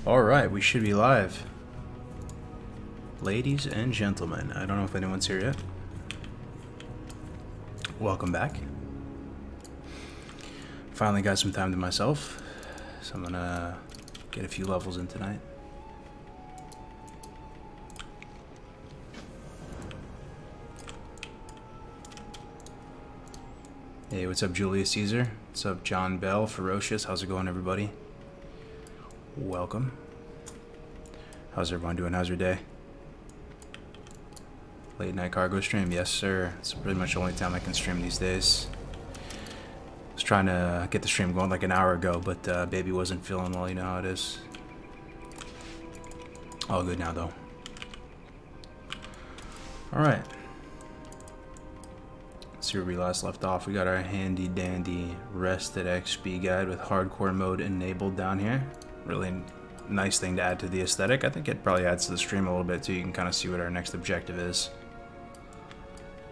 Alright, we should be live. Ladies and gentlemen, I don't know if anyone's here yet. Welcome back. Finally got some time to myself, so I'm gonna get a few levels in tonight. Hey, what's up, Julius Caesar? What's up, John Bell, Ferocious? How's it going, everybody? Welcome. How's everyone doing? How's your day? Late night cargo stream? Yes, sir. It's pretty much the only time I can stream these days. I was trying to get the stream going like an hour ago, but baby wasn't feeling well, you know how it is. All good now, though. Alright. Let's see where we last left off. We got our handy dandy rested XP guide with hardcore mode enabled down here. Really nice thing to add to the aesthetic. I think it probably adds to the stream a little bit too. You can kind of see what our next objective is.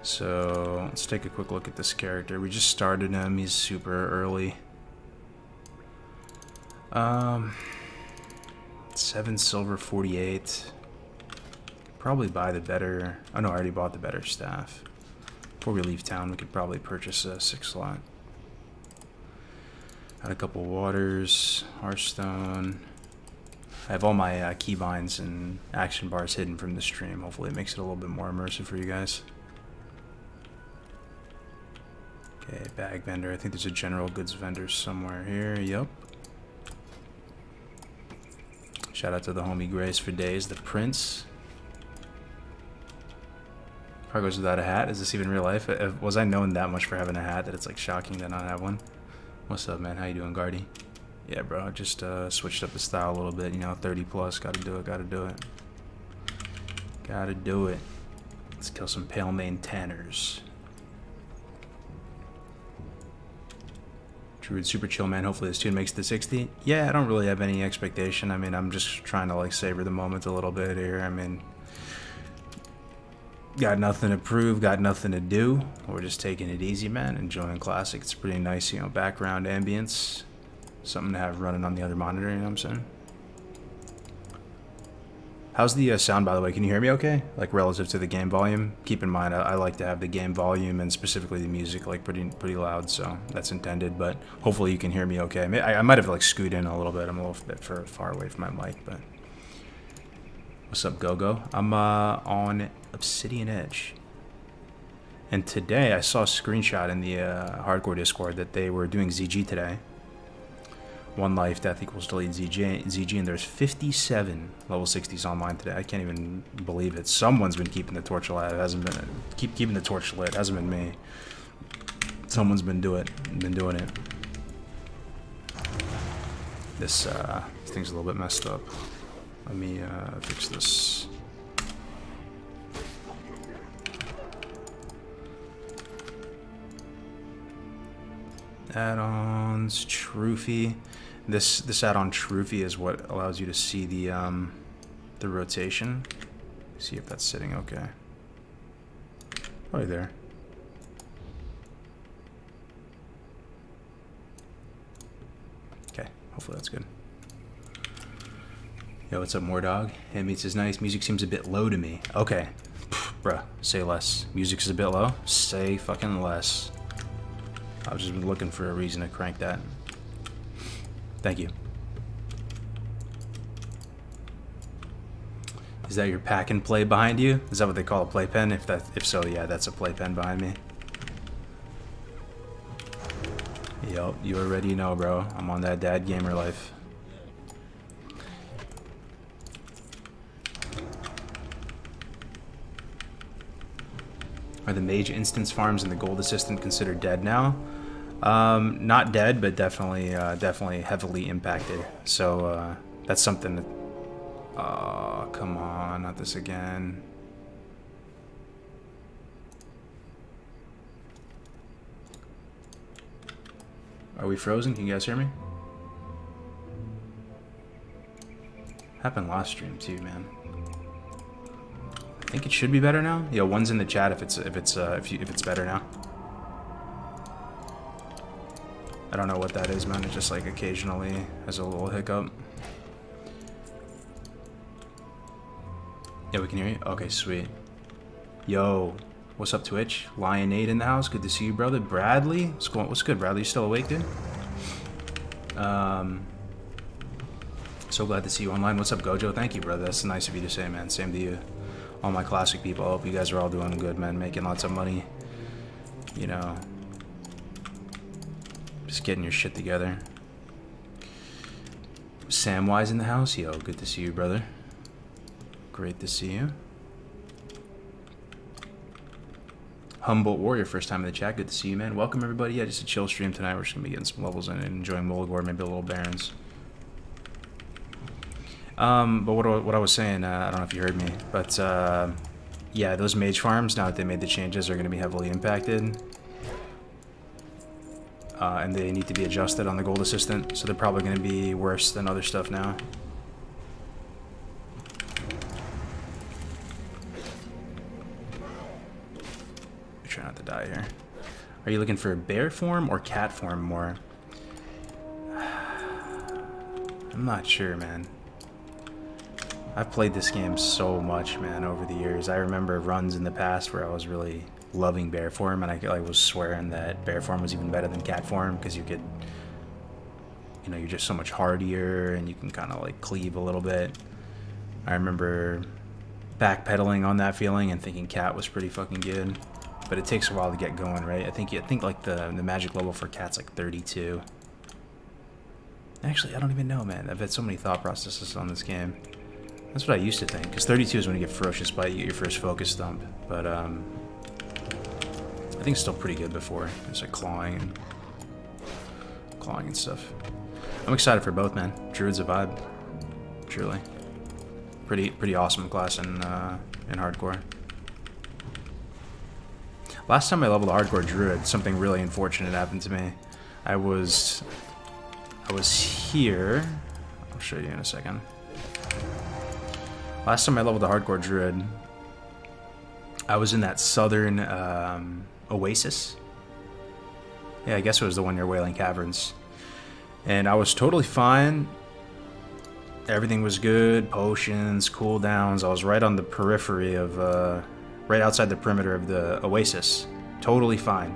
So let's take a quick look at this character. We just started him. He's super early. 7 silver, 48. Probably buy the better. Oh no, I already bought the better staff. Before we leave town, we could probably purchase a 6 slot. Got a couple waters, Hearthstone. I have all my keybinds and action bars hidden from the stream. Hopefully it makes it a little bit more immersive for you guys. Okay, bag vendor. I think there's a general goods vendor somewhere here. Yup. Shout out to the homie Grace for days. The Prince. Cargoes without a hat. Is this even real life? Was I known that much for having a hat that it's like shocking to not have one? What's up, man? How you doing, Guardy? Yeah, bro. I just switched up the style a little bit. You know, 30 plus. Gotta do it. Gotta do it. Gotta do it. Let's kill some pale mane tanners. Druid super chill, man. Hopefully this tune makes the 60. Yeah, I don't really have any expectation. I mean, I'm just trying to like savor the moment a little bit here. I mean, got nothing to prove, got nothing to do. We're just taking it easy, man. Enjoying classic. It's pretty nice, you know, background ambience. Something to have running on the other monitor, you know what I'm saying? How's the sound, by the way? Can you hear me okay? Like, relative to the game volume? Keep in mind, I like to have the game volume and specifically the music, like, pretty loud, so that's intended, but hopefully you can hear me okay. I might have, like, scooted in a little bit. I'm a little bit far away from my mic, but... What's up, Go-Go? I'm on Obsidian Edge. And today, I saw a screenshot in the Hardcore Discord that they were doing ZG today. One life, death equals delete ZG, and there's 57 level 60s online today. I can't even believe it. Someone's been keeping the torch alive. It hasn't been keeping the torch lit. It hasn't been me. Someone's been doing it. This thing's a little bit messed up. Let me fix this. Add-ons, Trophy. This add-on Trophy is what allows you to see the rotation. See if that's sitting okay. Right there. Okay, hopefully that's good. Yo, what's up, Mordog? Hey, meets is nice. Music seems a bit low to me. Okay. Bruh, say less. Music's a bit low? Say fucking less. I've just been looking for a reason to crank that. Thank you. Is that your pack and play behind you? Is that what they call a playpen? If so, yeah, that's a playpen behind me. Yup, you already know, bro. I'm on that dad gamer life. Are the mage instance farms and the gold assistant considered dead now? Not dead, but definitely heavily impacted. So that's something that. Oh, come on, not this again. Are we frozen? Can you guys hear me? Happened last stream too, man. I think it should be better now. Yeah, one's in the chat if it's better now. I don't know what that is, man. It just like occasionally has a little hiccup. Yeah, we can hear you. Okay, sweet. Yo, what's up, Twitch? Lion8 in the house. Good to see you, brother. Bradley, what's good, Bradley? You still awake, dude? So glad to see you online. What's up, Gojo? Thank you, brother. That's nice of you to say, man. Same to you. All my classic people. I hope you guys are all doing good, man. Making lots of money. You know, just getting your shit together. Samwise in the house. Yo, good to see you, brother. Great to see you. Humboldt Warrior, first time in the chat. Good to see you, man. Welcome, everybody. Yeah, just a chill stream tonight. We're just going to be getting some levels in and enjoying Mulligore, maybe a little Barons. But what I was saying, I don't know if you heard me, but yeah, those mage farms, now that they made the changes, are going to be heavily impacted. And they need to be adjusted on the Gold Assistant, so they're probably going to be worse than other stuff now. Try not to die here. Are you looking for bear form or cat form more? I'm not sure, man. I've played this game so much, man, over the years. I remember runs in the past where I was really loving bear form, and I was swearing that bear form was even better than cat form because you could, you know, you're just so much hardier and you can kind of like cleave a little bit. I remember backpedaling on that feeling and thinking cat was pretty fucking good. But it takes a while to get going, right? I think like the magic level for cat's like 32. Actually, I don't even know, man. I've had so many thought processes on this game. That's what I used to think, because 32 is when you get Ferocious Bite, you get your first Focus Thump. But I think it's still pretty good before. It's like clawing and stuff. I'm excited for both, man. Druid's a vibe, truly. Pretty awesome class in hardcore. Last time I leveled a hardcore Druid, something really unfortunate happened to me. I was here. I'll show you in a second. Last time I leveled a hardcore Druid, I was in that southern oasis. Yeah, I guess it was the one near Wailing Caverns. And I was totally fine. Everything was good. Potions, cooldowns. I was right on the periphery of, right outside the perimeter of the oasis. Totally fine.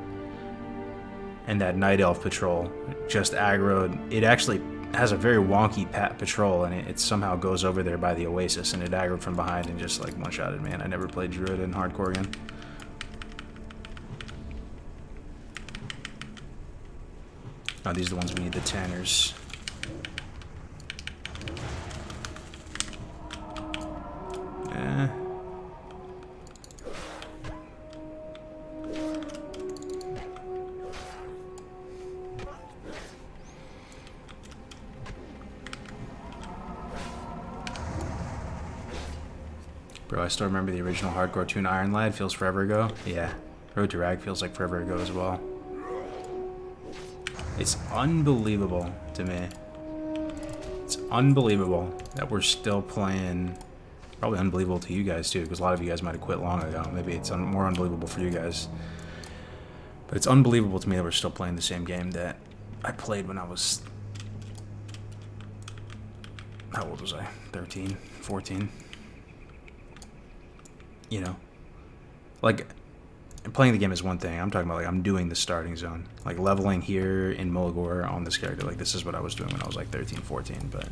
And that Night Elf patrol just aggroed. It actually has a very wonky patrol, and it somehow goes over there by the oasis, and it aggroed from behind and just like one-shotted me. And I never played Druid in hardcore again. Oh, these are the ones we need, the Tanners. Eh. Bro, I still remember the original hardcore tune Iron Lad. Feels forever ago. Yeah. Road to Rag feels like forever ago as well. It's unbelievable to me. It's unbelievable that we're still playing. Probably unbelievable to you guys too, because a lot of you guys might have quit long ago. Maybe it's more unbelievable for you guys. But it's unbelievable to me that we're still playing the same game that I played when I was... How old was I? 13? 14? You know? Like, playing the game is one thing. I'm talking about, like, I'm doing the starting zone. Like, leveling here in Mulligore on this character. Like, this is what I was doing when I was, like, 13, 14, but...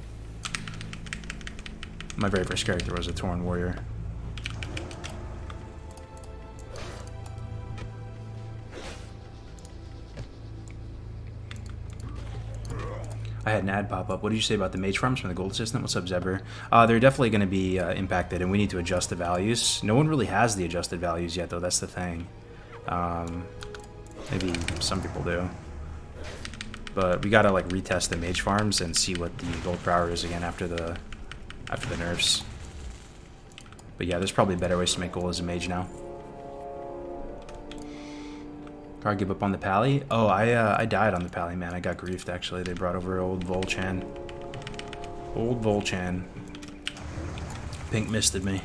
My very first character was a Tauren Warrior. I had an ad pop up. What did you say about the mage farms from the Gold Assistant? What's up, Zebra? They're definitely going to be impacted, and we need to adjust the values. No one really has the adjusted values yet, though. That's the thing. Maybe some people do. But we got to like retest the mage farms and see what the gold per hour is again after the nerfs. But yeah, there's probably better ways to make gold as a mage now. Car give up on the pally? Oh, I died on the pally, man. I got griefed, actually. They brought over old Volchan. Old Volchan. Pink misted me.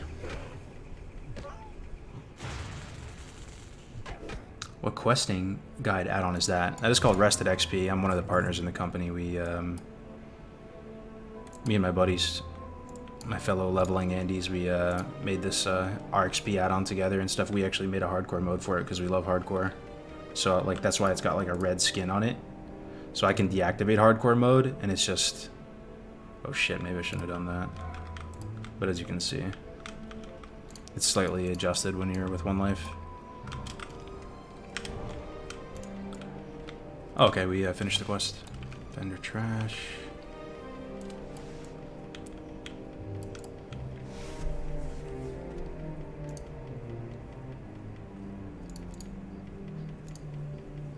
What questing guide add-on is that? That is called Rested XP. I'm one of the partners in the company. We, me and my buddies my fellow leveling Andes, we made this RXP add-on together and stuff. We actually made a hardcore mode for it because we love hardcore. So like that's why it's got like a red skin on it. So I can deactivate hardcore mode, and it's just... Oh shit, maybe I shouldn't have done that. But as you can see, it's slightly adjusted when you're with 1 life. Okay, we finished the quest. Vendor trash.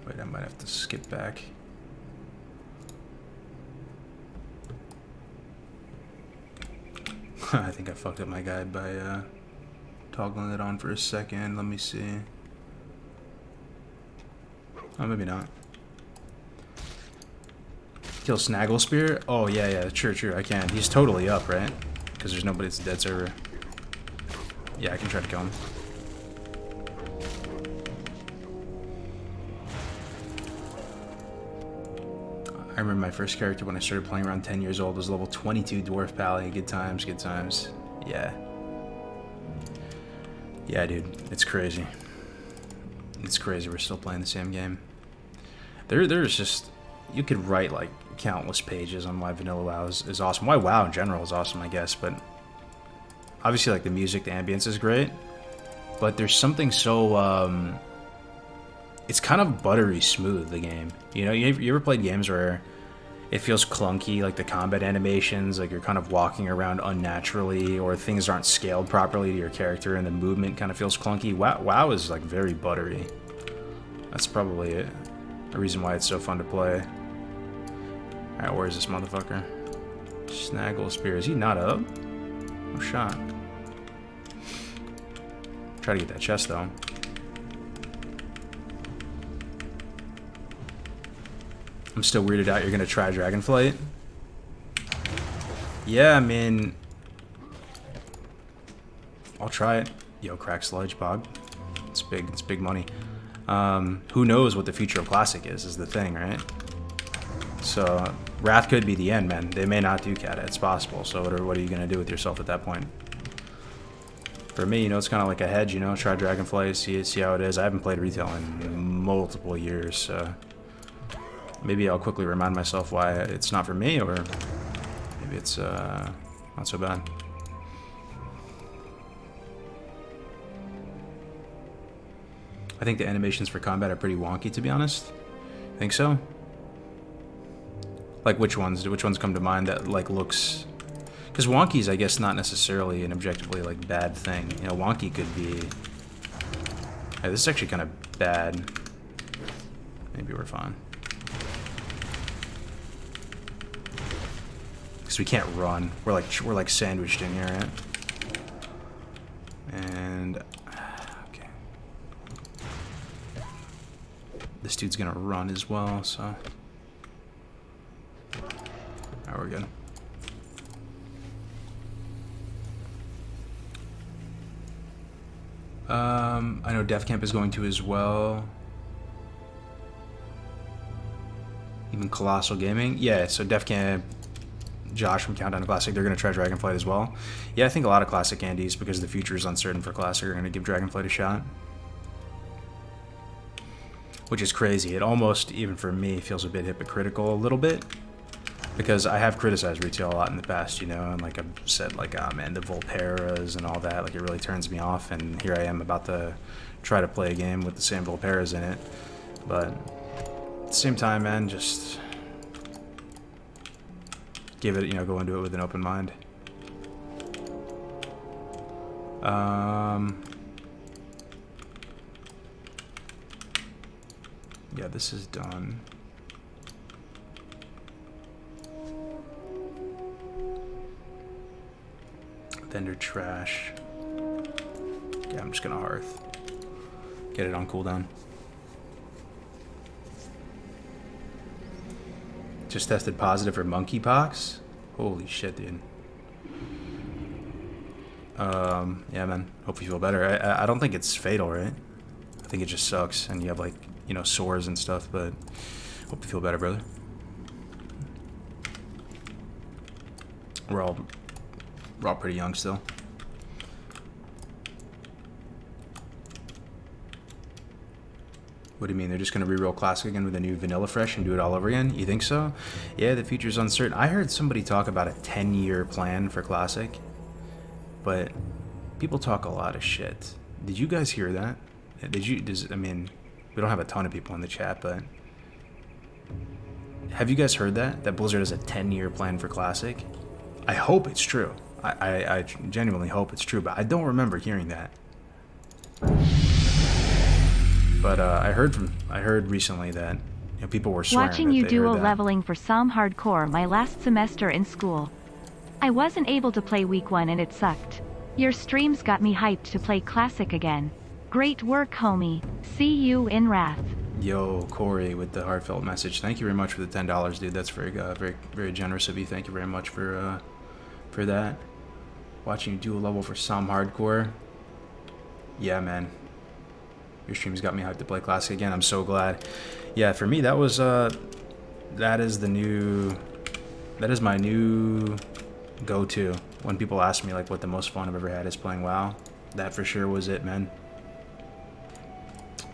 Wait, I might have to skip back. I think I fucked up my guide by toggling it on for a second. Let me see. Oh, maybe not. Kill Snaggle Spear? Oh, yeah, true, I can. He's totally up, right? Because there's nobody, it's a dead server. Yeah, I can try to kill him. I remember my first character when I started playing around 10 years old was level 22 Dwarf Pally. Good times, good times. Yeah. Yeah, dude. It's crazy. It's crazy we're still playing the same game. There's just... You could write, like, countless pages on why Vanilla WoW is awesome. Why WoW in general is awesome, I guess, but... Obviously, like, the music, the ambience is great. But there's something so, it's kind of buttery smooth, the game. You know, you ever played games where it feels clunky, like the combat animations, like you're kind of walking around unnaturally, or things aren't scaled properly to your character and the movement kind of feels clunky? WoW is, like, very buttery. That's probably it. A reason why it's so fun to play. Alright, where is this motherfucker? Snaggle Spear. Is he not up? No shot. Try to get that chest, though. I'm still weirded out you're gonna try Dragonflight. Yeah, I mean... I'll try it. Yo, crack sludge, Pog. It's big money. Who knows what the future of Classic is the thing, right? So, Wrath could be the end, man. They may not do Cata, it's possible. So what are you gonna do with yourself at that point? For me, you know, it's kind of like a hedge, you know, try Dragonflight, see how it is. I haven't played retail in multiple years, so... Maybe I'll quickly remind myself why it's not for me, or maybe it's not so bad. I think the animations for combat are pretty wonky, to be honest. Think so? Like which ones? Which ones come to mind that like looks? Because wonky is, I guess, not necessarily an objectively like bad thing. You know, wonky could be. Hey, this is actually kind of bad. Maybe we're fine. Because we can't run. We're like sandwiched in here, right? And okay, this dude's gonna run as well, so alright, we're good. I know Def Camp is going to as well. Even Colossal Gaming, yeah. So Def Camp. Josh from Countdown to Classic, they're going to try Dragonflight as well. Yeah, I think a lot of Classic Andes, because the future is uncertain for Classic, are going to give Dragonflight a shot. Which is crazy. It almost, even for me, feels a bit hypocritical a little bit. Because I have criticized retail a lot in the past, you know, and like I've said, like, ah, man, the Volperas and all that, like, it really turns me off, and here I am about to try to play a game with the same Volperas in it. But at the same time, man, just... give it, you know, go into it with an open mind. Yeah, this is done. Vendor trash. Yeah, I'm just gonna hearth. Get it on cooldown. Just tested positive for monkeypox? Holy shit, dude. Yeah, man. Hope you feel better. I don't think it's fatal, right? I think it just sucks, and you have, like, you know, sores and stuff, but hope you feel better, brother. We're all pretty young still. What do you mean? They're just going to re-roll Classic again with a new Vanilla Fresh and do it all over again? You think so? Yeah, the future's uncertain. I heard somebody talk about a 10-year plan for Classic. But people talk a lot of shit. Did you guys hear that? I mean, we don't have a ton of people in the chat, but... Have you guys heard that? That Blizzard has a 10-year plan for Classic? I hope it's true. I genuinely hope it's true, but I don't remember hearing that. But I heard recently that people were swearing. Watching you duo leveling for some hardcore my last semester in school. I wasn't able to play week 1 and it sucked. Your streams got me hyped to play Classic again. Great work, homie. See you in Wrath. Yo, Corey with the heartfelt message. Thank you very much for the $10, dude. That's very very generous of you. Thank you very much for that. Watching you duo level for some hardcore. Yeah, man. Your streams got me hyped to play Classic again. I'm so glad. Yeah, for me that was that is my new go-to when people ask me like what the most fun I've ever had is playing WoW. That for sure was it, man.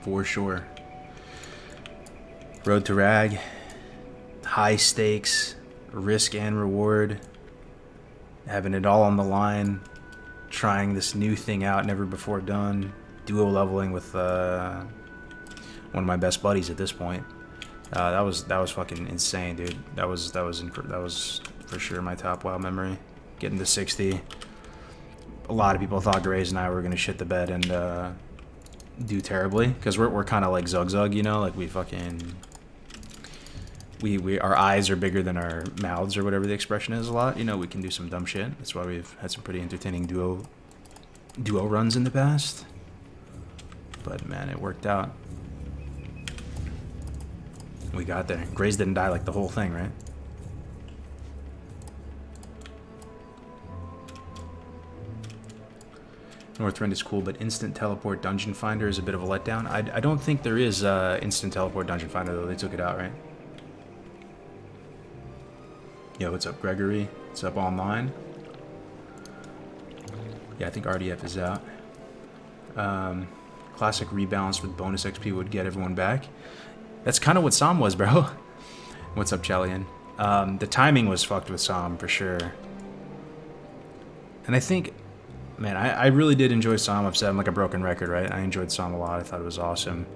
For sure. Road to Rag, high stakes, risk and reward, having it all on the line, trying this new thing out never before done. Duo leveling with one of my best buddies at this point. That was fucking insane, dude. That was for sure my top WoW memory. Getting to 60. A lot of people thought Graze and I were gonna shit the bed and do terribly because we're kind of like Zug Zug, you know, like we fucking our eyes are bigger than our mouths or whatever the expression is. A lot, you know, we can do some dumb shit. That's why we've had some pretty entertaining duo runs in the past. But man, it worked out. We got there. Graze didn't die like the whole thing, right? Northrend is cool, but Instant Teleport Dungeon Finder is a bit of a letdown. I don't think there is Instant Teleport Dungeon Finder, though. They took it out, right? Yo, what's up, Gregory? What's up online? Yeah, I think RDF is out. Classic rebalance with bonus XP would get everyone back. That's kind of what Psalm was, bro. What's up, Chelian? The timing was fucked with Psalm, for sure. And I think... Man, I really did enjoy Psalm. I've said I'm like a broken record, right? I enjoyed Psalm a lot. I thought it was awesome.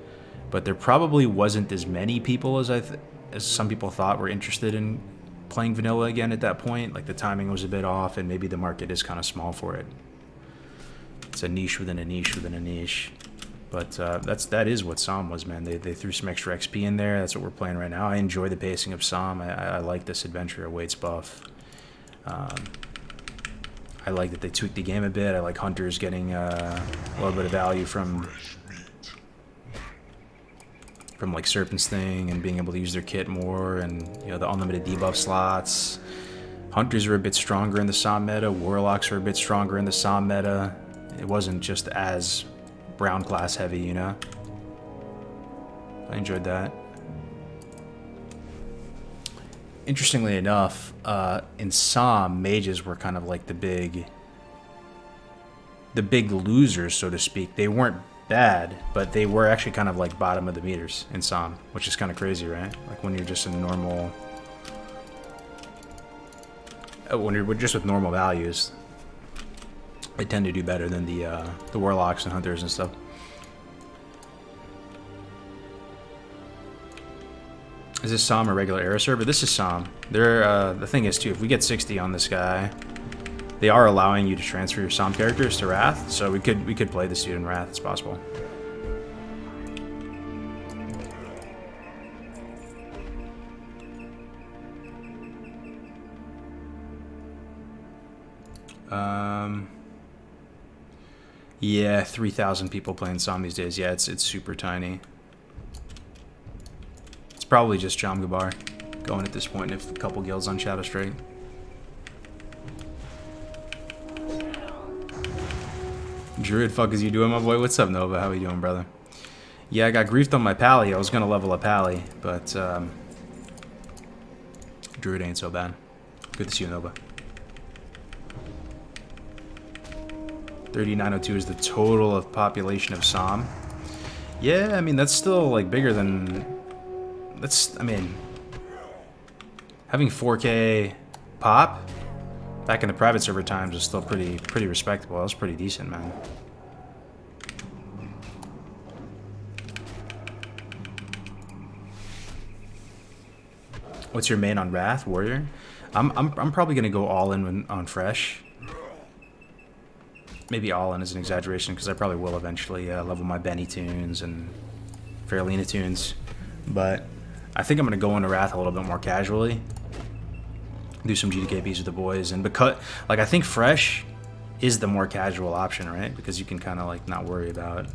But there probably wasn't as many people as some people thought were interested in playing vanilla again at that point. Like the timing was a bit off, and maybe the market is kind of small for it. It's a niche within a niche within a niche. But that is what Psalm was, man. They threw some extra XP in there. That's what we're playing right now. I enjoy the pacing of Psalm. I like this Adventure Awaits buff. I like that they tweaked the game a bit. I like Hunters getting a little bit of value from like Serpent's Thing and being able to use their kit more, and the unlimited debuff slots. Hunters are a bit stronger in the Psalm meta. Warlocks are a bit stronger in the Psalm meta. It wasn't just as brown class heavy, you know? I enjoyed that. Interestingly enough, in Psalm, mages were kind of like the big losers, so to speak. They weren't bad, but they were actually kind of like bottom of the meters in Psalm, which is kind of crazy, right? Like when you're just in normal, when you're just with normal values, they tend to do better than the warlocks and hunters and stuff. Is this Psalm a regular era server? This is Psalm. The thing is, too, if we get 60 on this guy, they are allowing you to transfer your Psalm characters to Wrath, so we could play this dude in Wrath. It's possible. Yeah, 3,000 people playing Psalm these days. Yeah, it's super tiny. Probably just Jam Gabar going at this point, if a couple guilds on Shadow Straight. Druid, fuck is you doing, my boy? What's up, Nova? How you doing, brother? Yeah, I got griefed on my Pally. I was gonna level up Pally, but Druid ain't so bad. Good to see you, Nova. 3902 is the total of population of Som. Yeah, I mean, that's still, like, bigger than... That's, I mean... Having 4K pop back in the private server times is still pretty respectable. That was pretty decent, man. What's your main on Wrath, Warrior? I'm probably gonna go all in on Fresh. Maybe all in is an exaggeration because I probably will eventually level my Benny tunes and Fairlina tunes, but I think I'm gonna go into Wrath a little bit more casually. Do some GDKBs with the boys, and because like I think Fresh is the more casual option, right? Because you can kind of like not worry about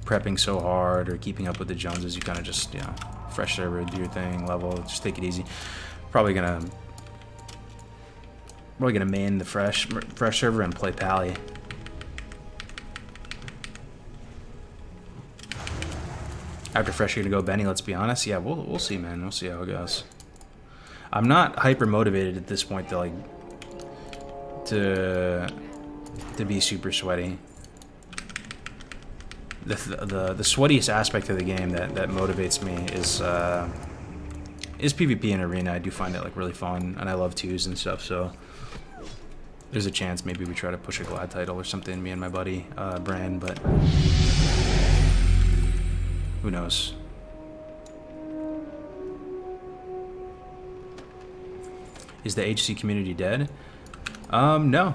prepping so hard or keeping up with the Joneses. You kind of just, you know, fresh server, do your thing, level, just take it easy. Probably gonna main the fresh server and play Pally. After Fresh, you're gonna go Benny. Let's be honest. Yeah, we'll see, man. We'll see how it goes. I'm not hyper motivated at this point to like to be super sweaty. The sweatiest aspect of the game that motivates me is PvP and arena. I do find it like really fun, and I love twos and stuff. So there's a chance maybe we try to push a Glad title or something, me and my buddy Bran, but who knows? Is the HC community dead? No.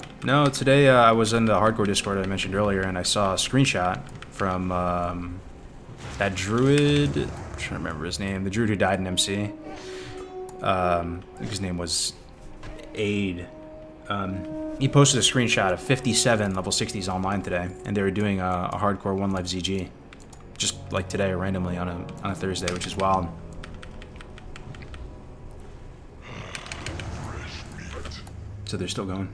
Today I was in the hardcore Discord I mentioned earlier, and I saw a screenshot from that Druid. I'm trying to remember his name. The Druid who died in MC. I think his name was Aid. He posted a screenshot of 57 level 60s online today, and they were doing a hardcore One Life ZG, just like today, randomly on a Thursday, which is wild. So they're still going.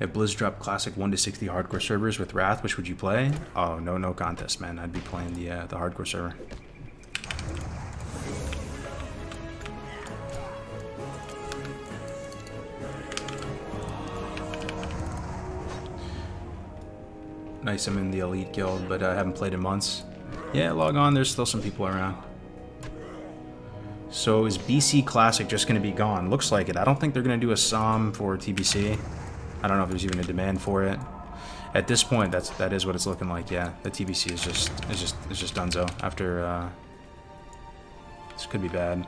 If Blizz dropped classic 1 to 60 hardcore servers with Wrath, which would you play? Oh, no contest, man. I'd be playing the hardcore server. Nice, I'm in the Elite Guild, but I haven't played in months. Yeah, log on, there's still some people around. So is BC Classic just going to be gone? Looks like it. I don't think they're going to do a SOM for TBC. I don't know if there's even a demand for it. At this point, that is what it's looking like. Yeah, the TBC is just donezo. After this could be bad.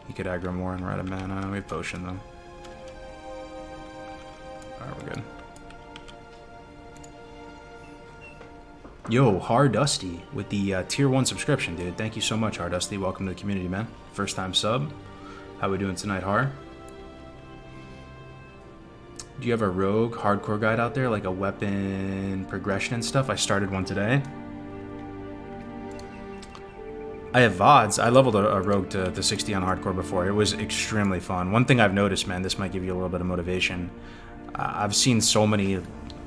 He could aggro more and run out of mana. We have potion though. Alright, we're good. Yo, Hardusty with the tier 1 subscription, dude. Thank you so much, Hardusty. Welcome to the community, man. First time sub. How we doing tonight, Har? Do you have a rogue hardcore guide out there, like a weapon progression and stuff? I started one today. I have VODs. I leveled a rogue to 60 on hardcore before. It was extremely fun. One thing I've noticed, man, this might give you a little bit of motivation. I've seen so many,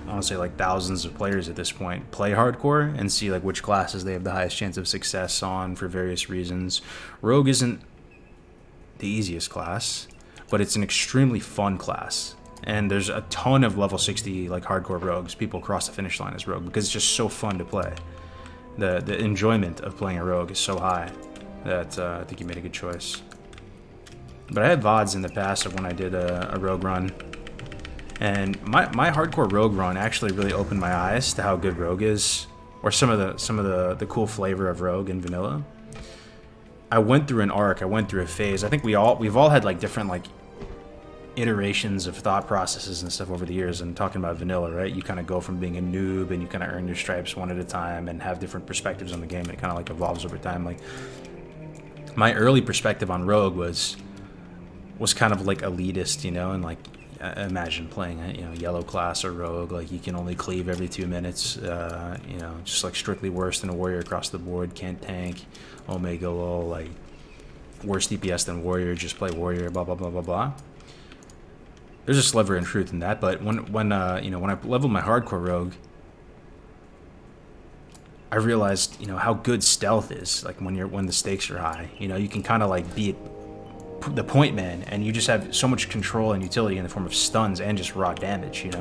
honestly, like thousands of players at this point play hardcore and see like which classes they have the highest chance of success on for various reasons. Rogue isn't the easiest class, but it's an extremely fun class. And there's a ton of level 60 like hardcore rogues. People cross the finish line as rogue because it's just so fun to play. The enjoyment of playing a rogue is so high that I think you made a good choice. But I had VODs in the past of when I did a rogue run. And my hardcore rogue run actually really opened my eyes to how good rogue is, or some of the cool flavor of rogue in vanilla. I went through an arc, I went through a phase. I think we've all had like different like iterations of thought processes and stuff over the years. And talking about vanilla, right? You kind of go from being a noob and you kind of earn your stripes one at a time and have different perspectives on the game. And it kind of like evolves over time. Like my early perspective on rogue was kind of like elitist, you know, and like imagine playing a yellow class or rogue, like you can only cleave every 2 minutes, you know, just like strictly worse than a warrior across the board, can't tank, omega low, like worse DPS than warrior, just play warrior, blah blah blah blah blah. There's a sliver in truth in that, but when I leveled my hardcore rogue, I realized, you know, how good stealth is. Like when the stakes are high, you know, you can kind of like beat the point man, and you just have so much control and utility in the form of stuns and just raw damage, you know.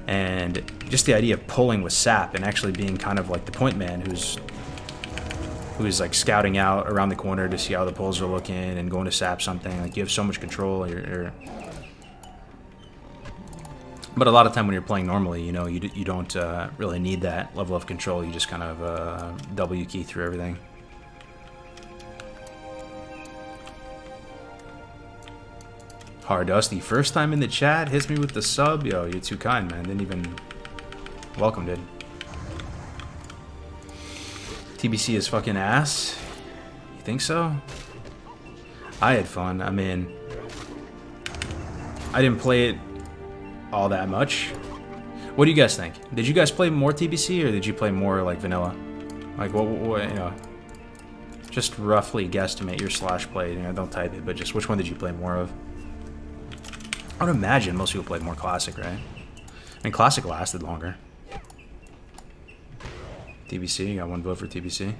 And just the idea of pulling with sap and actually being kind of like the point man who's like scouting out around the corner to see how the pulls are looking and going to sap something. Like, you have so much control. But a lot of time when you're playing normally, you know, you don't really need that level of control. You just kind of W key through everything. Hard Dusty, first time in the chat, hits me with the sub. Yo, you're too kind, man. Didn't even welcome, dude. TBC is fucking ass. You think so? I had fun. I mean, I didn't play it all that much. What do you guys think? Did you guys play more TBC or did you play more like vanilla? Like, what you know, just roughly guesstimate your slash play. You know, don't type it, but just which one did you play more of? I would imagine most people played more Classic, right? I mean, Classic lasted longer. TBC, you got one vote for TBC.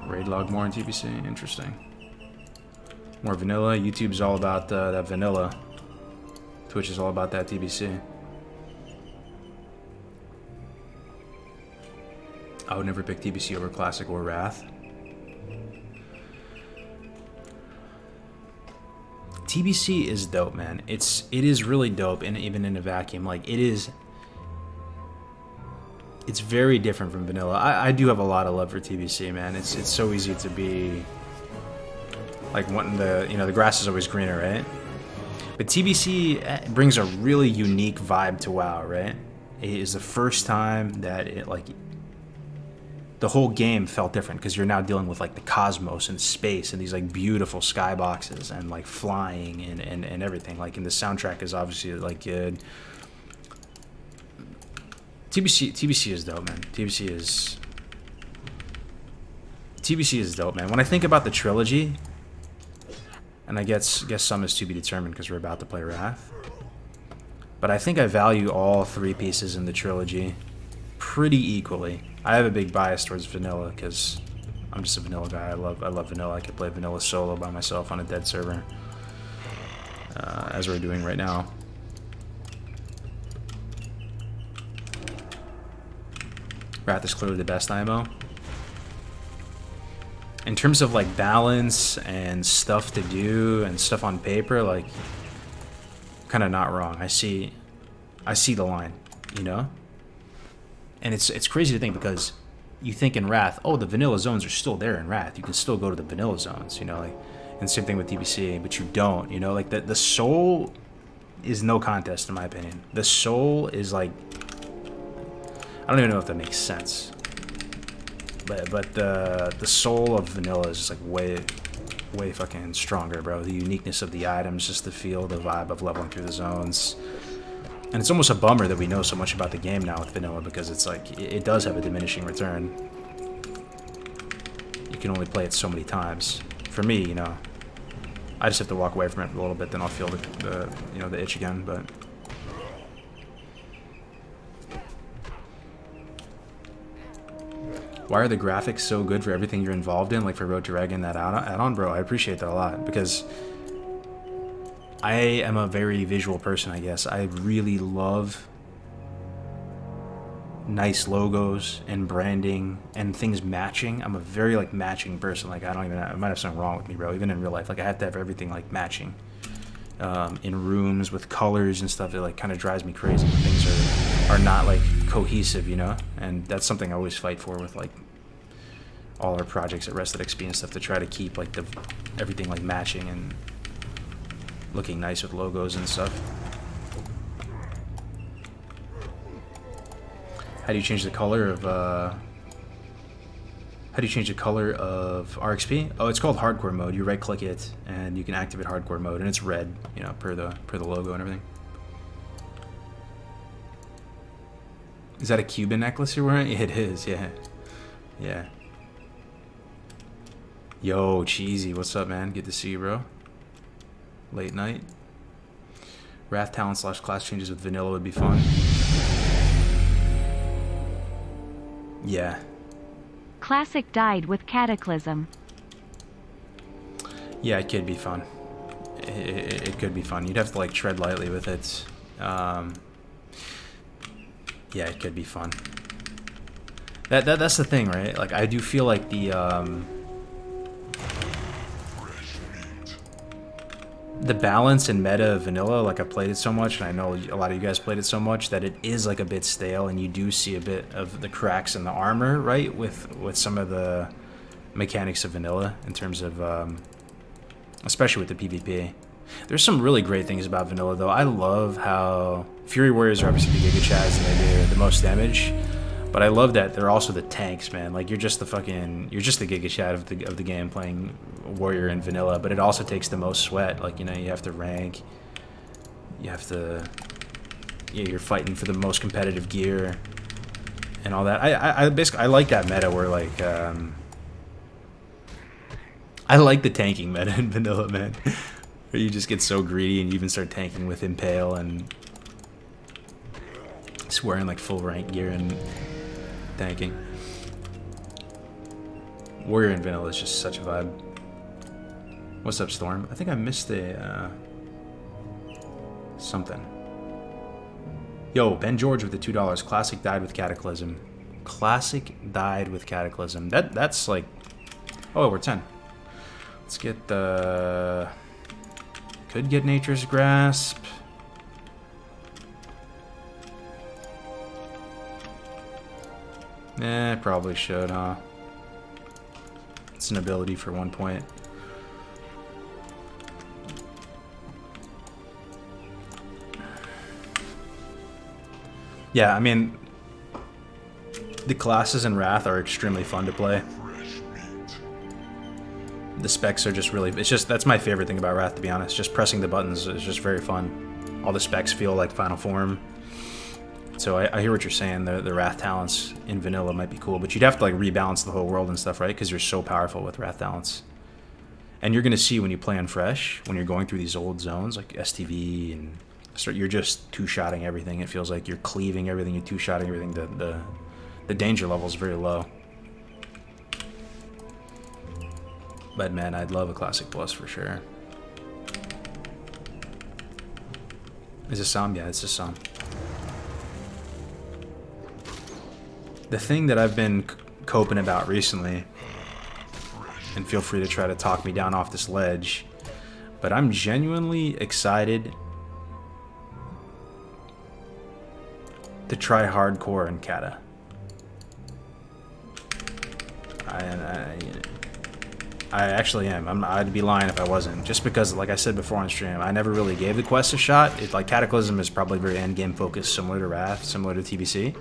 Raid log more in TBC, interesting. More vanilla. YouTube's all about that vanilla. Twitch is all about that TBC. I would never pick TBC over Classic or Wrath. TBC is dope, man. It is really dope, and even in a vacuum, like it's very different from vanilla. I do have a lot of love for TBC, man. It's so easy to be like wanting the, you know, the grass is always greener, right? But TBC brings a really unique vibe to WoW, right? It is the first time that it, like, the whole game felt different because you're now dealing with like the cosmos and space and these like beautiful skyboxes and like flying and everything. Like, and the soundtrack is obviously like good. TBC is dope, man. TBC is dope, man. When I think about the trilogy, and I guess some is to be determined because we're about to play Wrath, but I think I value all three pieces in the trilogy pretty equally. I have a big bias towards vanilla because I'm just a vanilla guy. I love vanilla. I could play vanilla solo by myself on a dead server, as we're doing right now. Wrath is clearly the best IMO. In terms of like balance and stuff to do and stuff on paper, like, kind of not wrong. I see the line, you know? And it's crazy to think because you think in Wrath, oh, the vanilla zones are still there in Wrath. You can still go to the vanilla zones, you know, like, and same thing with TBC, but you don't, you know, like the soul is no contest in my opinion. The soul is like, I don't even know if that makes sense. But the soul of vanilla is just like way fucking stronger, bro. The uniqueness of the items, just the feel, the vibe of leveling through the zones. And it's almost a bummer that we know so much about the game now with vanilla because it's like, it does have a diminishing return. You can only play it so many times. For me, you know, I just have to walk away from it a little bit, then I'll feel the you know, the itch again, but... Why are the graphics so good for everything you're involved in? Like for Road to Dragon, that add-on, bro, I appreciate that a lot because I am a very visual person, I guess. I really love nice logos and branding and things matching. I'm a very like matching person. Like, I might have something wrong with me, bro. Even in real life, like I have to have everything like matching in rooms with colors and stuff. It like kind of drives me crazy when things are not like cohesive, you know. And that's something I always fight for with like all our projects at Rested XP and stuff, to try to keep like everything like matching and looking nice with logos and stuff. How do you change the color of RXP? Oh, it's called hardcore mode. You right click it and you can activate hardcore mode, and it's red, you know, per the logo and everything. Is that a Cuban necklace you're wearing? It is, yeah. Yeah. Yo, Cheesy, what's up, man? Good to see you, bro. Late night. Wrath talent / class changes with vanilla would be fun. Yeah. Classic died with Cataclysm. Yeah, it could be fun. it could be fun. You'd have to like tread lightly with it. Yeah, it could be fun. That's the thing, right? Like I do feel like the balance and meta of vanilla, like I played it so much, and I know a lot of you guys played it so much, that it is like a bit stale, and you do see a bit of the cracks in the armor, right? With some of the mechanics of vanilla in terms of, especially with the PvP. There's some really great things about vanilla, though. I love how Fury Warriors are obviously the Giga Chads and they do the most damage, but I love that they're also the tanks, man. Like you're just the Giga Chad of the game playing Warrior in vanilla, but it also takes the most sweat. Like, you know, you have to rank, you have to, yeah, you're fighting for the most competitive gear and all that. I basically I like that meta where like I like the tanking meta in vanilla, man. Where you just get so greedy and you even start tanking with Impale and just wearing like full rank gear and tanking. Warrior in vanilla is just such a vibe. What's up, Storm? I think I missed a something. Yo, Ben George with the $2. Classic died with Cataclysm. Classic died with Cataclysm. That's like, oh, we're 10. Let's get the. Could get Nature's Grasp. Probably should, huh? It's an ability for 1 point. Yeah, I mean, the classes in Wrath are extremely fun to play. The specs are just really, it's just, that's my favorite thing about Wrath, to be honest. Just pressing the buttons is just very fun. All the specs feel like Final Form. So I hear what you're saying. The Wrath talents in vanilla might be cool, but you'd have to like rebalance the whole world and stuff, right? Because you're so powerful with Wrath talents. And you're going to see when you play on Fresh, when you're going through these old zones, like STV, and you're just two-shotting everything. It feels like you're cleaving everything, you're two-shotting everything. The danger level is very low. But man, I'd love a Classic Plus for sure. Is it some? Yeah, it's just some. The thing that I've been coping about recently, and feel free to try to talk me down off this ledge, but I'm genuinely excited to try hardcore in Cata. I actually am. I'd be lying if I wasn't. Just because, like I said before on stream, I never really gave the quest a shot. Like Cataclysm is probably very endgame focused, similar to Wrath, similar to TBC.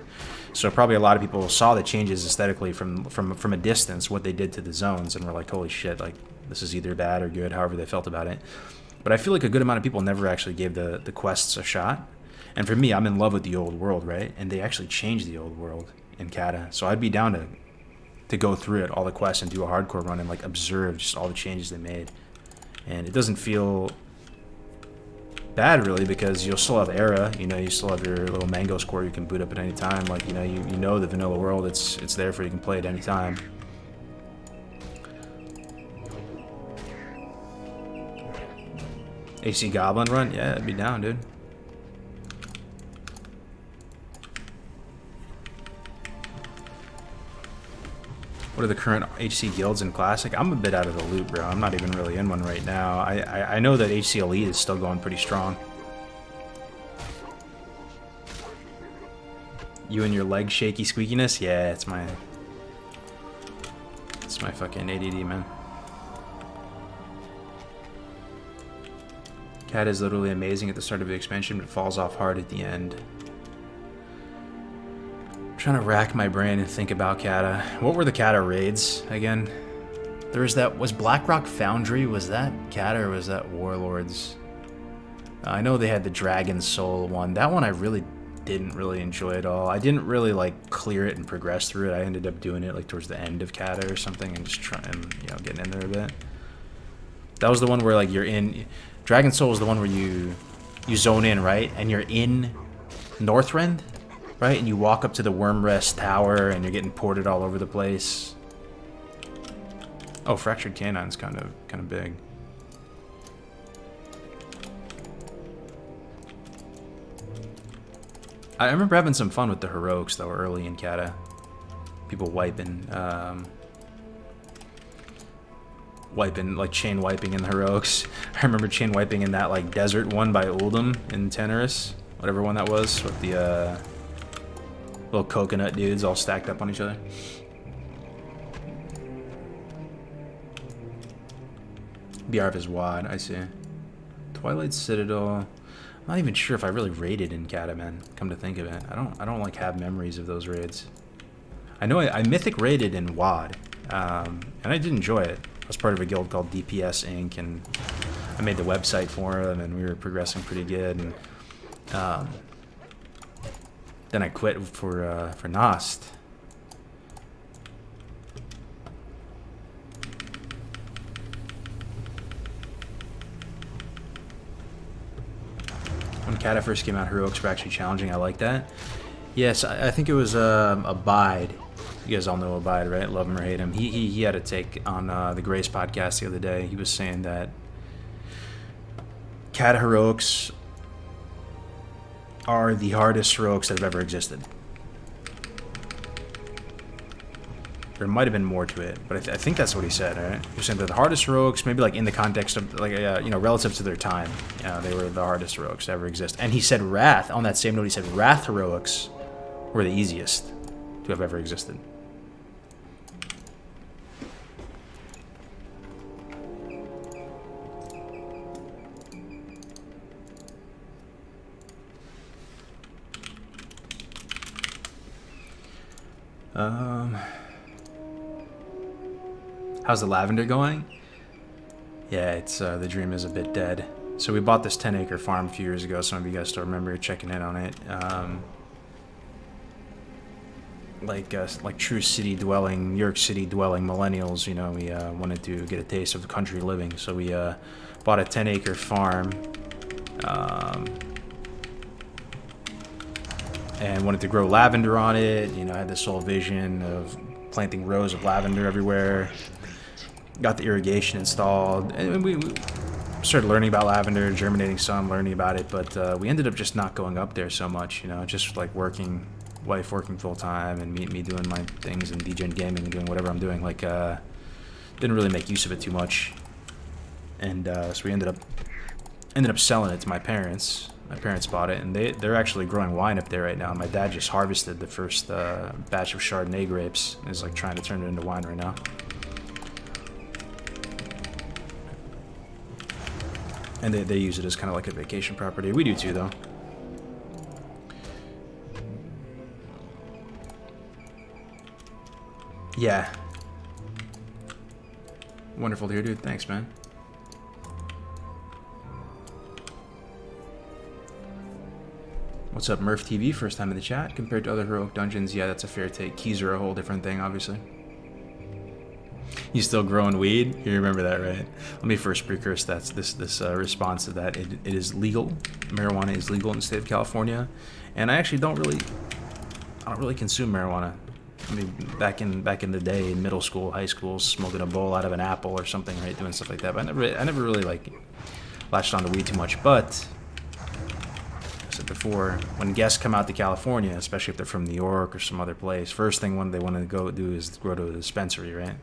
So probably a lot of people saw the changes aesthetically from a distance, what they did to the zones, and were like, holy shit, like this is either bad or good, however they felt about it. But I feel like a good amount of people never actually gave the quests a shot. And for me, I'm in love with the old world, right? And they actually changed the old world in Cata. So I'd be down to go through it, all the quests, and do a hardcore run and like observe just all the changes they made. And it doesn't feel bad really, because you'll still have Era, you know, you still have your little mango score you can boot up at any time. Like, you know the vanilla world, it's there for you, can play at any time. AC Goblin run? Yeah, I'd be down, dude. What are the current HC guilds in Classic? I'm a bit out of the loop, bro. I'm not even really in one right now. I know that HC Elite is still going pretty strong. You and your leg shaky squeakiness? Yeah, it's my fucking ADD, man. Cat is literally amazing at the start of the expansion, but falls off hard at the end. Trying to rack my brain and think about Cata. What were the Cata raids again? There was that, was Blackrock Foundry, was that Cata or was that Warlords? I know they had the Dragon Soul one. That one I really didn't really enjoy at all. I didn't really like clear it and progress through it. I ended up doing it like towards the end of Cata or something and just trying, you know, getting in there a bit. That was the one where like you're in, Dragon Soul is the one where you zone in, right? And you're in Northrend? Right, and you walk up to the Wormrest Tower, and you're getting ported all over the place. Oh, Fractured Canine's kind of big. I remember having some fun with the heroics though early in Cata. People wiping, like chain wiping in the heroics. I remember chain wiping in that like desert one by Uldum in Tenorus, whatever one that was, with the little coconut dudes all stacked up on each other. BR is WAD, I see. Twilight Citadel. I'm not even sure if I really raided in Cata, man. Come to think of it, I don't like have memories of those raids. I know I mythic raided in WAD, and I did enjoy it. I was part of a guild called DPS Inc. and I made the website for them, and we were progressing pretty good. And then I quit for Nost. When Cata first came out, heroics were actually challenging. I like that. Yes, I think it was Abide. You guys all know Abide, right? Love him or hate him. He had a take on the Grace podcast the other day. He was saying that Cata heroics are the hardest heroics that have ever existed. There might have been more to it, but I think that's what he said, right? He was saying that the hardest heroics, maybe like in the context of, like, you know, relative to their time, they were the hardest heroics to ever exist. And he said Wrath, on that same note, he said Wrath heroics were the easiest to have ever existed. How's the Lavender going? Yeah, it's the dream is a bit dead. So we bought this 10-acre farm a few years ago. Some of you guys still remember checking in on it. Like true city dwelling, New York City dwelling millennials, you know, we wanted to get a taste of the country living. So we bought a 10-acre farm. And wanted to grow lavender on it. You know, I had this whole vision of planting rows of lavender everywhere. Got the irrigation installed, and we started learning about lavender, germinating some, learning about it, but we ended up just not going up there so much, you know, just like wife working full time, and me doing my things and DJing gaming and doing whatever I'm doing. Like, didn't really make use of it too much, and so we ended up selling it to my parents. My parents bought it, and they're actually growing wine up there right now. My dad just harvested the first batch of Chardonnay grapes and is like trying to turn it into wine right now. And they use it as kind of like a vacation property. We do too, though. Yeah. Wonderful to hear, dude. Thanks, man. What's up, Murph TV? First time in the chat. Compared to other heroic dungeons, yeah, that's a fair take. Keys are a whole different thing, obviously. You still growing weed? You remember that, right? Let me first precurse this response to that. It is legal. Marijuana is legal in the state of California, and I actually don't really consume marijuana. I mean, back in the day, in middle school, high school, smoking a bowl out of an apple or something, right? Doing stuff like that. But I never really like latched onto weed too much. But I said before, when guests come out to California, especially if they're from New York or some other place, first thing they want to go do is go to a dispensary, right?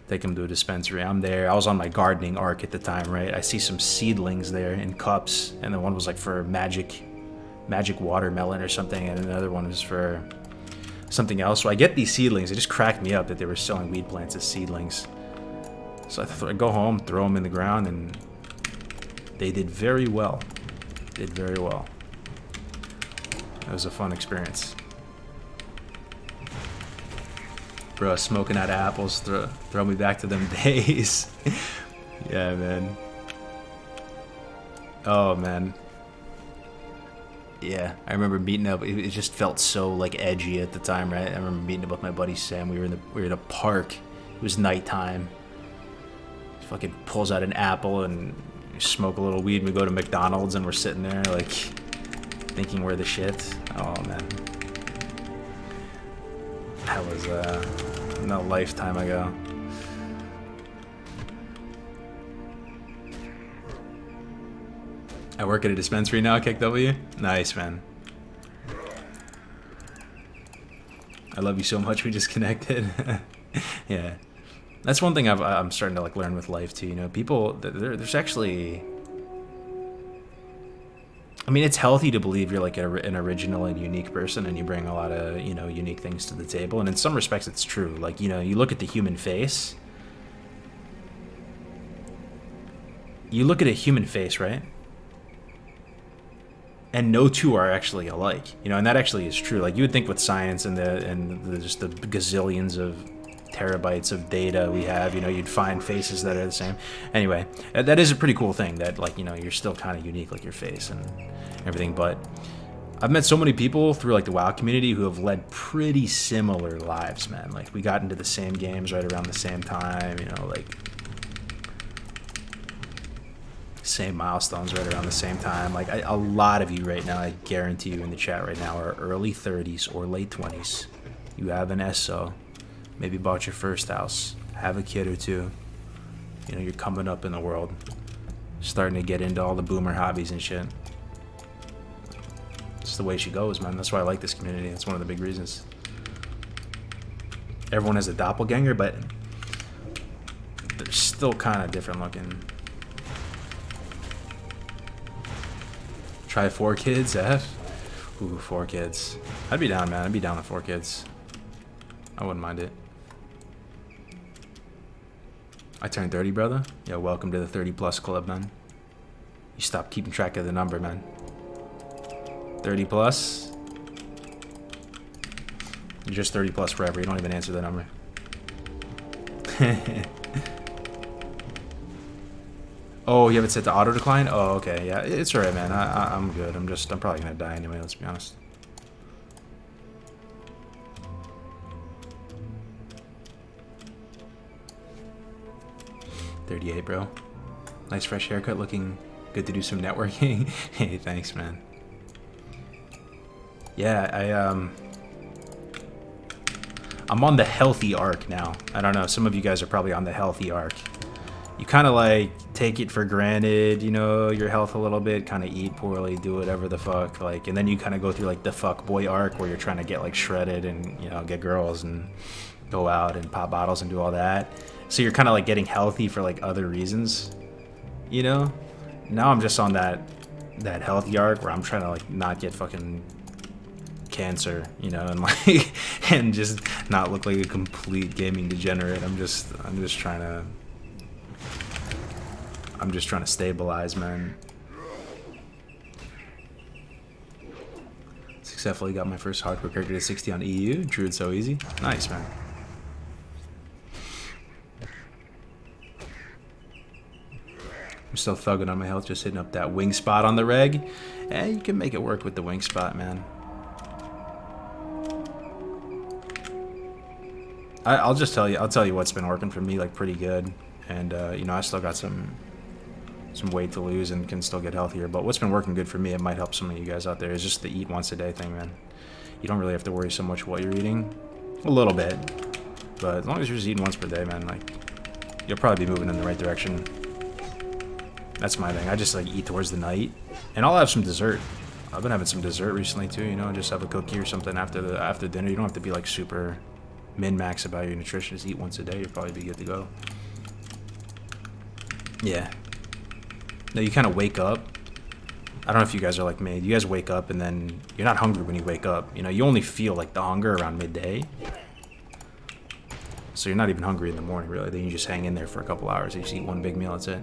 Take them to a dispensary. I'm there. I was on my gardening arc at the time, right? I see some seedlings there in cups, and then one was like for magic watermelon or something, and another one was for something else. So I get these seedlings. It just cracked me up that they were selling weed plants as seedlings. So I go home, throw them in the ground, and they did very well. Did very well. It was a fun experience. Bro, smoking out apples, throw me back to them days. Yeah, man. Oh, man. Yeah, I remember meeting up. It just felt so like edgy at the time, right? I remember meeting up with my buddy Sam. We were in a park. It was nighttime. He fucking pulls out an apple and we smoke a little weed. And we go to McDonald's and we're sitting there like thinking we're the shit. Oh man, that was a lifetime ago. I work at a dispensary now, KW. Nice, man. I love you so much. We just connected. Yeah, that's one thing I'm starting to like learn with life too. You know, people there's actually. I mean, it's healthy to believe you're like an original and unique person, and you bring a lot of unique things to the table. And in some respects, it's true. Like you look at the human face. You look at a human face, right? And no two are actually alike, and that actually is true. Like you would think with science and just the gazillions of terabytes of data we have, you'd find faces that are the same. Anyway, that is a pretty cool thing that like, you're still kind of unique, like your face and everything. But I've met so many people through like the WoW community who have led pretty similar lives, man. Like we got into the same games right around the same time, like same milestones right around the same time. Like a lot of you right now, I guarantee you in the chat right now, are early 30s or late 20s. You have an SO, maybe bought your first house, have a kid or two. You're coming up in the world, starting to get into all the boomer hobbies and shit. It's the way she goes, man. That's why I like this community. That's one of the big reasons. Everyone has a doppelganger, but they're still kind of different looking. Try 4 kids, F? Ooh, 4 kids. I'd be down, man. I'd be down with 4 kids. I wouldn't mind it. I turned 30, brother. Yeah, welcome to the 30 plus club, man. You stop keeping track of the number, man. 30 plus. You're just 30 plus forever. You don't even answer the number. Oh, you have it set to auto decline? Oh, okay. Yeah, it's alright, man. I'm good. I'm probably gonna die anyway, let's be honest. $38, bro. Nice fresh haircut, looking good to do some networking. Hey, thanks, man. Yeah, I'm on the healthy arc now. I don't know, some of you guys are probably on the healthy arc. You kind of like take it for granted, your health a little bit, kind of eat poorly, do whatever the fuck, like, and then you kind of go through like the fuck boy arc where you're trying to get like shredded and get girls and go out and pop bottles and do all that. So you're kind of like getting healthy for like other reasons, Now I'm just on that healthy arc where I'm trying to like not get fucking cancer, and like and just not look like a complete gaming degenerate. I'm just trying to stabilize, man. Successfully got my first hardcore character to 60 on EU. Druid so easy. Nice, man. I'm still thugging on my health, just hitting up that wing spot on the reg. And you can make it work with the wing spot, man. I'll tell you what's been working for me like pretty good. And I still got some weight to lose and can still get healthier. But what's been working good for me, it might help some of you guys out there, is just the eat once a day thing, man. You don't really have to worry so much what you're eating. A little bit. But as long as you're just eating once per day, man, like, you'll probably be moving in the right direction. That's my thing. I just like eat towards the night. And I'll have some dessert. I've been having some dessert recently too, just have a cookie or something after dinner. You don't have to be like super min-max about your nutrition. Just eat once a day, you'll probably be good to go. Yeah. No, you kind of wake up. I don't know if you guys are like me. You guys wake up and then you're not hungry when you wake up. You only feel like the hunger around midday. So you're not even hungry in the morning, really. Then you just hang in there for a couple hours. You just eat one big meal, that's it.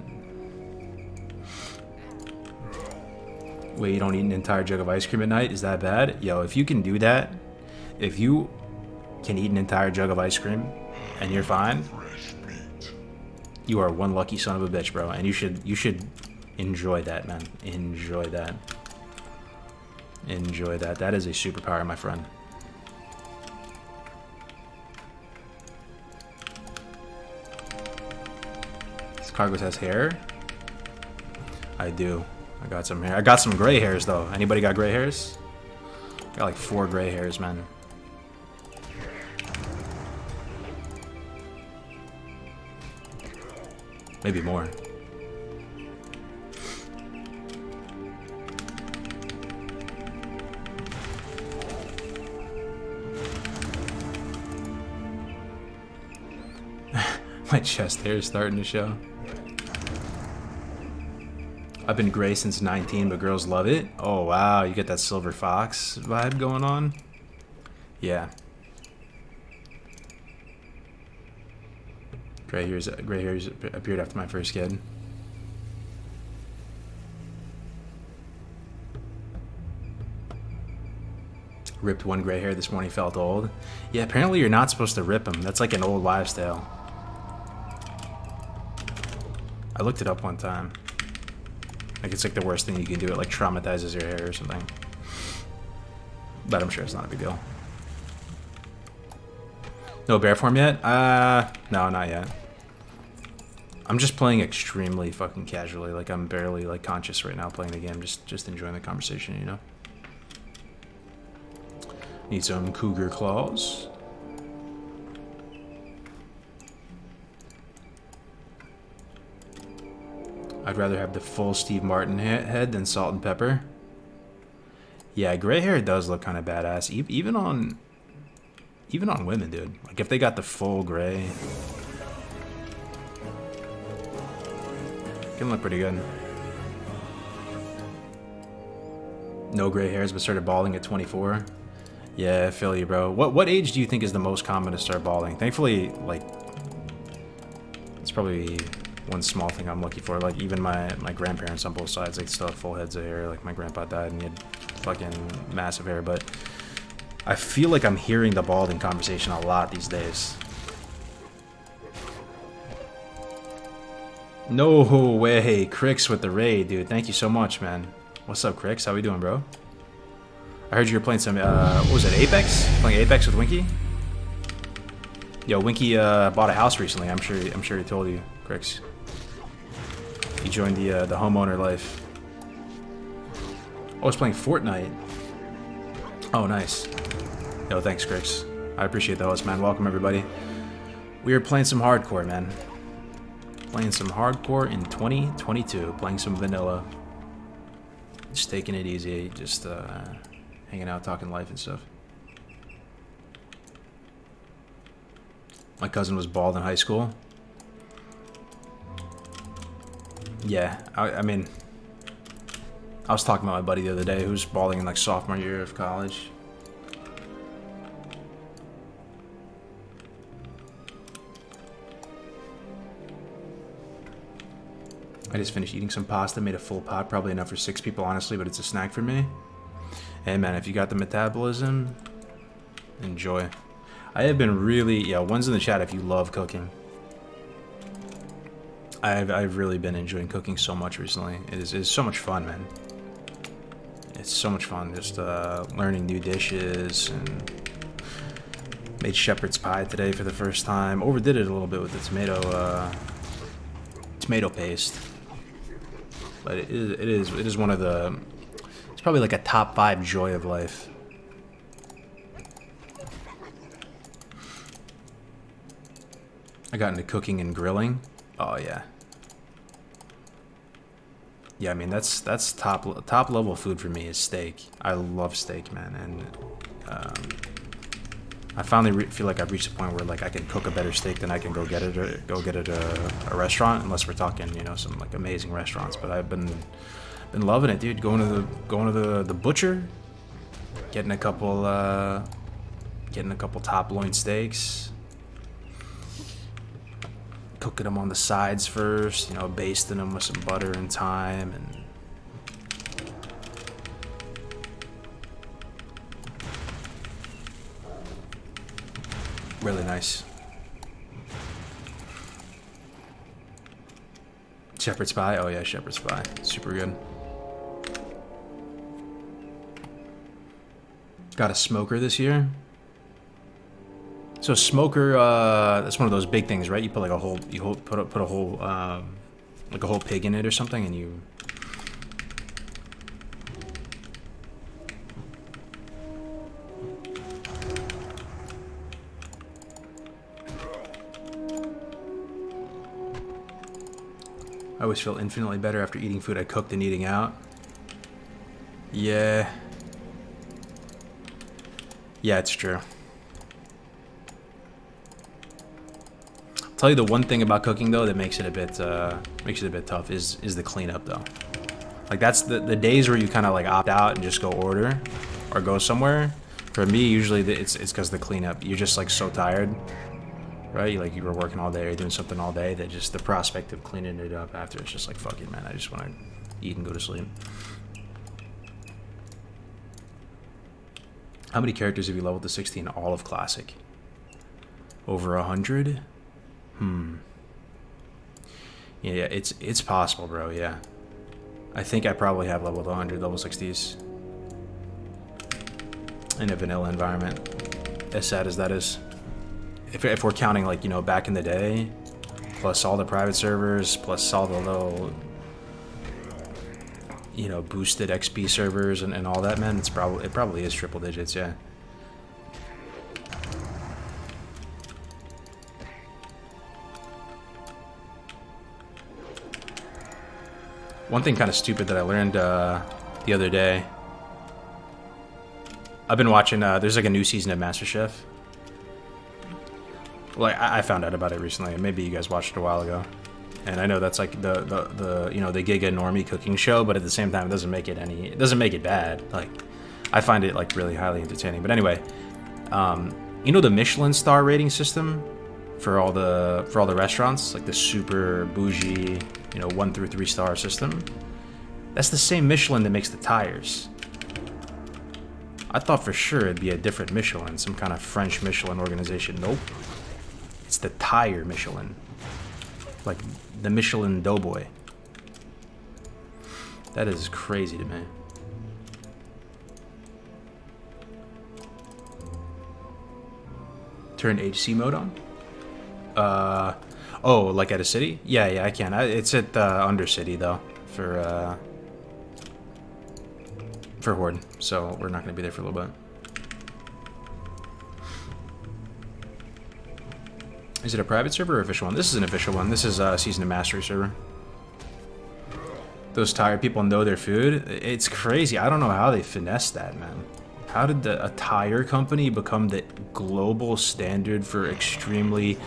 Wait, you don't eat an entire jug of ice cream at night? Is that bad? Yo, if you can do that, if you can eat an entire jug of ice cream and you're fine, you are one lucky son of a bitch, bro. And you should enjoy that, man. Enjoy that. Enjoy that. That is a superpower, my friend. This Cargos has hair? I do. I got some hair. I got some gray hairs, though. Anybody got gray hairs? I got like 4 gray hairs, man. Maybe more. chest hair starting to show. I've been gray since 19, but girls love it. Oh wow, you get that silver fox vibe going on. Yeah. Gray hairs appeared after my first kid. Ripped one gray hair this morning, felt old. Yeah, apparently you're not supposed to rip them. That's like an old lifestyle. I looked it up one time. Like it's like the worst thing you can do. It like traumatizes your hair or something. But I'm sure it's not a big deal. No bear form yet? No, not yet. I'm just playing extremely fucking casually. Like I'm barely like conscious right now playing the game. Just enjoying the conversation, you know? Need some cougar claws. I'd rather have the full Steve Martin head than salt and pepper. Yeah, gray hair does look kind of badass, even on women, dude. Like if they got the full gray, can look pretty good. No gray hairs, but started balding at 24. Yeah, I feel you, bro. What age do you think is the most common to start balding? Thankfully, like, it's probably one small thing I'm lucky for. Like, even my grandparents on both sides, they still have full heads of hair. Like, my grandpa died and he had fucking massive hair. But I feel like I'm hearing the balding conversation a lot these days. No way. Crix with the raid, dude. Thank you so much, man. What's up, Crix? How we doing, bro? I heard you were playing some, what was it, Apex? Playing Apex with Winky? Yo, Winky bought a house recently. I'm sure he told you, Crix. He joined the homeowner life. Oh, he's playing Fortnite. Oh, nice. Yo, thanks, Crix. I appreciate the host, man. Welcome, everybody. We are playing some hardcore, man. Playing some hardcore in 2022. Playing some vanilla. Just taking it easy. Just, hanging out, talking life and stuff. My cousin was bald in high school. Yeah, I mean, I was talking about my buddy the other day who's balding in like sophomore year of college. I just finished eating some pasta, made a full pot, probably enough for 6 people, honestly, but it's a snack for me. Hey man, if you got the metabolism, enjoy. I have been really, yeah, one's in the chat if you love cooking. I've really been enjoying cooking so much recently. It's so much fun, man. It's so much fun just learning new dishes, and made shepherd's pie today for the first time. Overdid it a little bit with the tomato paste. But it is one of the, it's probably like a top 5 joy of life. I got into cooking and grilling. Oh yeah. Yeah, I mean that's top level food for me is steak. I love steak, man, and I finally feel like I've reached a point where like I can cook a better steak than I can go get it at a restaurant, unless we're talking, you know, some like amazing restaurants. But I've been loving it, dude. Going to the butcher, getting a couple top loin steaks, cooking them on the sides first, you know, basting them with some butter and thyme, and really nice. Shepherd's pie, oh yeah, shepherd's pie, super good. Got a smoker this year. So smoker, that's one of those big things, right? You put like a whole, put a whole, like a whole pig in it or something, and you. I always feel infinitely better after eating food I cooked than eating out. Yeah. Yeah, it's true. Tell you the one thing about cooking though that makes it a bit tough is the cleanup though. Like that's the days where you kind of like opt out and just go order or go somewhere. For me, usually it's because the cleanup. You're just like so tired, right? You were working all day or doing something all day that just the prospect of cleaning it up after it's just like fuck it, man. I just want to eat and go to sleep. How many characters have you leveled to 16? All of Classic. Over 100? Yeah, it's possible, bro. Yeah, I think I probably have leveled 100 level 60s in a vanilla environment. As sad as that is, if we're counting like, you know, back in the day, plus all the private servers, plus all the little, you know, boosted XP servers and all that, man, it probably is triple digits. Yeah. One thing kind of stupid that I learned the other day. I've been watching, there's like a new season of MasterChef. Like, I found out about it recently. Maybe you guys watched it a while ago. And I know that's like the you know, the Giga Normie cooking show, but at the same time, it doesn't make it bad. Like, I find it like really highly entertaining. But anyway, you know the Michelin star rating system for all the restaurants, like the super bougie, you know, 1 through 3 star system. That's the same Michelin that makes the tires. I thought for sure it'd be a different Michelin, some kind of French Michelin organization. Nope. It's the tire Michelin. Like the Michelin Doughboy. That is crazy to me. Turn HC mode on? Oh, like at a city? Yeah, I can. It's at Undercity though, for Horde, so we're not going to be there for a little bit. Is it a private server or official one? This is an official one. This is a Season of Mastery server. Those tired people know their food. It's crazy. I don't know how they finessed that, man. How did a tire company become the global standard for extremely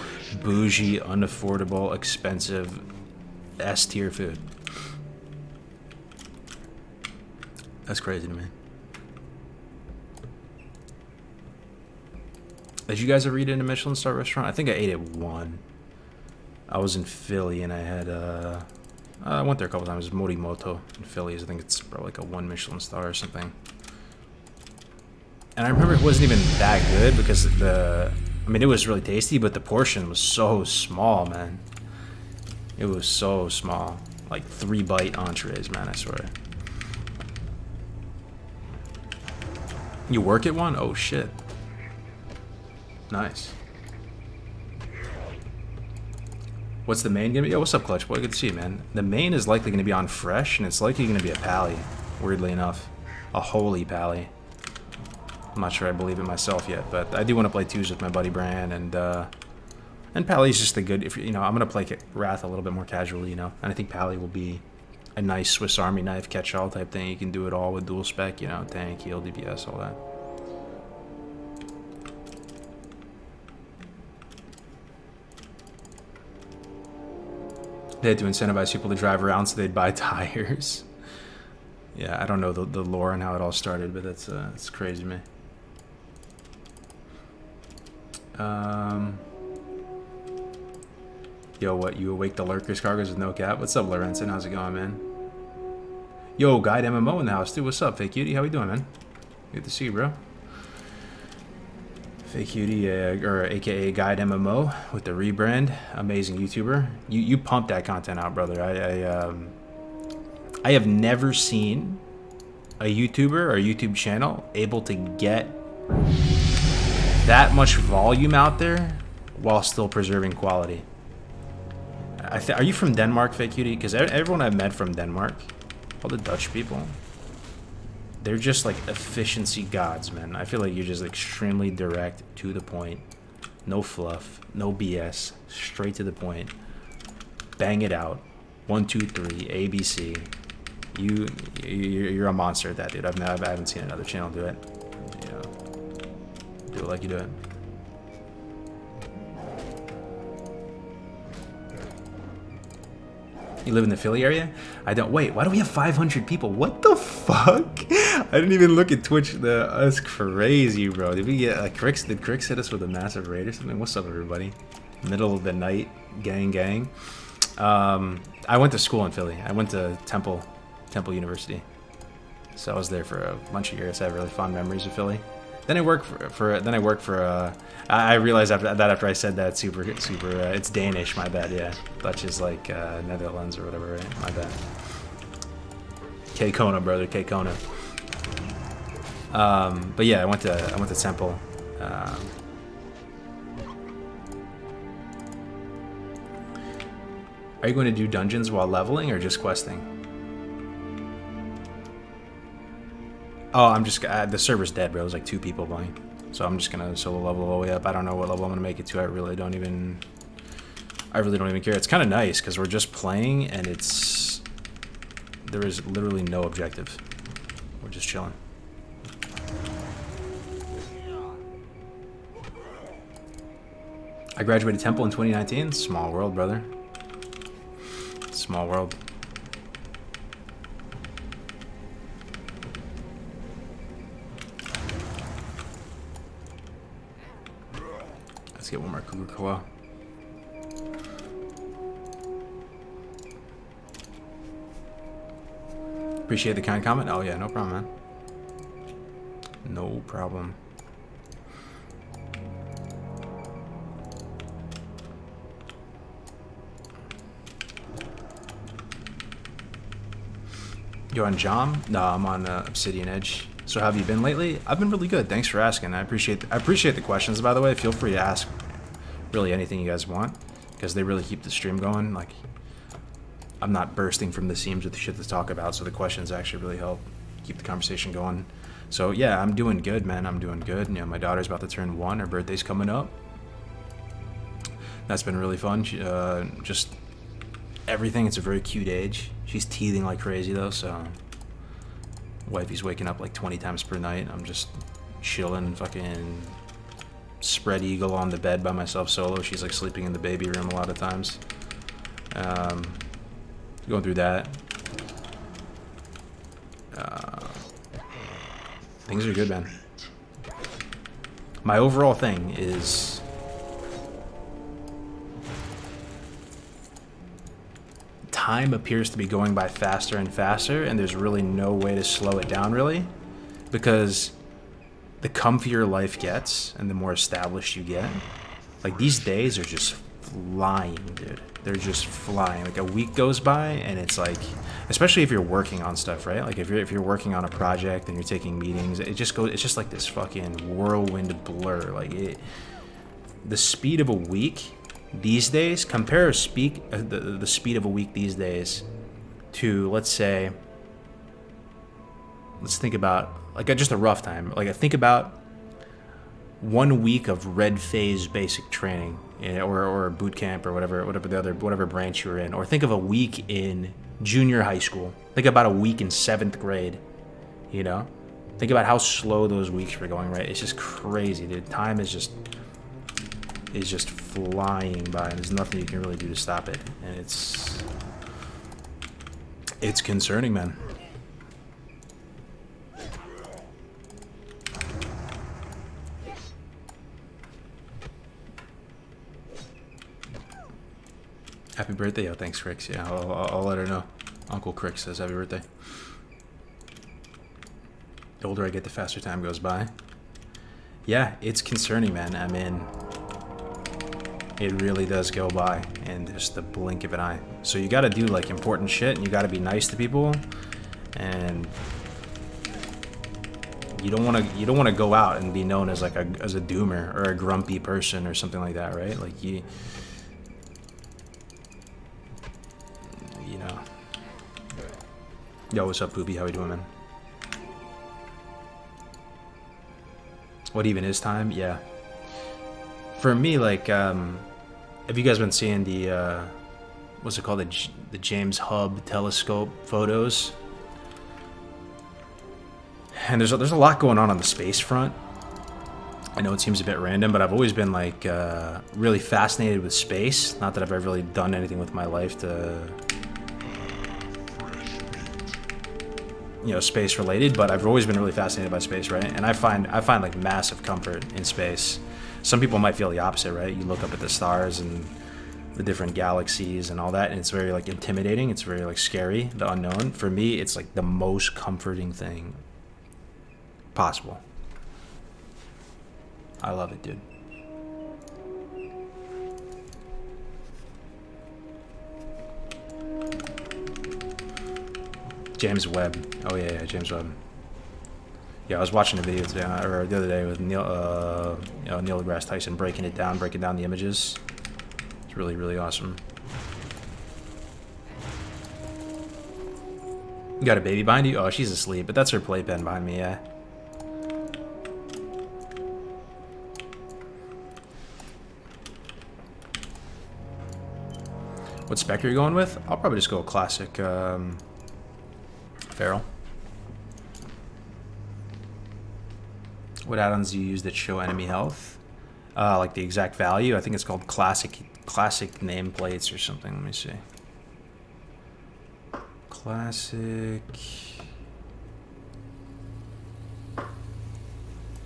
bougie, unaffordable, expensive S-tier food? That's crazy to me. Did you guys ever eat in a Michelin star restaurant? I think I ate at one. I was in Philly and I had I went there a couple times. Morimoto in Philly. I think it's probably like a 1 Michelin star or something. And I remember it wasn't even that good because I mean, it was really tasty, but the portion was so small, man. It was so small. Like 3-bite entrees, man, I swear. You work at one? Oh, shit. Nice. What's the main gonna be? Yo, what's up, Clutch Boy? Good to see you, man. The main is likely gonna be on Fresh, and it's likely gonna be a Pally, weirdly enough. A holy Pally. I'm not sure I believe it myself yet, but I do want to play 2s with my buddy Bran, and Pally's just a good, if you know, I'm gonna play Wrath a little bit more casually, you know, and I think Pally will be a nice Swiss Army knife catch-all type thing. You can do it all with dual spec, you know, tank, heal, DPS, all that. They had to incentivize people to drive around so they'd buy tires. Yeah, I don't know the lore and how it all started, but that's it's crazy to me. Yo, what, you awake the lurkers cargoes with no cap? What's up, Lorenzen? How's it going, man? Yo, Guide MMO in the house, dude. What's up, Fake Cutie? How we doing, man? Good to see you, bro. Fake Cutie, or aka Guide MMO with the rebrand. Amazing YouTuber. You pump that content out, brother. I have never seen a YouTuber or a YouTube channel able to get that much volume out there while still preserving quality. Are you from Denmark, Fake Cutie? Because everyone I've met from Denmark, all the Dutch people, they're just like efficiency gods, man. I feel like you're just extremely direct, to the point. No fluff, no BS, straight to the point. Bang it out. 1, 2, 3, ABC. You're a monster at that, dude. I haven't seen another channel do it. You know, do it like you do it. You live in the Philly area? I don't. Wait, why do we have 500 people? What the fuck? I didn't even look at Twitch. That's crazy, bro. Did we get Crix? Did Crix hit us with a massive raid or something? What's up, everybody? Middle of the night, gang. I went to school in Philly. I went to Temple University. So I was there for a bunch of years. I have really fond memories of Philly. Then I worked for. I realized after I said that super. It's Danish. My bad. Yeah, Dutch is like Netherlands or whatever. Right? My bad. K Kona, brother. K Kona. But yeah, I went to Temple. Are you going to do dungeons while leveling or just questing? Oh, I'm just the server's dead, bro. There's like 2 people playing, so I'm just gonna solo level all the way up. I don't know what level I'm gonna make it to. I really don't even care. It's kind of nice because we're just playing and there is literally no objective. We're just chilling. I graduated Temple in 2019. Small world, brother. Small world. Let's get one more Kukukawa. Appreciate the kind comment. Oh yeah, no problem, man. No problem. You on Jom? No, I'm on Obsidian Edge. So how have you been lately? I've been really good. Thanks for asking. I appreciate the questions, by the way. Feel free to ask really anything you guys want, because they really keep the stream going. Like, I'm not bursting from the seams with the shit to talk about, so the questions actually really help keep the conversation going. So yeah, I'm doing good, man. I'm doing good. You know, my daughter's about to turn 1. Her birthday's coming up. That's been really fun. Just everything. It's a very cute age. She's teething like crazy though, so wifey's waking up like 20 times per night. I'm just chilling, fucking spread eagle on the bed by myself solo. She's like sleeping in the baby room a lot of times. Going through that. Things are good, man. My overall thing is time appears to be going by faster and faster, and there's really no way to slow it down, really, because the comfier life gets and the more established you get, like, these days are just flying, dude. They're just flying. Like, a week goes by and it's like, especially if you're working on stuff, right? Like, if you're working on a project and you're taking meetings, it's just like this fucking whirlwind blur. Like, the speed of a week these days, compare the speed of a week these days to, let's think about, like, just a rough time. Like, I think about 1 week of red phase basic training, or boot camp, or whatever branch you're in. Or think of a week in junior high school. Think about a week in 7th grade. You know, think about how slow those weeks were going. Right, it's just crazy, dude. Time is just flying by, and there's nothing you can really do to stop it. And it's concerning, man. Happy birthday. Oh, thanks, Crix. Yeah, I'll let her know. Uncle Crix says happy birthday. The older I get, the faster time goes by. Yeah, it's concerning, man. I mean, it really does go by in just the blink of an eye. So you got to do, like, important shit, and you got to be nice to people, and you don't want to go out and be known as, like, as a doomer or a grumpy person or something like that, right? Like, you know. Yo, what's up, Poopy? How you doing, man? What even is time? Yeah. For me, like, have you guys been seeing the, what's it called? The James Hubble telescope photos? And there's a lot going on the space front. I know it seems a bit random, but I've always been, like, really fascinated with space. Not that I've ever really done anything with my life to you know, space related, but I've always been really fascinated by space, right? And I find like massive comfort in space. Some people might feel the opposite, right? You look up at the stars and the different galaxies and all that, and it's very like intimidating. It's very like scary, the unknown. For me, it's like the most comforting thing possible. I love it, dude. James Webb. Oh yeah, James Webb. Yeah, I was watching a video today, or the other day, with Neil deGrasse Tyson breaking down the images. It's really, really awesome. You got a baby behind you? Oh, she's asleep, but that's her playpen behind me, yeah. What spec are you going with? I'll probably just go classic Feral. What add-ons do you use that show enemy health? Like the exact value? I think it's called classic nameplates or something. Let me see. Classic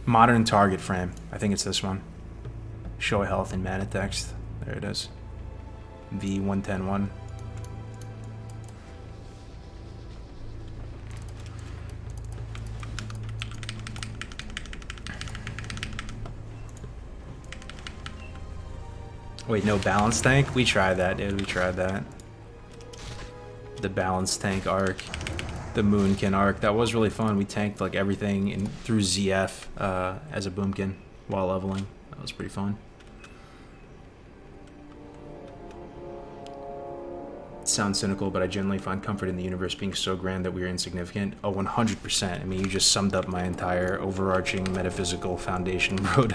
modern target frame. I think it's this one. Show health in mana text. There it is. V1101. Wait, no balance tank? We tried that, dude. We tried that. The balance tank arc. The Moonkin arc. That was really fun. We tanked like everything through ZF as a Boomkin while leveling. That was pretty fun. It sounds cynical, but I generally find comfort in the universe being so grand that we are insignificant. Oh, 100%. I mean, you just summed up my entire overarching metaphysical foundation, bro.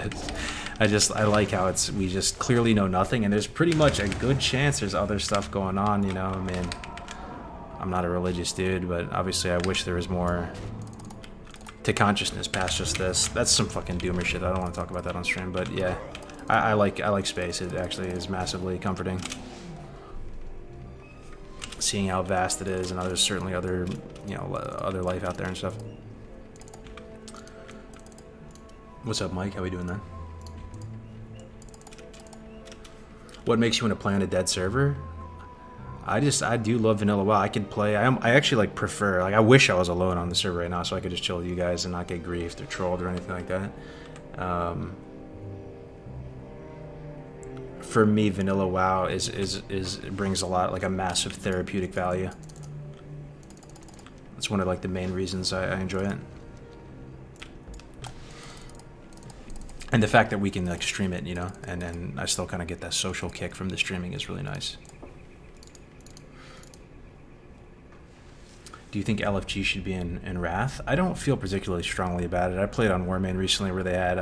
I like how we just clearly know nothing, and there's pretty much a good chance there's other stuff going on, you know? I mean, I'm not a religious dude, but obviously I wish there was more to consciousness past just this. That's some fucking doomer shit. I don't want to talk about that on stream, but yeah. I like space. It actually is massively comforting. Seeing how vast it is, and there's certainly other, you know, other life out there and stuff. What's up, Mike? How we doing, man? What makes you want to play on a dead server? I do love vanilla WoW. I could play. I actually like prefer. Like, I wish I was alone on the server right now, so I could just chill with you guys and not get griefed or trolled or anything like that. For me, vanilla WoW brings a lot, like a massive therapeutic value. That's one of like the main reasons I enjoy it. And the fact that we can like stream it, you know, and then I still kind of get that social kick from the streaming is really nice. Do you think LFG should be in Wrath? I don't feel particularly strongly about it. I played on Warmane recently where they had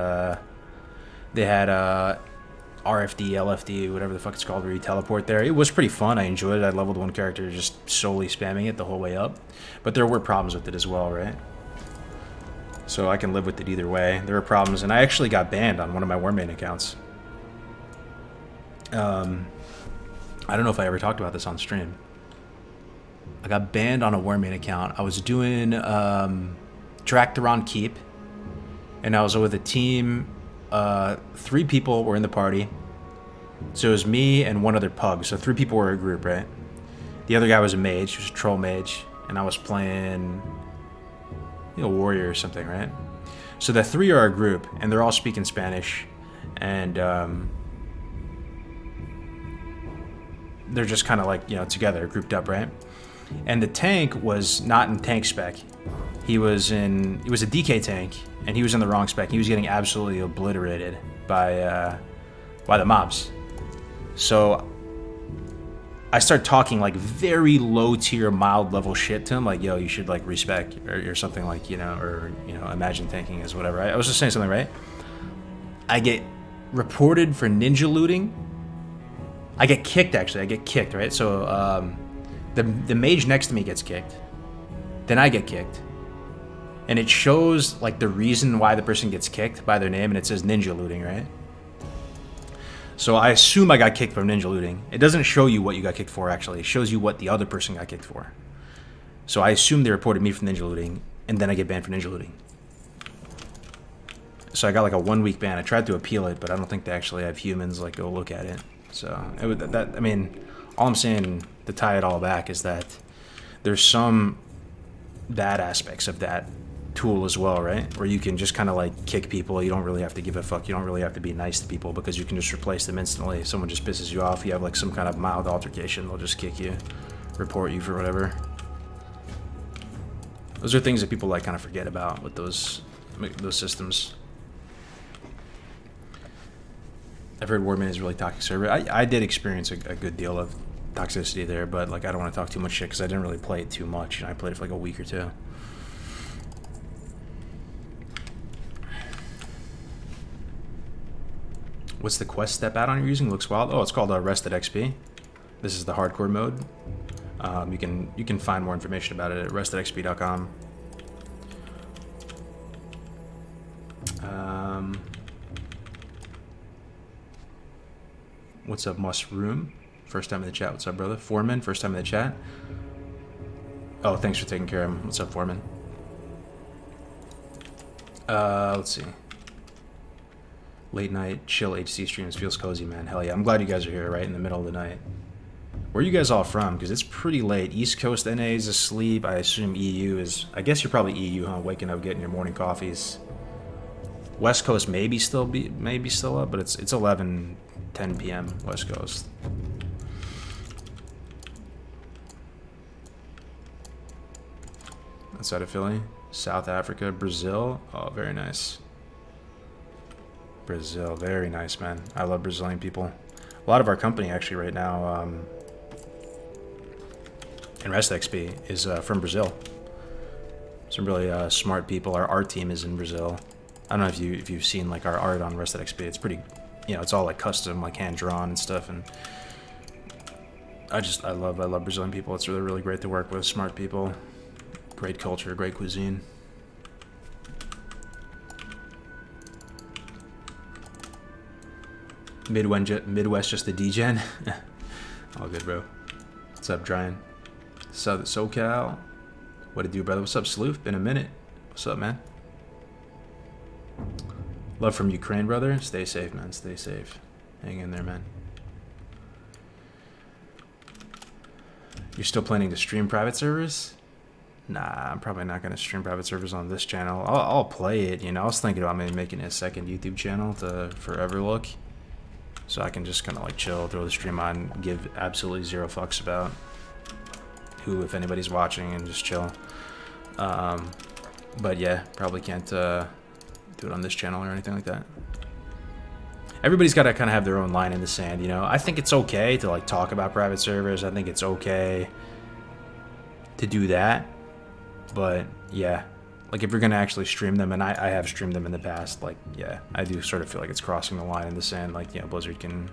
RFD, LFD, whatever the fuck it's called, where you teleport there. It was pretty fun. I enjoyed it. I leveled one character just solely spamming it the whole way up. But there were problems with it as well, right? So I can live with it either way. There were problems, and I actually got banned on one of my Warmane accounts. I don't know if I ever talked about this on stream. I got banned on a Warmane account. I was doing Draktaron Keep, and I was with a team. 3 people were in the party. So it was me and one other pug. So 3 people were a group, right? The other guy was a mage. He was a troll mage. And I was playing, you know, warrior or something, right? So the 3 are a group, and they're all speaking Spanish. And they're just kind of like, you know, together, grouped up, right? And the tank was not in tank spec. He was a DK tank, and he was in the wrong spec. He was getting absolutely obliterated by the mobs. So I start talking like very low tier, mild level shit to him, like, yo, you should like respect or something, like, you know, or, you know, imagine tanking is whatever. I was just saying something, right? I get reported for ninja looting. I get kicked, actually. I get kicked, right? So the mage next to me gets kicked. Then I get kicked. And it shows like the reason why the person gets kicked by their name, and it says ninja looting, right? So I assume I got kicked from ninja looting. It doesn't show you what you got kicked for, actually. It shows you what the other person got kicked for. So I assume they reported me for ninja looting, and then I get banned for ninja looting. So I got like a 1 week ban. I tried to appeal it, but I don't think they actually have humans like go look at it. So it would, that I mean, all I'm saying to tie it all back is that there's some bad aspects of that tool as well, right? Where you can just kind of like kick people. You don't really have to give a fuck. You don't really have to be nice to people because you can just replace them instantly. If someone just pisses you off, you have like some kind of mild altercation, they'll just kick you, report you for whatever. Those are things that people like kind of forget about with those systems. I've heard Warman is a really toxic server. I did experience a good deal of toxicity there, but like I don't want to talk too much shit because I didn't really play it too much. I played it for like a week or two. What's the quest step add-on you're using? Looks wild. Oh, it's called Rested XP. This is the hardcore mode. You can find more information about it at restedxp.com. What's up, Mushroom? First time in the chat. What's up, brother? Foreman, first time in the chat. Oh, thanks for taking care of him. What's up, Foreman? Let's see. Late night, chill HC streams. Feels cozy, man. Hell yeah. I'm glad you guys are here right in the middle of the night. Where are you guys all from? Because it's pretty late. East Coast NA is asleep. I assume EU is... I guess you're probably EU, huh? Waking up, getting your morning coffees. West Coast maybe still up, but it's 11, 10 p.m. West Coast. Outside of Philly. South Africa, Brazil. Oh, very nice. Brazil, very nice, man. I love Brazilian people. A lot of our company actually right now in Rest XP is from Brazil. Some really smart people. Our art team is in Brazil. I don't know if you've seen like our art on Rested XP. It's pretty, it's all like custom, like hand drawn and stuff. And I love Brazilian people. It's really, really great to work with. Smart people, great culture, great cuisine. Midwest just a degen. All good, bro. What's up, Dryan? SoCal. What it do, brother? What's up, Sleuth? Been a minute. What's up, man? Love from Ukraine, brother. Stay safe, man. Stay safe. Hang in there, man. You're still planning to stream private servers? Nah, I'm probably not going to stream private servers on this channel. I'll play it, I was thinking about maybe making a second YouTube channel to forever look. So I can just kind of like chill, throw the stream on, give absolutely zero fucks about who, if anybody's watching, and just chill. But yeah, probably can't do it on this channel or anything like that. Everybody's got to kind of have their own line in the sand, I think it's okay to like talk about private servers. I think it's okay to do that. But yeah, like if you're going to actually stream them, and I have streamed them in the past, like, yeah, I do sort of feel like it's crossing the line in the sand. Like, yeah, Blizzard can,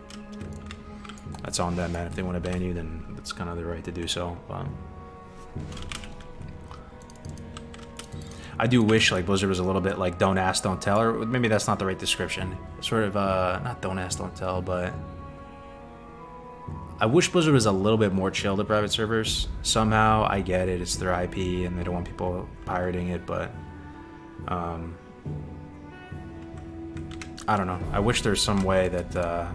that's on them, man. If they want to ban you, then that's kind of their right to do so. I do wish like Blizzard was a little bit like don't ask, don't tell, or maybe that's not the right description. Sort of, not don't ask, don't tell, but I wish Blizzard was a little bit more chill to private servers. Somehow, I get it, it's their IP and they don't want people pirating it, but I don't know. I wish there's some way that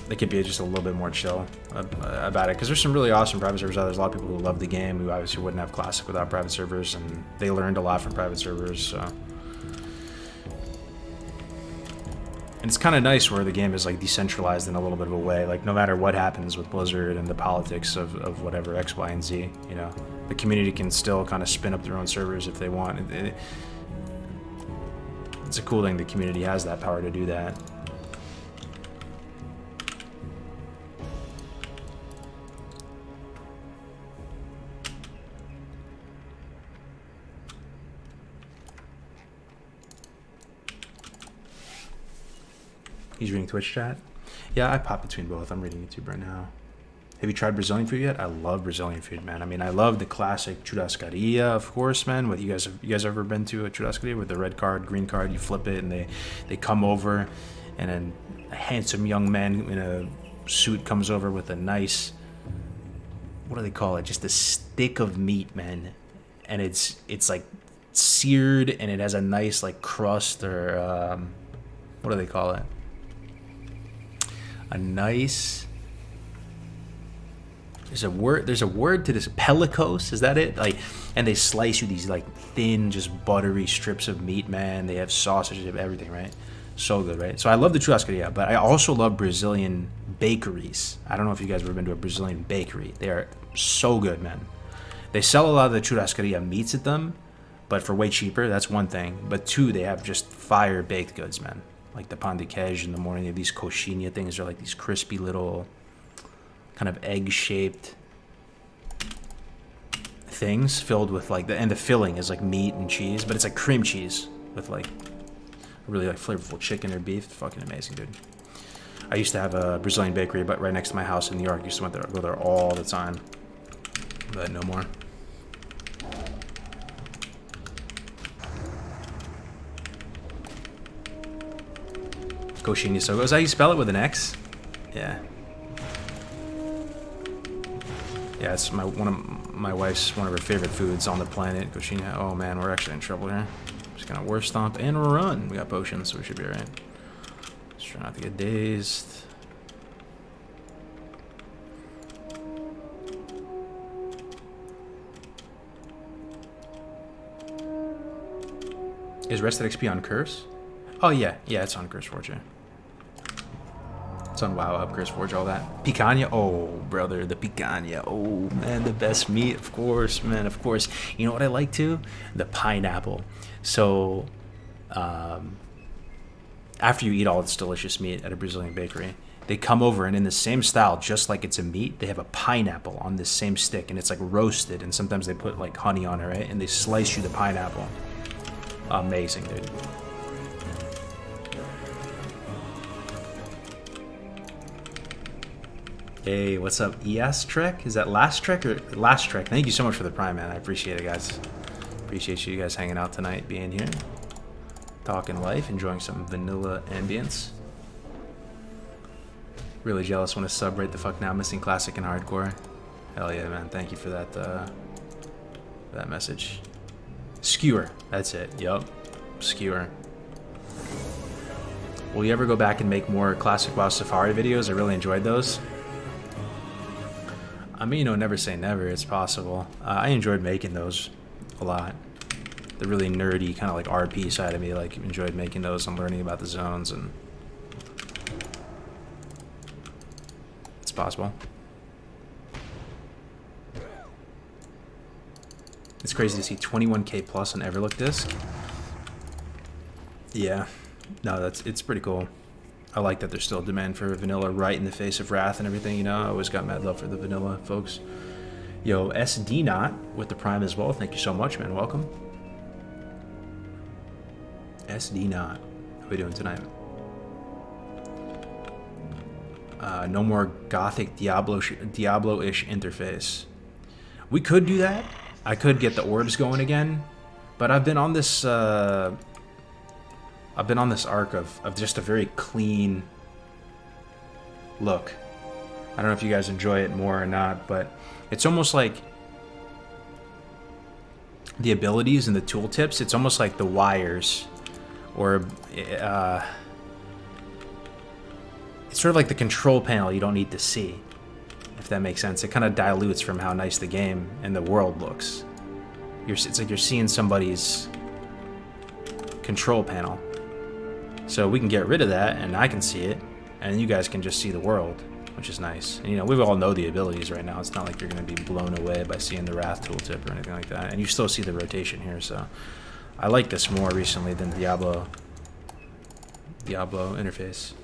they could be just a little bit more chill about it, because there's some really awesome private servers out there. There's a lot of people who love the game who obviously wouldn't have Classic without private servers, and they learned a lot from private servers, so. And it's kind of nice where the game is like decentralized in a little bit of a way. Like no matter what happens with Blizzard and the politics of whatever X, Y, and Z, the community can still kind of spin up their own servers if they want. It's a cool thing the community has that power to do that. He's reading Twitch chat. Yeah, I pop between both. I'm reading YouTube right now. Have you tried Brazilian food yet? I love Brazilian food, man. I mean, I love the classic churrascaria, of course, man. What you guys ever been to a churrascaria with the red card, green card? You flip it, and they come over, and then a handsome young man in a suit comes over with a nice what do they call it? Just a stick of meat, man. And it's like seared, and it has a nice like crust, or what do they call it? A nice. There's a word to this. Pellicose, is that it? Like, and they slice you these like thin, just buttery strips of meat, man. They have sausage, they have everything, right? So good, right? So I love the churrascaria, but I also love Brazilian bakeries. I don't know if you guys have ever been to a Brazilian bakery. They are so good, man. They sell a lot of the churrascaria meats at them, but for way cheaper. That's one thing. But two, they have just fire baked goods, man. Like the pão de queijo in the morning. They have these coxinha things. They're like these crispy little kind of egg-shaped things filled with like and the filling is like meat and cheese, but it's like cream cheese with like really like flavorful chicken or beef. It's fucking amazing, dude. I used to have a Brazilian bakery, but right next to my house in New York. I used to go there all the time, but no more. Coxinha so is that how you spell it, with an X? Yeah. Yeah, it's one of my wife's her favorite foods on the planet. Coxinha. Oh man, we're actually in trouble here. Just gonna war stomp and run. We got potions, so we should be alright. Let's try not to get dazed. Is rested XP on Curse? Oh yeah, it's on Curse Forge. Yeah. It's on WoW Up, Curse Forge, all that. Picanha, oh brother, the picanha. Oh man, the best meat, of course, man, of course. You know what I like too? The pineapple. So, after you eat all this delicious meat at a Brazilian bakery, they come over and in the same style, just like it's a meat, they have a pineapple on this same stick, and it's like roasted, and sometimes they put like honey on it, right? And they slice you the pineapple. Amazing, dude. Hey, what's up, ES Trek? Is that Last Trek or Last Trek? Thank you so much for the Prime, man. I appreciate it, guys. Appreciate you guys hanging out tonight, being here, talking life, enjoying some vanilla ambience. Really jealous when a sub right the fuck now, missing classic and hardcore. Hell yeah, man. Thank you for that message. Skewer, that's it. Yup, Skewer. Will you ever go back and make more classic WoW Safari videos? I really enjoyed those. I mean, you know, never say never. It's possible. I enjoyed making those a lot. The really nerdy kind of like RP side of me, like, enjoyed making those and learning about the zones, and it's possible. It's crazy to see 21k plus on Everlook disc. Yeah, no, it's pretty cool. I like that there's still demand for vanilla right in the face of Wrath and everything, you know. I always got mad love for the vanilla folks. Yo, SD Not with the Prime as well. Thank you so much, man. Welcome. SD Not. How are we doing tonight? No more gothic Diablo-ish interface. We could do that. I could get the orbs going again, but I've been on this arc of just a very clean look. I don't know if you guys enjoy it more or not, but it's almost like the abilities and the tooltips, it's almost like the wires, or it's sort of like the control panel you don't need to see, if that makes sense. It kind of dilutes from how nice the game and the world looks. It's like you're seeing somebody's control panel. So we can get rid of that, and I can see it, and you guys can just see the world, which is nice. And, you know, we all know the abilities right now. It's not like you're going to be blown away by seeing the Wrath tooltip or anything like that. And you still see the rotation here, so I like this more recently than Diablo interface.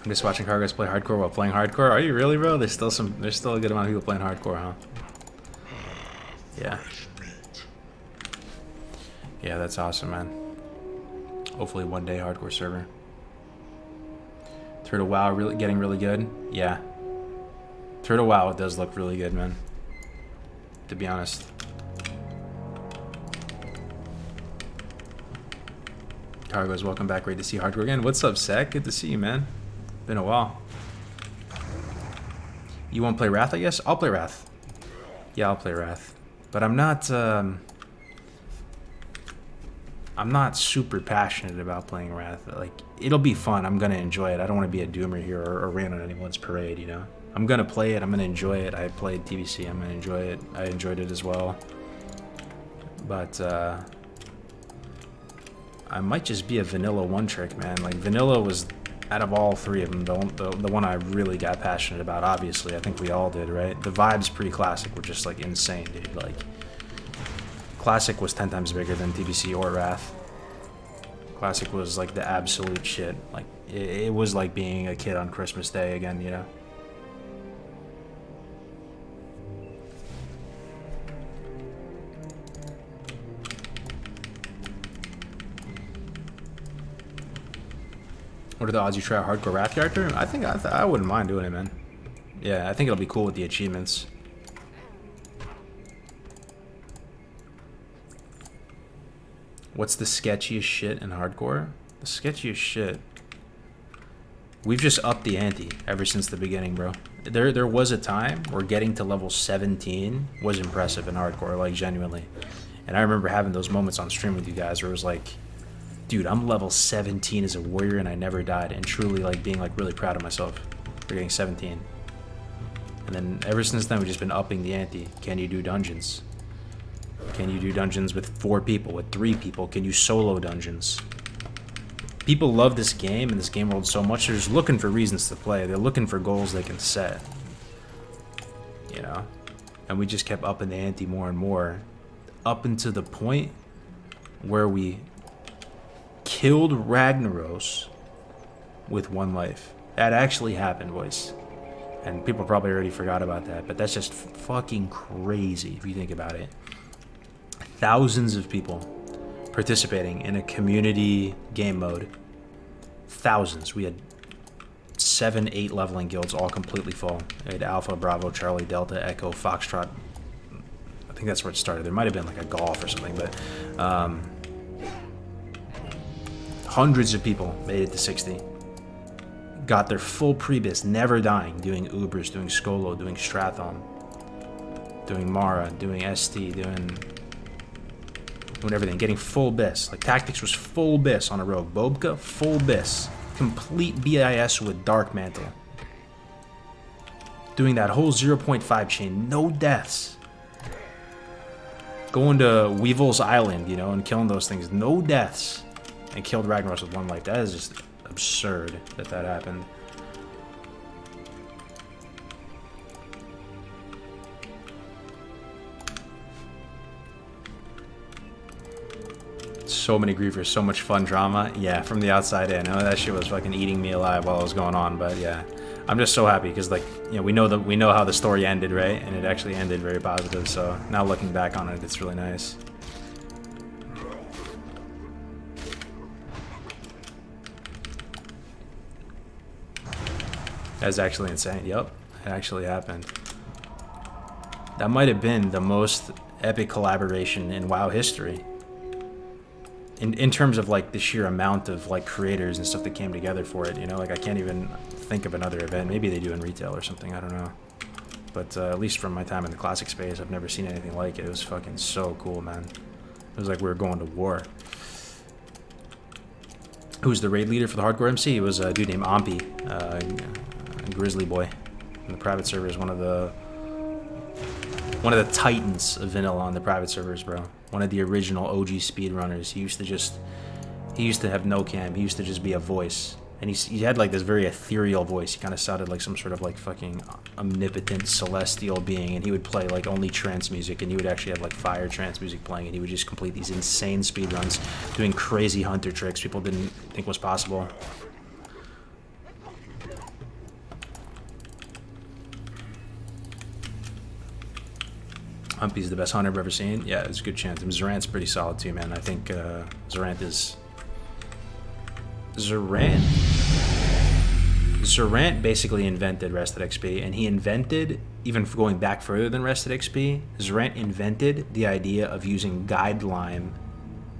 I'm just watching car guys play hardcore while playing hardcore. Are you really, bro? There's still a good amount of people playing hardcore, huh? Yeah. Yeah, that's awesome, man. Hopefully one day hardcore server. Turtle WoW getting really good. Yeah. Turtle WoW does look really good, man. To be honest. Cargos, welcome back. Great to see you hardcore again. What's up, Sec? Good to see you, man. Been a while. You won't play Wrath, I guess? I'll play Wrath. Yeah, I'll play Wrath. But I'm not super passionate about playing Wrath. Like, it'll be fun. I'm gonna enjoy it. I don't want to be a doomer here or rain on anyone's parade, you know? I'm gonna play it. I'm gonna enjoy it. I played TBC. I'm gonna enjoy it. I enjoyed it as well. But, I might just be a vanilla one-trick, man. Like, vanilla was, out of all three of them, the one I really got passionate about, obviously. I think we all did, right? The vibes pre-Classic were just, like, insane, dude. Like, Classic was 10 times bigger than TBC or Wrath. Classic was, like, the absolute shit. Like, it was like being a kid on Christmas Day again, you know? What are the odds you try a hardcore Wrath character? I think I wouldn't mind doing it, man. Yeah, I think it'll be cool with the achievements. What's the sketchiest shit in hardcore? The sketchiest shit. We've just upped the ante ever since the beginning, bro. There was a time where getting to level 17 was impressive in hardcore, like genuinely. And I remember having those moments on stream with you guys where it was like, dude, I'm level 17 as a warrior and I never died, and truly like being like really proud of myself for getting 17. And then ever since then we've just been upping the ante. Can you do dungeons? Can you do dungeons with 4 people, with 3 people? Can you solo dungeons? People love this game and this game world so much, they're just looking for reasons to play. They're looking for goals they can set. You know? And we just kept upping the ante more and more. Up until the point where we killed Ragnaros with 1 life. That actually happened, boys. And people probably already forgot about that, but that's just fucking crazy if you think about it. Thousands of people participating in a community game mode. Thousands. We had 7, 8 leveling guilds, all completely full. We had Alpha, Bravo, Charlie, Delta, Echo, Foxtrot. I think that's where it started. There might have been like a golf or something, but hundreds of people made it to 60. Got their full prebis, never dying, doing Ubers, doing Skolo, doing Strathom, doing Mara, doing ST, doing everything, getting full bis. Like, Tactics was full bis on a rogue. Bobka, full bis. Complete BIS with Dark Mantle. Doing that whole 0.5 chain, no deaths. Going to Weevil's Island, you know, and killing those things, no deaths. And killed Ragnaros with 1 life. That is just absurd that happened. So many griefers, so much fun drama. Yeah, from the outside in. Oh, that shit was fucking eating me alive while it was going on. But yeah, I'm just so happy because, like, you know, we know how the story ended, right? And it actually ended very positive. So now looking back on it, it's really nice. That's actually insane. Yep, it actually happened. That might have been the most epic collaboration in WoW history. In terms of like the sheer amount of like creators and stuff that came together for it, you know, like I can't even think of another event. Maybe they do in retail or something, I don't know. But at least from my time in the classic space, I've never seen anything like it. It was fucking so cool, man. It was like we were going to war. Who's the raid leader for the hardcore MC? It was a dude named Ampi, Grizzly Boy. And the private server is one of the titans of vanilla on the private servers, bro. One of the original OG speedrunners. He used to have no cam. He used to just be a voice. And he had like this very ethereal voice. He kind of sounded like some sort of like fucking omnipotent celestial being. And he would play like only trance music. And he would actually have like fire trance music playing. And he would just complete these insane speedruns, doing crazy hunter tricks people didn't think was possible. Humpy's the best hunter I've ever seen. Yeah, it's a good chance. And Zorant's pretty solid too, man. I think Zorant basically invented Rested XP, and he invented, even going back further than Rested XP, Zorant invented the idea of using guide lime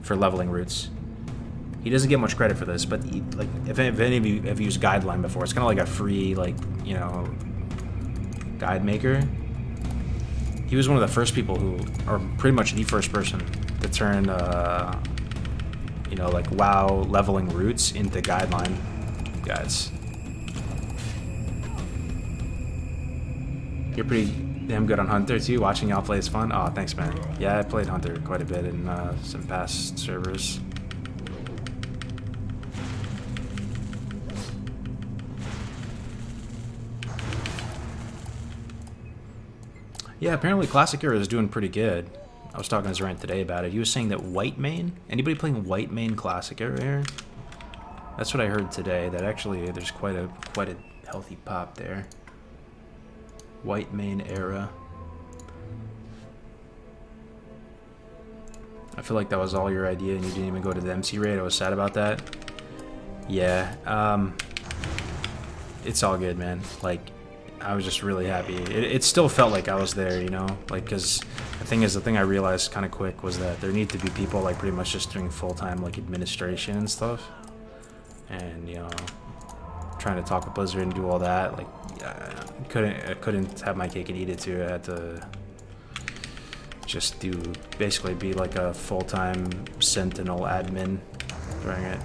for leveling routes. He doesn't get much credit for this, but like if any of you have used Guideline before, it's kind of like a free, like, you know, guide maker. He was one of the first people who, or pretty much the first person to turn, you know, like WoW leveling routes into Guideline guides. You're pretty damn good on Hunter too. Watching y'all play is fun. Oh, thanks, man. Yeah, I played Hunter quite a bit in some past servers. Yeah, apparently Classic Era is doing pretty good. I was talking to Zerant today about it. He was saying that White Main, anybody playing White Main Classic Era here? That's what I heard today, that actually there's quite a healthy pop there. White Main Era. I feel like that was all your idea and you didn't even go to the MC raid. I was sad about that. Yeah, it's all good, man. Like, I was just really happy. It still felt like I was there, you know? Like, because the thing I realized kind of quick was that there need to be people, like, pretty much just doing full-time, like, administration and stuff. And, you know, trying to talk with Blizzard and do all that. Like, I couldn't have my cake and eat it, too. I had to just basically be, like, a full-time Sentinel admin during it.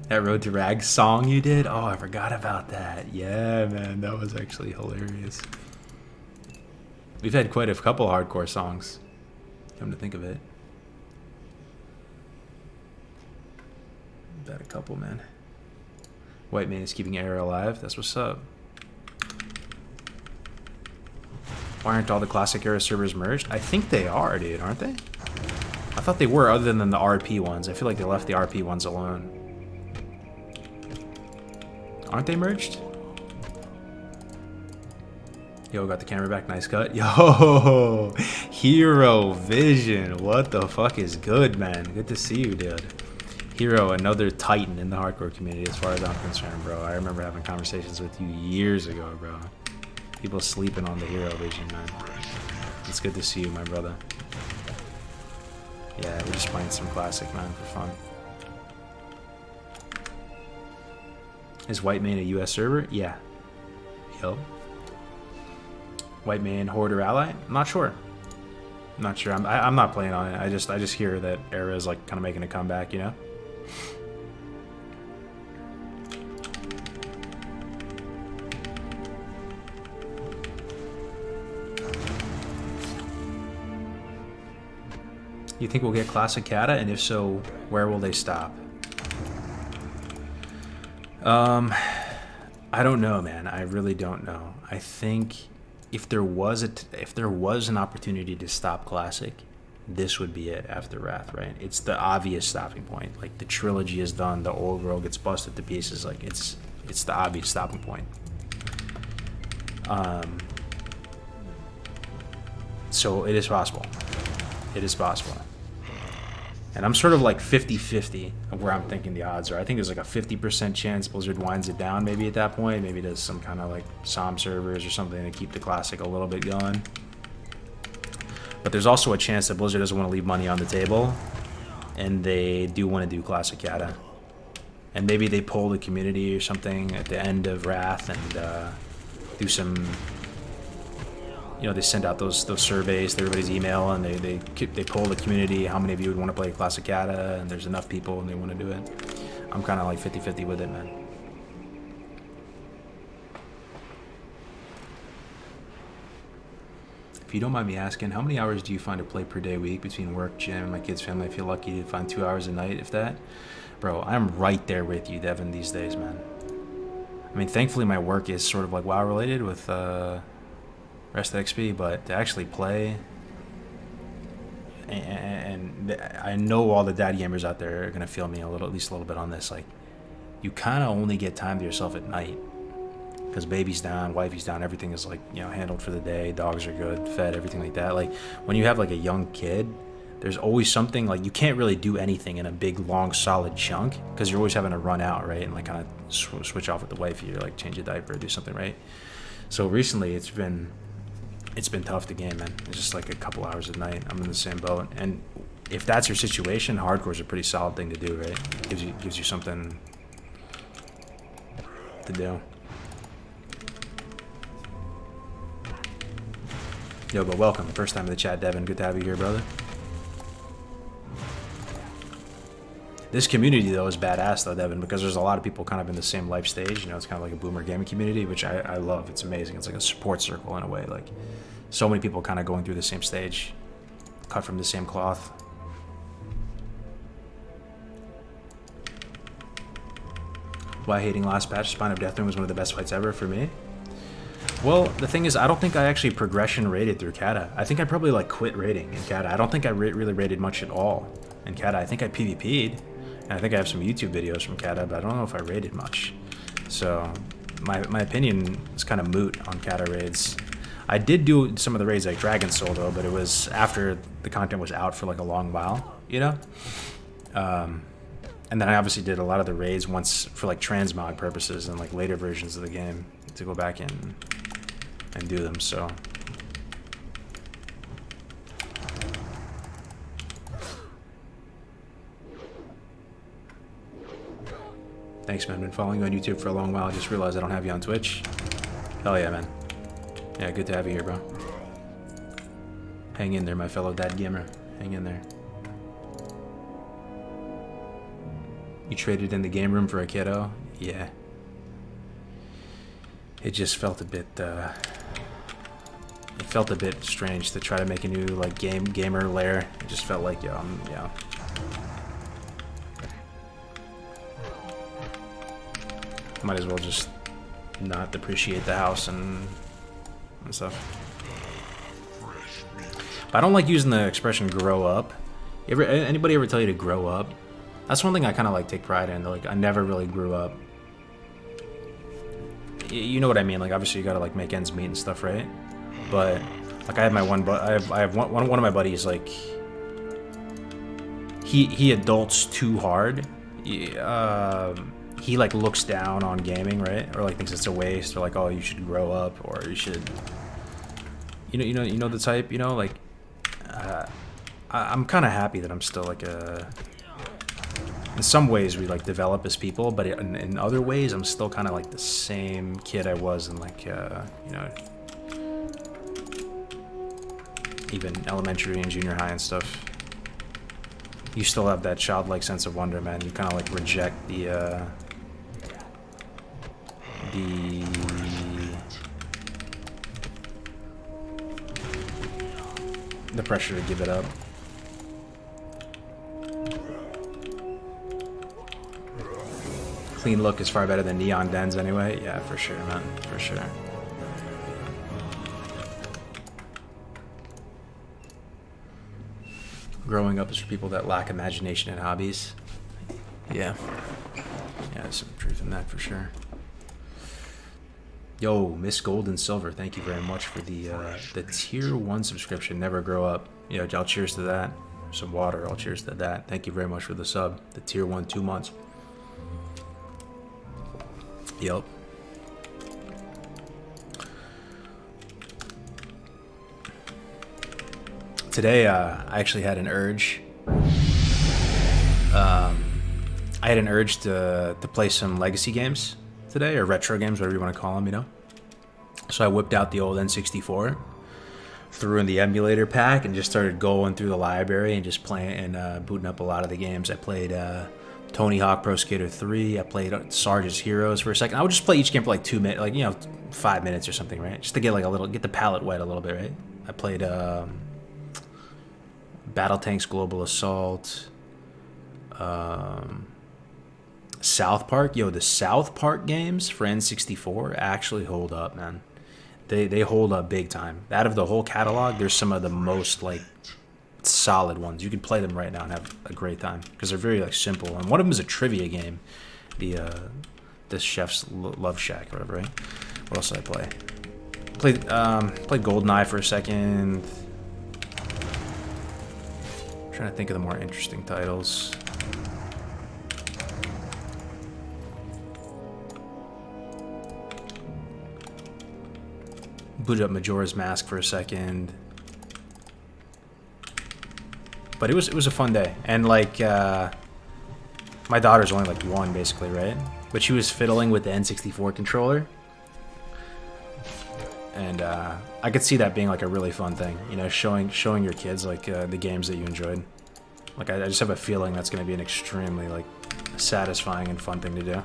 That Road to Rags song you did? Oh, I forgot about that. Yeah, man, that was actually hilarious. We've had quite a couple hardcore songs, come to think of it. We've had a couple, man. White Man is keeping Era alive. That's what's up. Why aren't all the Classic Era servers merged? I think they are, dude, aren't they? I thought they were, other than the RP ones. I feel like they left the RP ones alone. Aren't they merged? Yo, got the camera back. Nice cut. Yo, Hero Vision. What the fuck is good, man? Good to see you, dude. Hero, another titan in the hardcore community as far as I'm concerned, bro. I remember having conversations with you years ago, bro. People sleeping on the Hero Vision, man. It's good to see you, my brother. Yeah, we're just playing some classic, man, for fun. Is White Main a US server? Yeah. Yo. White Main Horde or Ally? I'm not sure. I'm not sure. I'm not playing on it. I just hear that Era is like kind of making a comeback, you know? You think we'll get Classic Cata? And if so, where will they stop? I don't know, man. I really don't know. I think if there was an opportunity to stop Classic, this would be it after Wrath, right? It's the obvious stopping point. Like, the trilogy is done, the old world gets busted to pieces. Like, it's the obvious stopping point. So it is possible. It is possible. And I'm sort of like 50-50 of where I'm thinking the odds are. I think there's like a 50% chance Blizzard winds it down maybe at that point. Maybe does some kind of like SOM servers or something to keep the Classic a little bit going. But there's also a chance that Blizzard doesn't want to leave money on the table, and they do want to do Classic Cata. And maybe they poll the community or something at the end of Wrath and do some... You know, they send out those surveys to everybody's email, and they poll the community how many of you would want to play Classic Cata, and there's enough people and they want to do it. I'm kind of like 50-50 with it, man. If you don't mind me asking, how many hours do you find to play per day, week, between work, gym, and my kids' family? I feel lucky to find 2 hours a night, if that. Bro, I'm right there with you, Devin, these days, man. I mean, thankfully my work is sort of like WoW related with Rest XP, but to actually play, and I know all the dad gamers out there are gonna feel me at least a little bit on this. Like, you kind of only get time to yourself at night because baby's down, wifey's down, everything is like, you know, handled for the day. Dogs are good, fed, everything like that. Like, when you have like a young kid, there's always something like you can't really do anything in a big, long, solid chunk because you're always having to run out, right, and like kind of switch off with the wifey or like change a diaper or do something, right? So recently, it's been it's been tough to game, man. It's just like a couple hours at night. I'm in the same boat. And if that's your situation, hardcore's a pretty solid thing to do, right? Gives you something to do. Yo, but welcome. First time in the chat, Devin. Good to have you here, brother. This community, though, is badass, though, Devin, because there's a lot of people kind of in the same life stage. You know, it's kind of like a boomer gaming community, which I love. It's amazing. It's like a support circle in a way. Like, so many people kind of going through the same stage, cut from the same cloth. Why hating last patch? Spine of Deathwing was one of the best fights ever for me. Well, the thing is, I don't think I actually progression raided through Cata. I think I probably like quit raiding in Cata. I don't think I really raided much at all in Cata. I think I PvP'd, and I think I have some YouTube videos from Cata, but I don't know if I raided much. So my opinion is kind of moot on Cata raids. I did do some of the raids like Dragon Soul though, but it was after the content was out for like a long while, you know? And then I obviously did a lot of the raids once for like transmog purposes and like later versions of the game to go back in and do them, so. Thanks, man. Been following you on YouTube for a long while. I just realized I don't have you on Twitch. Hell yeah, man. Yeah, good to have you here, bro. Hang in there, my fellow dad gamer. Hang in there. You traded in the game room for a kiddo? Yeah. It just felt a bit, it felt a bit strange to try to make a new, like, gamer lair. It just felt like, yeah. Might as well just not depreciate the house and stuff. But I don't like using the expression grow up. Anybody ever tell you to grow up? That's one thing I kind of like take pride in. Like, I never really grew up. You know what I mean? Like, obviously you gotta like make ends meet and stuff, right? But like, I have my I have one of my buddies. Like, he adults too hard. He like looks down on gaming, right? Or like thinks it's a waste, or like, oh, you should grow up, or you should, you know the type, you know, like. I'm kind of happy that I'm still like in some ways we like develop as people, but in other ways I'm still kind of like the same kid I was in like you know, even elementary and junior high and stuff. You still have that childlike sense of wonder, man. You kind of like reject the pressure to give it up. Clean look is far better than neon dens anyway. Yeah, for sure, man. For sure. Growing up is for people that lack imagination and hobbies. Yeah. Yeah, there's some truth in that for sure. Yo, Miss Gold and Silver, thank you very much for the tier 1 subscription. Never grow up. Yeah, I'll cheers to that. Some water, I'll cheers to that. Thank you very much for the sub. The tier 1, 2 months. Yep. Today, I actually had an urge. I had an urge to play some legacy games today, or retro games, whatever you want to call them, you know? So I whipped out the old N64, threw in the emulator pack, and just started going through the library and just playing and booting up a lot of the games. I played Tony Hawk Pro Skater 3. I played Sarge's Heroes for a second. I would just play each game for like 2 minutes, like, you know, 5 minutes or something, right? Just to get like get the palate wet a little bit, right? I played Battle Tanks Global Assault, South Park. Yo, the South Park games for N64 actually hold up, man. They hold up big time. Out of the whole catalog, there's some of the most like solid ones. You could play them right now and have a great time because they're very like simple. And one of them is a trivia game, the Chef's Love Shack or whatever, right? What else did I play? Played GoldenEye for a second. I'm trying to think of the more interesting titles. Booted up Majora's Mask for a second. But it was a fun day. And like my daughter's only like 1 basically, right? But she was fiddling with the N64 controller. And I could see that being like a really fun thing, you know, showing your kids like the games that you enjoyed. Like I just have a feeling that's going to be an extremely like satisfying and fun thing to do.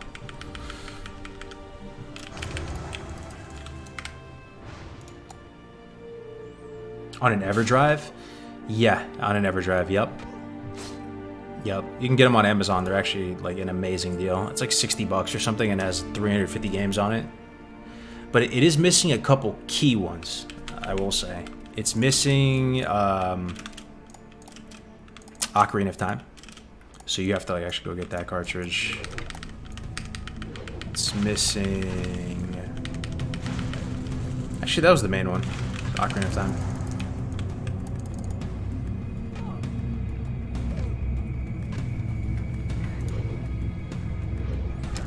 On an EverDrive? Yeah, on an EverDrive, yep. Yep, you can get them on Amazon. They're actually like an amazing deal. It's like 60 bucks or something and has 350 games on it. But it is missing a couple key ones, I will say. It's missing Ocarina of Time. So you have to like actually go get that cartridge. It's missing... Actually, that was the main one. Ocarina of Time.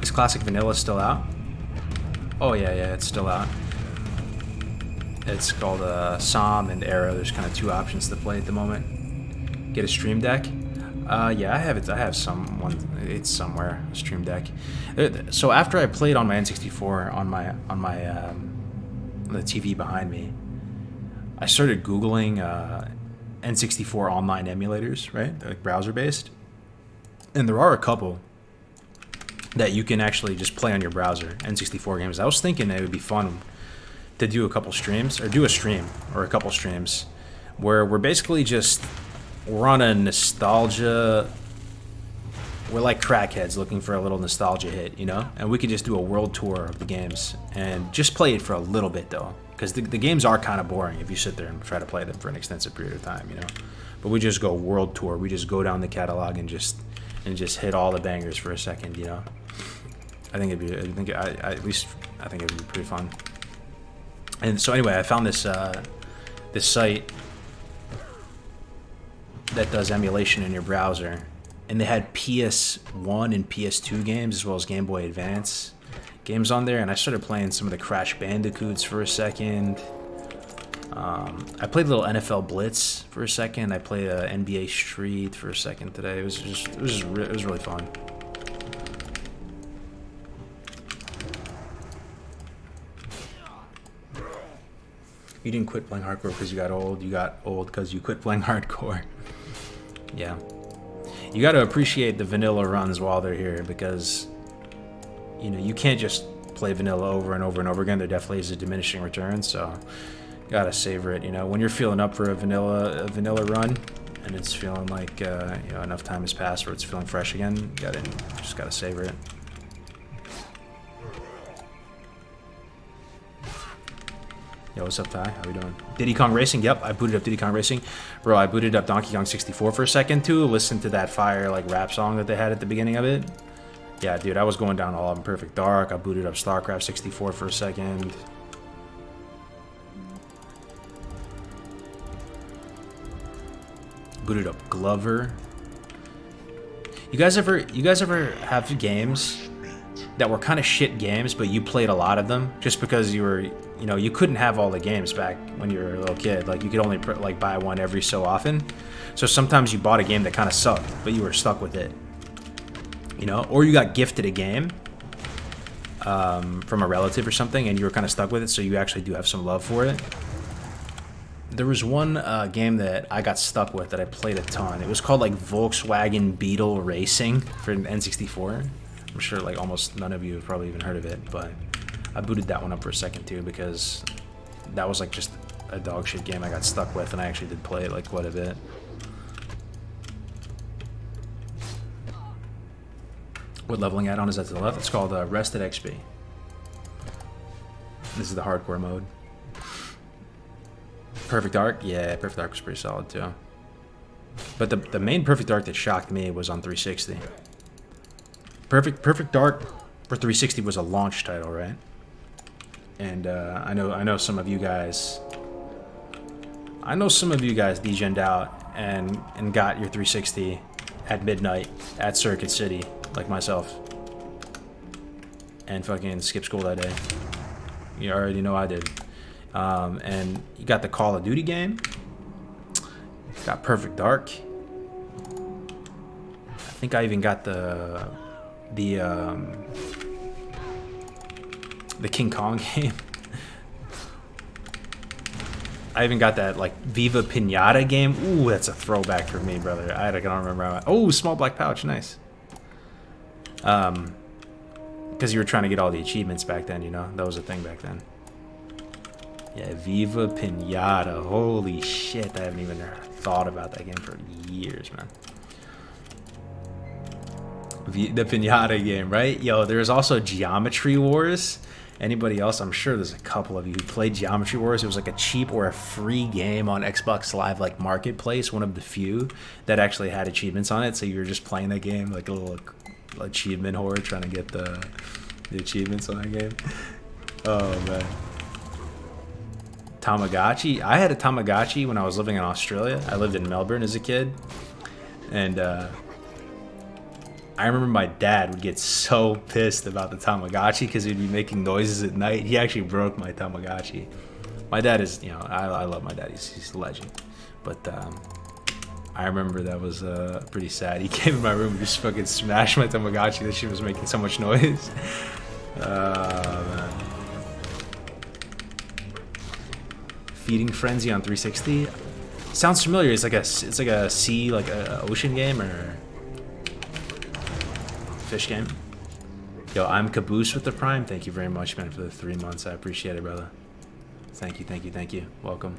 Is Classic Vanilla still out? Oh yeah, it's still out. It's called Psalm and Arrow. There's kind of 2 options to play at the moment. Get a Stream Deck. Yeah, I have it. I have one. It's somewhere. A Stream Deck. So after I played on my N64 on the TV behind me, I started Googling N64 online emulators, right? They're like browser based, and there are a couple that you can actually just play on your browser, N64 games. I was thinking that it would be fun to do a couple streams, or do a stream, or a couple streams, where we're basically just, we're on a nostalgia, we're like crackheads looking for a little nostalgia hit, you know? And we could just do a world tour of the games, and just play it for a little bit though, because the games are kind of boring if you sit there and try to play them for an extensive period of time, you know? But we just go world tour, we just go down the catalog and just hit all the bangers for a second, you know? I think it'd be, at least I think it'd be pretty fun. And so anyway, I found this this site that does emulation in your browser, and they had PS1 and PS2 games as well as Game Boy Advance games on there, and I started playing some of the Crash Bandicoots for a second. I played a little NFL Blitz for a second. I played NBA Street for a second today. It was really fun. You didn't quit playing hardcore because you got old. You got old because you quit playing hardcore. Yeah. You got to appreciate the vanilla runs while they're here, because, you know, you can't just play vanilla over and over and over again. There definitely is a diminishing return, so you got to savor it. You know, when you're feeling up for a vanilla run, and it's feeling like you know, enough time has passed where it's feeling fresh again, you just got to savor it. Yo, what's up, Ty? How we doing? Diddy Kong Racing? Yep, I booted up Diddy Kong Racing. Bro, I booted up Donkey Kong 64 for a second, too. Listened to that fire, like, rap song that they had at the beginning of it. Yeah, dude, I was going down all of them. Perfect Dark. I booted up StarCraft 64 for a second. Booted up Glover. You guys ever have games that were kind of shit games, but you played a lot of them just because you were, you know, you couldn't have all the games back when you were a little kid. Like, you could only like buy one every so often. So sometimes you bought a game that kind of sucked, but you were stuck with it, you know, or you got gifted a game from a relative or something, and you were kind of stuck with it, so you actually do have some love for it. There was one game that I got stuck with that I played a ton. It was called like Volkswagen Beetle Racing for an N64. I'm sure like almost none of you have probably even heard of it, but I booted that one up for a second too, because that was like just a dog shit game I got stuck with, and I actually did play it like quite a bit. What leveling add-on is that to the left? It's called Rested XP. This is the hardcore mode. Perfect Dark? Yeah, Perfect Dark was pretty solid too. But the main Perfect Dark that shocked me was on 360. Perfect Dark for 360 was a launch title, right? And I know some of you guys. I know some of you guys degened out and got your 360 at midnight at Circuit City, like myself, and fucking skipped school that day. You already know I did. And you got the Call of Duty game. Got Perfect Dark. I think I even got the King Kong game. I even got that like Viva Pinata game. Ooh, that's a throwback for me, brother. I don't remember how. Oh, small black pouch, nice. Because you were trying to get all the achievements back then, you know, that was a thing back then. Yeah, Viva Pinata. Holy shit, I haven't even thought about that game for years, man. The Pinata game, right? Yo, there's also Geometry Wars. Anybody else? I'm sure there's a couple of you who played Geometry Wars. It was like a cheap or a free game on Xbox Live, like Marketplace, one of the few that actually had achievements on it. So you were just playing that game like a little achievement whore, trying to get the achievements on that game. Oh man. Tamagotchi. I had a Tamagotchi when I was living in Australia. I lived in Melbourne as a kid, and I remember my dad would get so pissed about the Tamagotchi because he'd be making noises at night. He actually broke my Tamagotchi. My dad is, you know, I love my dad. He's a legend. But I remember that was pretty sad. He came in my room and just fucking smashed my Tamagotchi. That shit was making so much noise. Man. Feeding Frenzy on 360. Sounds familiar. It's like a sea, like a ocean game or fish game. Yo, I'm Caboose with the Prime. Thank you very much, man, for the 3 months. I appreciate it, brother. Thank you, thank you, thank you. Welcome.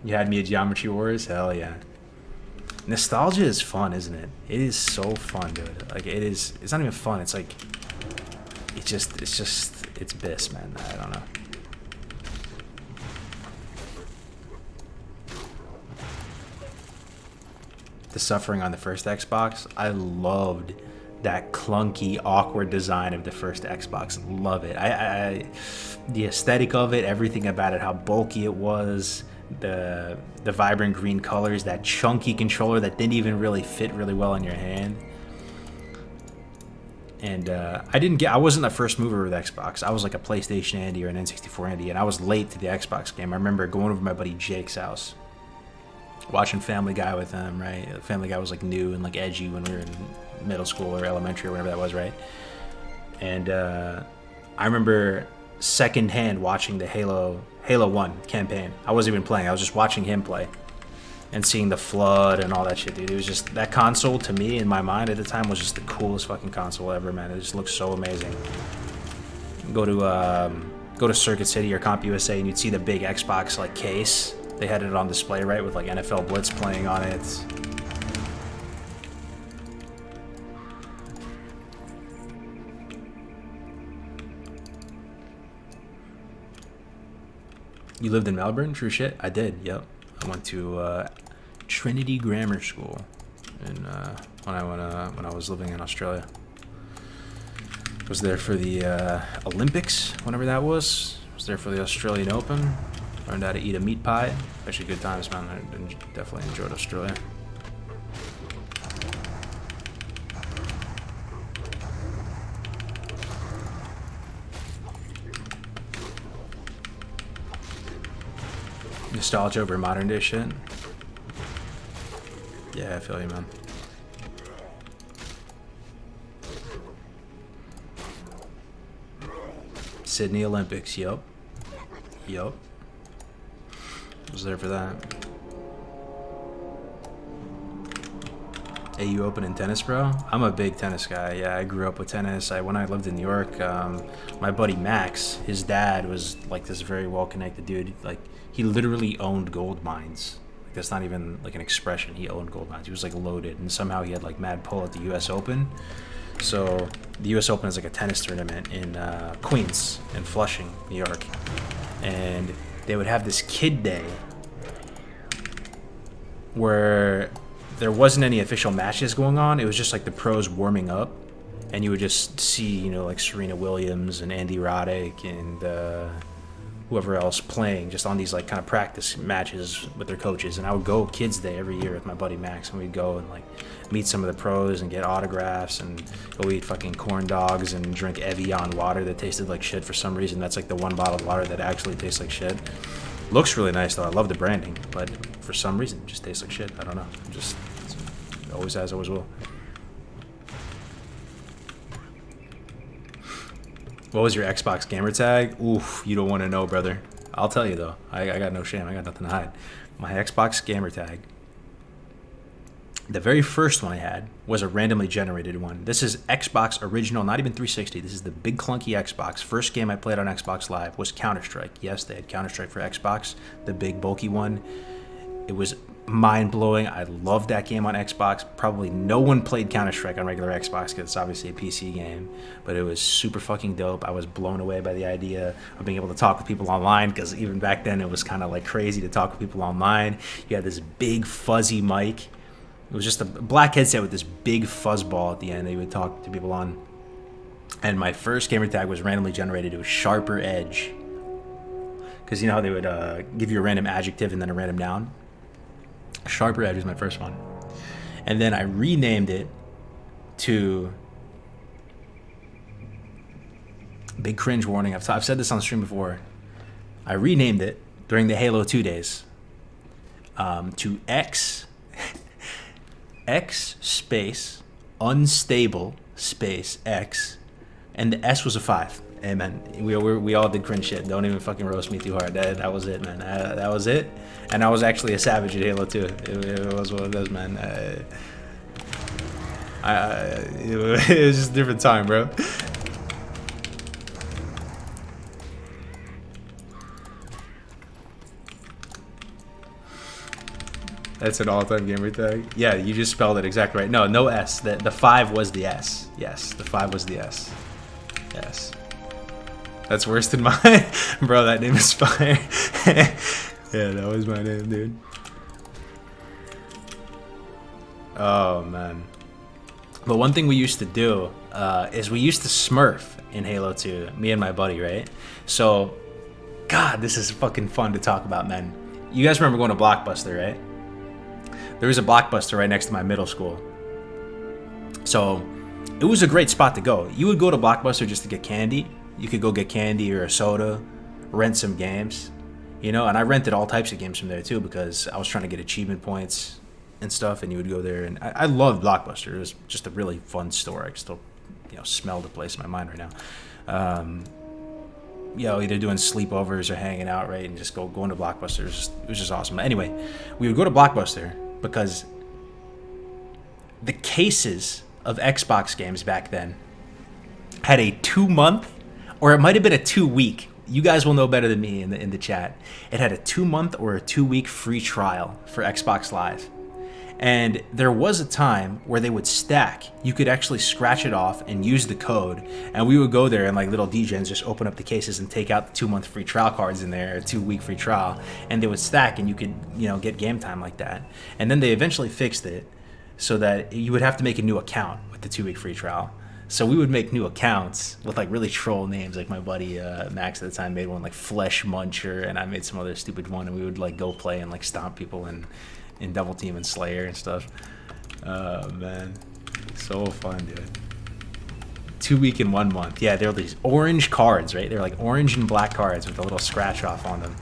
You had me at Geometry Wars? Hell yeah. Nostalgia is fun, isn't it? It is so fun, dude. Like, it is. It's not even fun. It's like, it's bliss, man. I don't know. The suffering on the first Xbox, I loved that clunky, awkward design of the first Xbox. Love it. The aesthetic of it, everything about it, how bulky it was, the vibrant green colors, that chunky controller that didn't even really fit really well in your hand. And I wasn't the first mover with Xbox. I was like a PlayStation Andy or an N64 Andy, and I was late to the Xbox game. I remember going over to my buddy Jake's house, watching Family Guy with him, right? Family Guy was like new and like edgy when we were in middle school or elementary or whatever that was, right? And I remember secondhand watching the Halo 1 campaign. I wasn't even playing. I was just watching him play and seeing the flood and all that shit, dude. It was just, that console to me, in my mind at the time, was just the coolest fucking console ever, man. It just looked so amazing. Go to Circuit City or Comp USA and you'd see the big Xbox like case. They had it on display, right, with like NFL Blitz playing on it. You lived in Melbourne? True shit. I did. Yep. I went to Trinity Grammar School, when I was living in Australia. Was there for the Olympics, whenever that was. Was there for the Australian Open. Learned how to eat a meat pie. Actually, good times, man. I definitely enjoyed Australia. Nostalgia over modern day shit. Yeah, I feel you, man. Sydney Olympics, yup. Yup. Was there for that. Hey, you open in tennis, bro? I'm a big tennis guy. Yeah, I grew up with tennis. When I lived in New York, my buddy Max, his dad was like this very well-connected dude. Like, he literally owned gold mines. Like, that's not even like an expression. He owned gold mines. He was like loaded, and somehow he had like mad pull at the U.S. Open. So the U.S. Open is like a tennis tournament in Queens, in Flushing, New York, and they would have this kid day where there wasn't any official matches going on. It was just like the pros warming up, and you would just see, you know, like Serena Williams and Andy Roddick and whoever else playing just on these like kind of practice matches with their coaches. And I would go Kids Day every year with my buddy Max, and we'd go and like meet some of the pros and get autographs and go eat fucking corn dogs and drink Evian water that tasted like shit for some reason. That's like the one bottle of water that actually tastes like shit. Looks really nice though. I love the branding, but for some reason it just tastes like shit. I don't know. Just always has, always will. What was your Xbox gamer tag? Oof, you don't want to know, brother. I'll tell you though. I got no shame. I got nothing to hide. My Xbox gamer tag, the very first one I had was a randomly generated one. This is Xbox original, not even 360. This is the big clunky Xbox. First game I played on Xbox Live was Counter-Strike. Yes, they had Counter-Strike for Xbox, the big bulky one. It was mind-blowing. I loved that game on Xbox. Probably no one played Counter-Strike on regular Xbox because it's obviously a PC game, but it was super fucking dope. I was blown away by the idea of being able to talk with people online, because even back then it was kind of like crazy to talk with people online. You had this big fuzzy mic. It was just a black headset with this big fuzzball at the end that you would talk to people on. And my first gamer tag was randomly generated. It was Sharper Edge, because you know how they would give you a random adjective and then a random noun? Sharper Edge was my first one. And then I renamed it to, big cringe warning, I've said this on stream before, I renamed it during the Halo 2 days to X space unstable space X, and the S was a 5. Amen. We all did cringe shit. Don't even fucking roast me too hard. That was it, man. That was it. And I was actually a savage at Halo 2. It was what it was, man. It was just a different time, bro. That's an all-time gamer tag. Yeah, you just spelled it exactly right. No S. The 5 was the S. Yes, the 5 was the S. Yes. That's worse than mine. Bro, that name is fire. Yeah, that was my name, dude. Oh, man. But one thing we used to do is we used to Smurf in Halo 2, me and my buddy, right? So, God, this is fucking fun to talk about, man. You guys remember going to Blockbuster, right? There was a Blockbuster right next to my middle school. So, it was a great spot to go. You would go to Blockbuster just to get candy. You could go get candy or a soda, rent some games, you know, and I rented all types of games from there too, because I was trying to get achievement points and stuff, and you would go there, and I loved Blockbuster. It was just a really fun store. I can still, smell the place in my mind right now. Either doing sleepovers or hanging out, right, and just going to Blockbuster. It was just awesome. But anyway, we would go to Blockbuster because the cases of Xbox games back then had a 2-month, or it might have been a 2-week. You guys will know better than me in the chat. It had a 2-month or a 2-week free trial for Xbox Live. And there was a time where they would stack. You could actually scratch it off and use the code. And we would go there and like little DJs just open up the cases and take out the 2-month free trial cards in there, a 2-week free trial. And they would stack and you could, get game time like that. And then they eventually fixed it so that you would have to make a new account with the 2-week free trial. So we would make new accounts with like really troll names. Like my buddy Max at the time made one like Flesh Muncher, and I made some other stupid one, and we would like go play and like stomp people in Double Team and Slayer and stuff. Man, so fun, dude. 2-week and 1 month. Yeah, they're these orange cards, right? They're like orange and black cards with a little scratch off on them.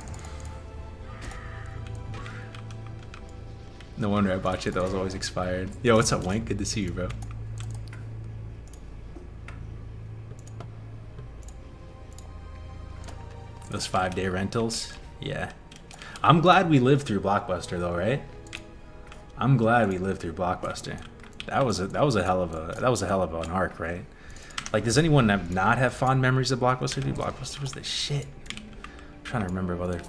No wonder I bought shit that was always expired. Yo, what's up, Wink? Good to see you, bro. Those 5-day rentals, yeah. I'm glad we lived through Blockbuster, though, right? I'm glad we lived through Blockbuster. That was a hell of an arc, right? Like, does anyone not have fond memories of Blockbuster? Dude, Blockbuster was the shit. I'm trying to remember whether,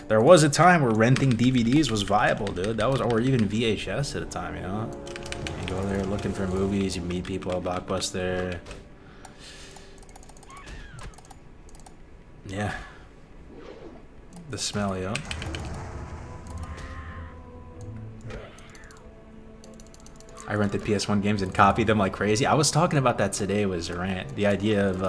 there was a time where renting DVDs was viable, dude. Or even VHS at a time, You go there looking for movies, you meet people at Blockbuster. Yeah. The smell, yo. I rented PS1 games and copied them like crazy. I was talking about that today with Zarant. The idea of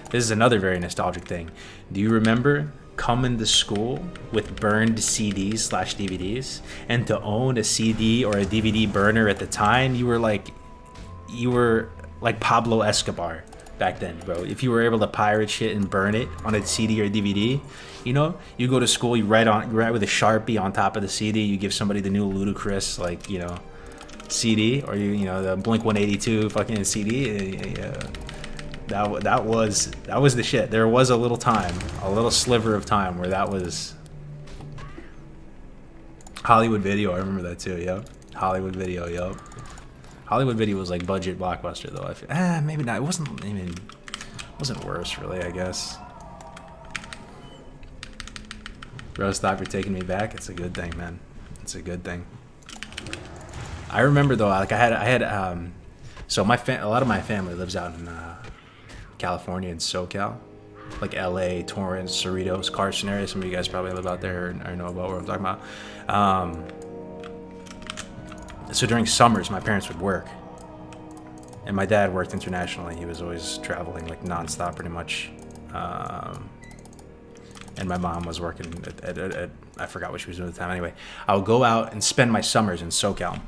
This is another very nostalgic thing. Do you remember coming to school with burned CDs/DVDs, and to own a CD or a DVD burner at the time, you were like Pablo Escobar back then, bro. If you were able to pirate shit and burn it on a CD or DVD, you know, you go to school, you write with a Sharpie on top of the CD, you give somebody the new Ludacris, like, you know, CD, or you know, the Blink 182 fucking CD. That was the shit. There was a little time, a little sliver of time where that was Hollywood Video. I remember that too. Yep, Hollywood Video. Yep, Hollywood Video was like budget blockbuster though. I feel, maybe not. It wasn't worse really, I guess. Bro, stop! You're taking me back. It's a good thing, man. It's a good thing. I remember though, like I had so a lot of my family lives out in California and SoCal, like LA, Torrance, Cerritos, Carson area. Some of you guys probably live out there or know about what I'm talking about. So during summers, my parents would work, and my dad worked internationally. He was always traveling like nonstop, pretty much. And my mom was working at I forgot what she was doing at the time. Anyway, I would go out and spend my summers in SoCal.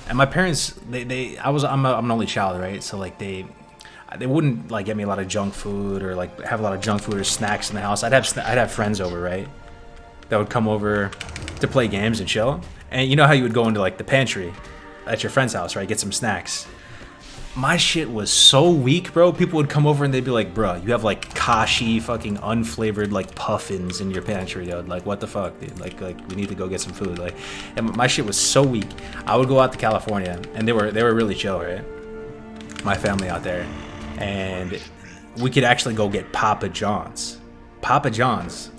And my parents, I'm an only child, right? So like they wouldn't like get me a lot of junk food or like have a lot of junk food or snacks in the house. I'd have friends over, right? That would come over to play games and chill. And you know how you would go into like the pantry at your friend's house, right? Get some snacks. My shit was so weak, bro. People would come over and they'd be like, bro, you have like kashi fucking unflavored like puffins in your pantry, dude. Like, what the fuck, dude? Like we need to go get some food. Like, and my shit was so weak. I would go out to California and they were really chill, right? My family out there. And we could actually go get Papa John's. Papa John's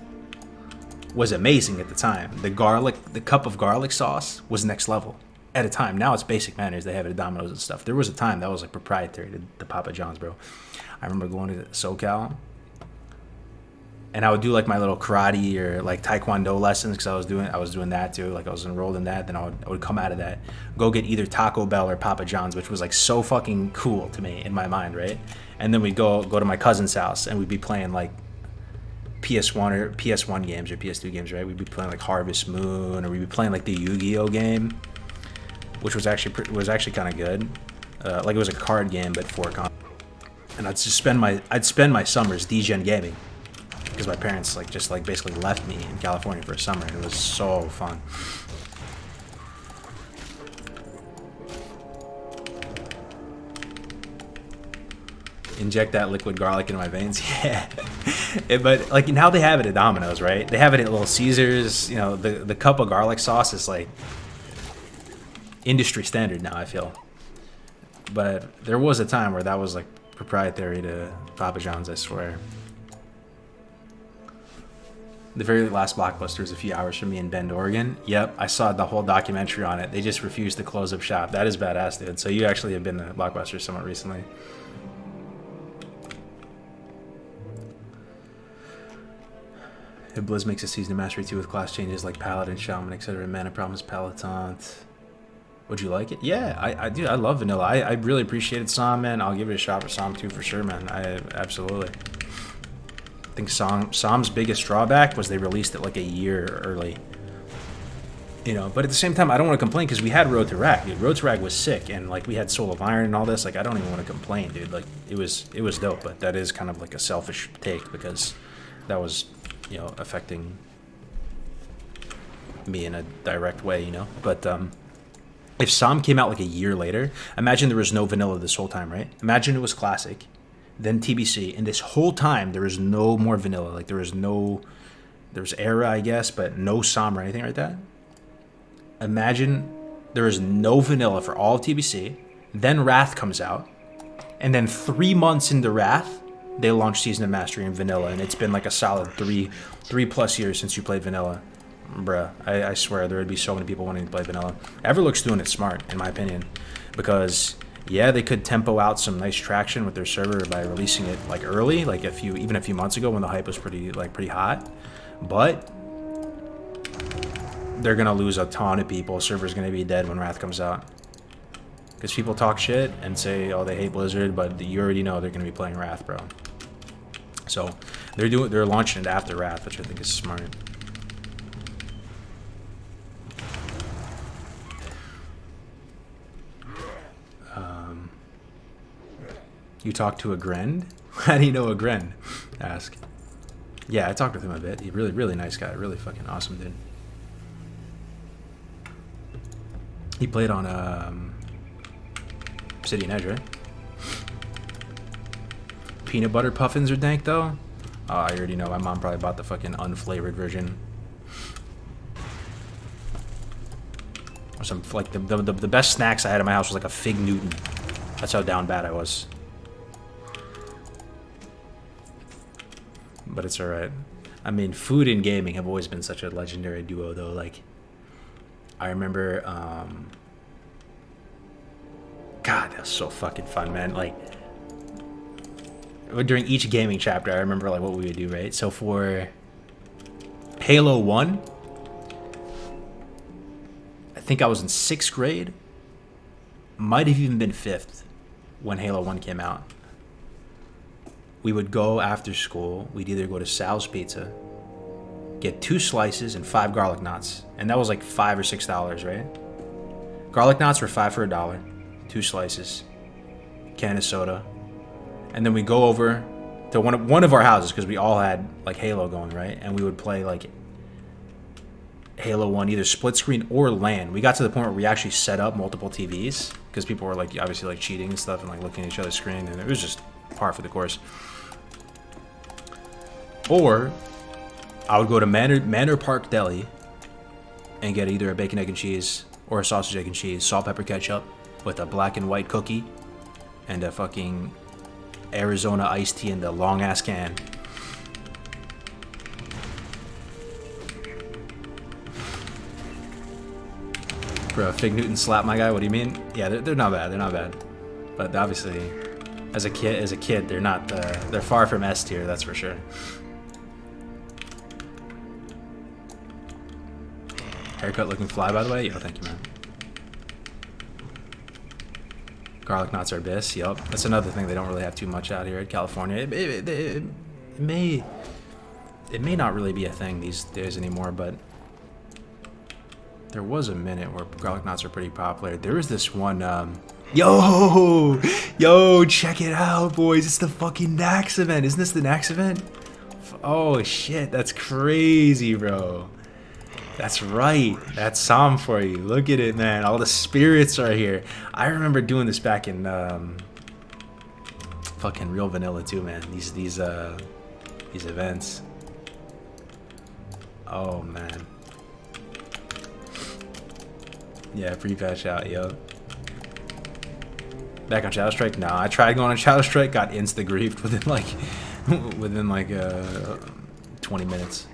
was amazing at the time. The cup of garlic sauce was next level. At a time. Now it's basic manners. They have it at Domino's and stuff. There was a time that was like proprietary to Papa John's, bro. I remember going to SoCal, and I would do like my little karate or like taekwondo lessons because I was doing that too. Like I was enrolled in that. Then I would come out of that, go get either Taco Bell or Papa John's, which was like so fucking cool to me in my mind, right? And then we'd go to my cousin's house and we'd be playing like PS1 games or PS2 games, right? We'd be playing like Harvest Moon, or we'd be playing like the Yu-Gi-Oh game, which was actually kind of good. Like it was a card game, but for a and I'd spend my summers degen gaming because my parents just basically left me in California for a summer, and it was so fun. Inject that liquid garlic into my veins. Yeah. But like now they have it at Domino's, right? They have it at Little Caesars. You know, the cup of garlic sauce is like industry standard now, I feel. But there was a time where that was like proprietary to Papa John's, I swear. The very last Blockbuster is a few hours from me in Bend, Oregon. Yep, I saw the whole documentary on it. They just refused to close up shop. That is badass, dude. So you actually have been to Blockbuster somewhat recently. If Blizz makes a Season of Mastery 2 with class changes like Paladin, Shaman, etc. Mana Problems, Paladin. Would you like it? Yeah, I I love Vanilla. I really appreciated Psalm, man. I'll give it a shot for Psalm 2 for sure, man. Absolutely. I think Psalm's biggest drawback was they released it like a year early. You know, but at the same time, I don't want to complain because we had Road to Rag, dude. Road to Rag was sick, and like we had Soul of Iron and all this. Like I don't even want to complain, dude. Like it was dope, but that is kind of like a selfish take because that was, you know, affecting me in a direct way, you know. But if Psalm came out like a year later, imagine there was no vanilla this whole time, right? Imagine it was classic, then TBC, and this whole time there was no more vanilla. Like there was Era, I guess, but no Psalm or anything like that. Imagine there was no vanilla for all of TBC, then Wrath comes out, and then 3 months into Wrath, they launched Season of Mastery in vanilla, and it's been like a solid three plus years since you played vanilla. Bruh, I swear there would be so many people wanting to play vanilla. Everlook's doing it smart, in my opinion, because yeah, they could tempo out some nice traction with their server by releasing it like early, like even a few months ago when the hype was pretty hot, but they're gonna lose a ton of people. Server's gonna be dead when Wrath comes out because people talk shit and say, oh, they hate Blizzard, but you already know they're gonna be playing Wrath, bro. So they're launching it after Wrath, which I think is smart. You talked to a Gren? How do you know a Gren? Ask. Yeah, I talked with him a bit. He's really, really nice guy. Really fucking awesome dude. He played on City and Edge, right? Peanut butter puffins are dank though. Oh, I already know. My mom probably bought the fucking unflavored version. Or some like the best snacks I had in my house was like a Fig Newton. That's how down bad I was. But it's alright. I mean, food and gaming have always been such a legendary duo though. Like, I remember, God, that was so fucking fun, man. Like, during each gaming chapter, I remember like what we would do, right? So for Halo 1, I think I was in 6th grade. Might have even been 5th when Halo 1 came out. We would go after school. We'd either go to Sal's Pizza, get 2 slices and 5 garlic knots. And that was like $5 or $6, right? Garlic knots were 5 for $1. 2 slices. Can of soda. And then we go over to one of our houses because we all had like Halo going, right? And we would play like Halo 1, either split screen or LAN. We got to the point where we actually set up multiple TVs because people were like obviously like cheating and stuff and like looking at each other's screen, and it was just par for the course. Or I would go to Manor Park Deli and get either a bacon, egg, and cheese or a sausage, egg, and cheese, salt, pepper, ketchup with a black and white cookie and a fucking Arizona iced tea in the long ass can. Bro, Fig Newton slap my guy. What do you mean? Yeah, they're not bad. They're not bad. But obviously, as a kid, they're not. They're far from S tier. That's for sure. Haircut looking fly, by the way. Yo, thank you, man. Garlic knots are bis. Yup. That's another thing they don't really have too much out here in California. It may not really be a thing these days anymore, but there was a minute where garlic knots were pretty popular. There was this one. Yo, check it out, boys! It's the fucking Nax event. Isn't this the Nax event? Oh shit, that's crazy, bro. That's right. That's Psalm for you. Look at it, man. All the spirits are here. I remember doing this back in fucking real vanilla too, man. These events. Oh man. Yeah, pre-patch out, yo. Back on Shadow Strike? No, I tried going on Shadow Strike, got insta-griefed within like 20 minutes.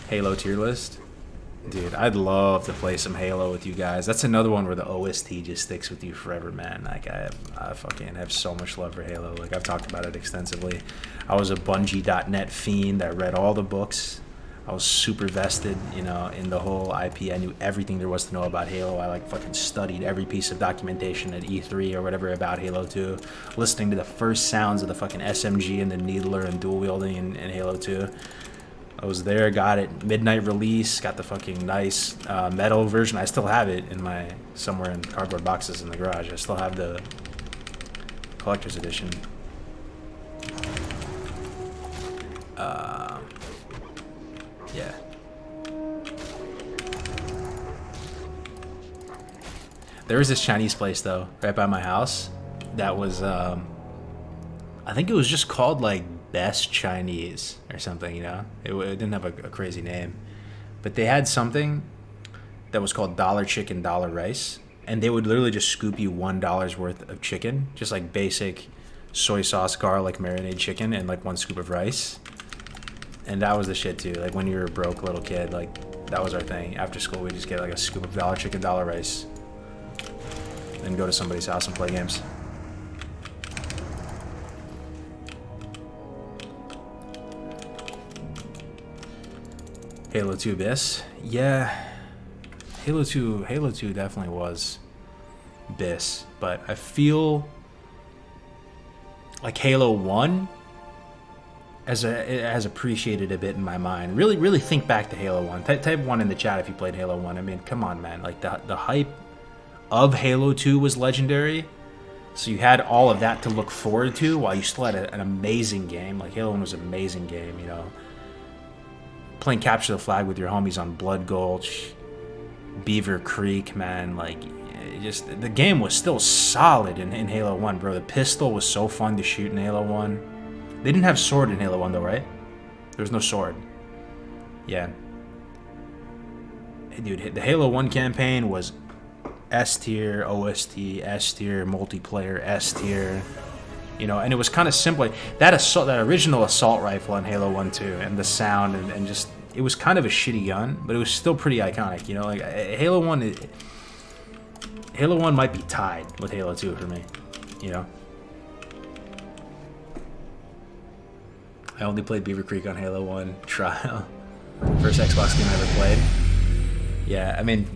Halo tier list? Dude, I'd love to play some Halo with you guys. That's another one where the OST just sticks with you forever, man. Like, I fucking have so much love for Halo. Like, I've talked about it extensively. I was a Bungie.net fiend that read all the books. I was super vested, you know, in the whole IP. I knew everything there was to know about Halo. I like fucking studied every piece of documentation at E3 or whatever about Halo 2, listening to the first sounds of the fucking SMG and the Needler and dual wielding in Halo 2. I was there, got it, midnight release, got the fucking nice metal version. I still have it in my, somewhere in cardboard boxes in the garage. I still have the collector's edition. Yeah. There was this Chinese place though, right by my house, that was, I think it was just called like Best Chinese or something, you know? It didn't have a crazy name. But they had something that was called Dollar Chicken, Dollar Rice. And they would literally just scoop you $1 worth of chicken, just like basic soy sauce, garlic, marinade chicken, and like 1 scoop of rice. And that was the shit too. Like when you were a broke little kid, like that was our thing. After school, we'd just get like a scoop of Dollar Chicken, Dollar Rice. Then go to somebody's house and play games. Halo 2 bis? Yeah. Halo 2 definitely was bis, but I feel like Halo 1 has appreciated a bit in my mind. Really think back to Halo 1. Type 1 in the chat if you played Halo 1. I mean, come on, man. Like, the hype of Halo 2 was legendary. So you had all of that to look forward to while you still had an amazing game. Like, Halo 1 was an amazing game, you know. Playing Capture the Flag with your homies on Blood Gulch, Beaver Creek, man. Like, the game was still solid in Halo 1, bro. The pistol was so fun to shoot in Halo 1. They didn't have sword in Halo 1, though, right? There was no sword. Yeah. Hey, dude, the Halo 1 campaign was S tier, OST, S tier, multiplayer, S tier. You know, and it was kind of simple. That original assault rifle in Halo 1 too, and the sound, and just, it was kind of a shitty gun, but it was still pretty iconic. You know, like Halo 1 might be tied with Halo 2 for me. You know, I only played Beaver Creek on Halo 1 trial. First Xbox game I ever played. Yeah, I mean,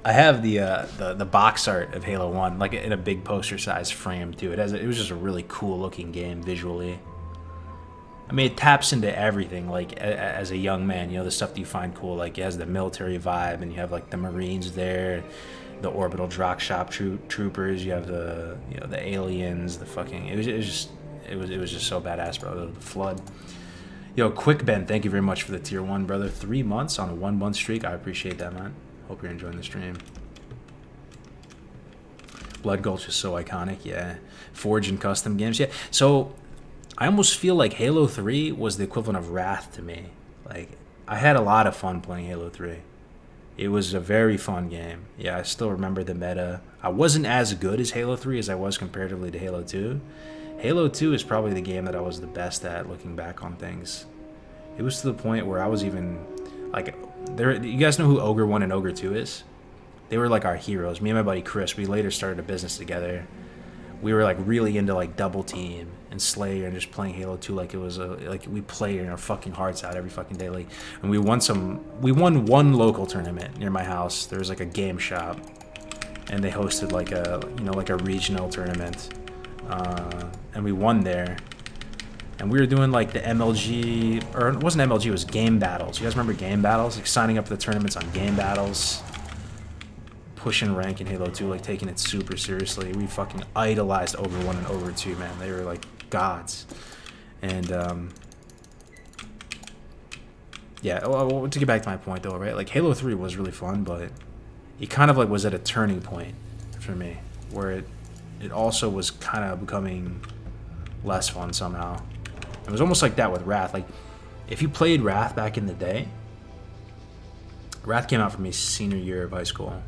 I have the box art of Halo 1, like in a big poster size frame too. It was just a really cool looking game visually. I mean, it taps into everything, like as a young man, you know, the stuff that you find cool. Like, it has the military vibe, and you have like the Marines there, the orbital drop shop troopers. You have the aliens, the fucking. It was just so badass, bro. The flood. Yo, Quick Ben, thank you very much for the tier 1, brother. 3 months on a 1 month streak. I appreciate that, man. Hope you're enjoying the stream. Blood Gulch is so iconic, yeah. Forge and custom games, yeah. So I almost feel like Halo 3 was the equivalent of Wrath to me. Like, I had a lot of fun playing Halo 3. It was a very fun game. Yeah, I still remember the meta. I wasn't as good as Halo 3 as I was comparatively to Halo 2. Halo 2 is probably the game that I was the best at looking back on things. It was to the point where I was even, like, you guys know who Ogre 1 and Ogre 2 is? They were like our heroes. Me and my buddy Chris, we later started a business together. We were like really into like Double Team and Slayer and just playing Halo 2 like it was like we played our fucking hearts out every fucking day. Like, and we won one local tournament near my house. There was like a game shop, and they hosted like a regional tournament, and we won there. And we were doing like the MLG, or it wasn't MLG, it was Game Battles. You guys remember Game Battles? Like signing up for the tournaments on Game Battles, pushing rank in Halo 2, like taking it super seriously. We fucking idolized Ogre 1 and Ogre 2, man. They were like gods. And yeah, well, to get back to my point though, right? Like Halo 3 was really fun, but it kind of like was at a turning point for me, where it also was kind of becoming less fun somehow. It was almost like that with Wrath. Like, if you played Wrath back in the day, Wrath came out for me senior year of high school.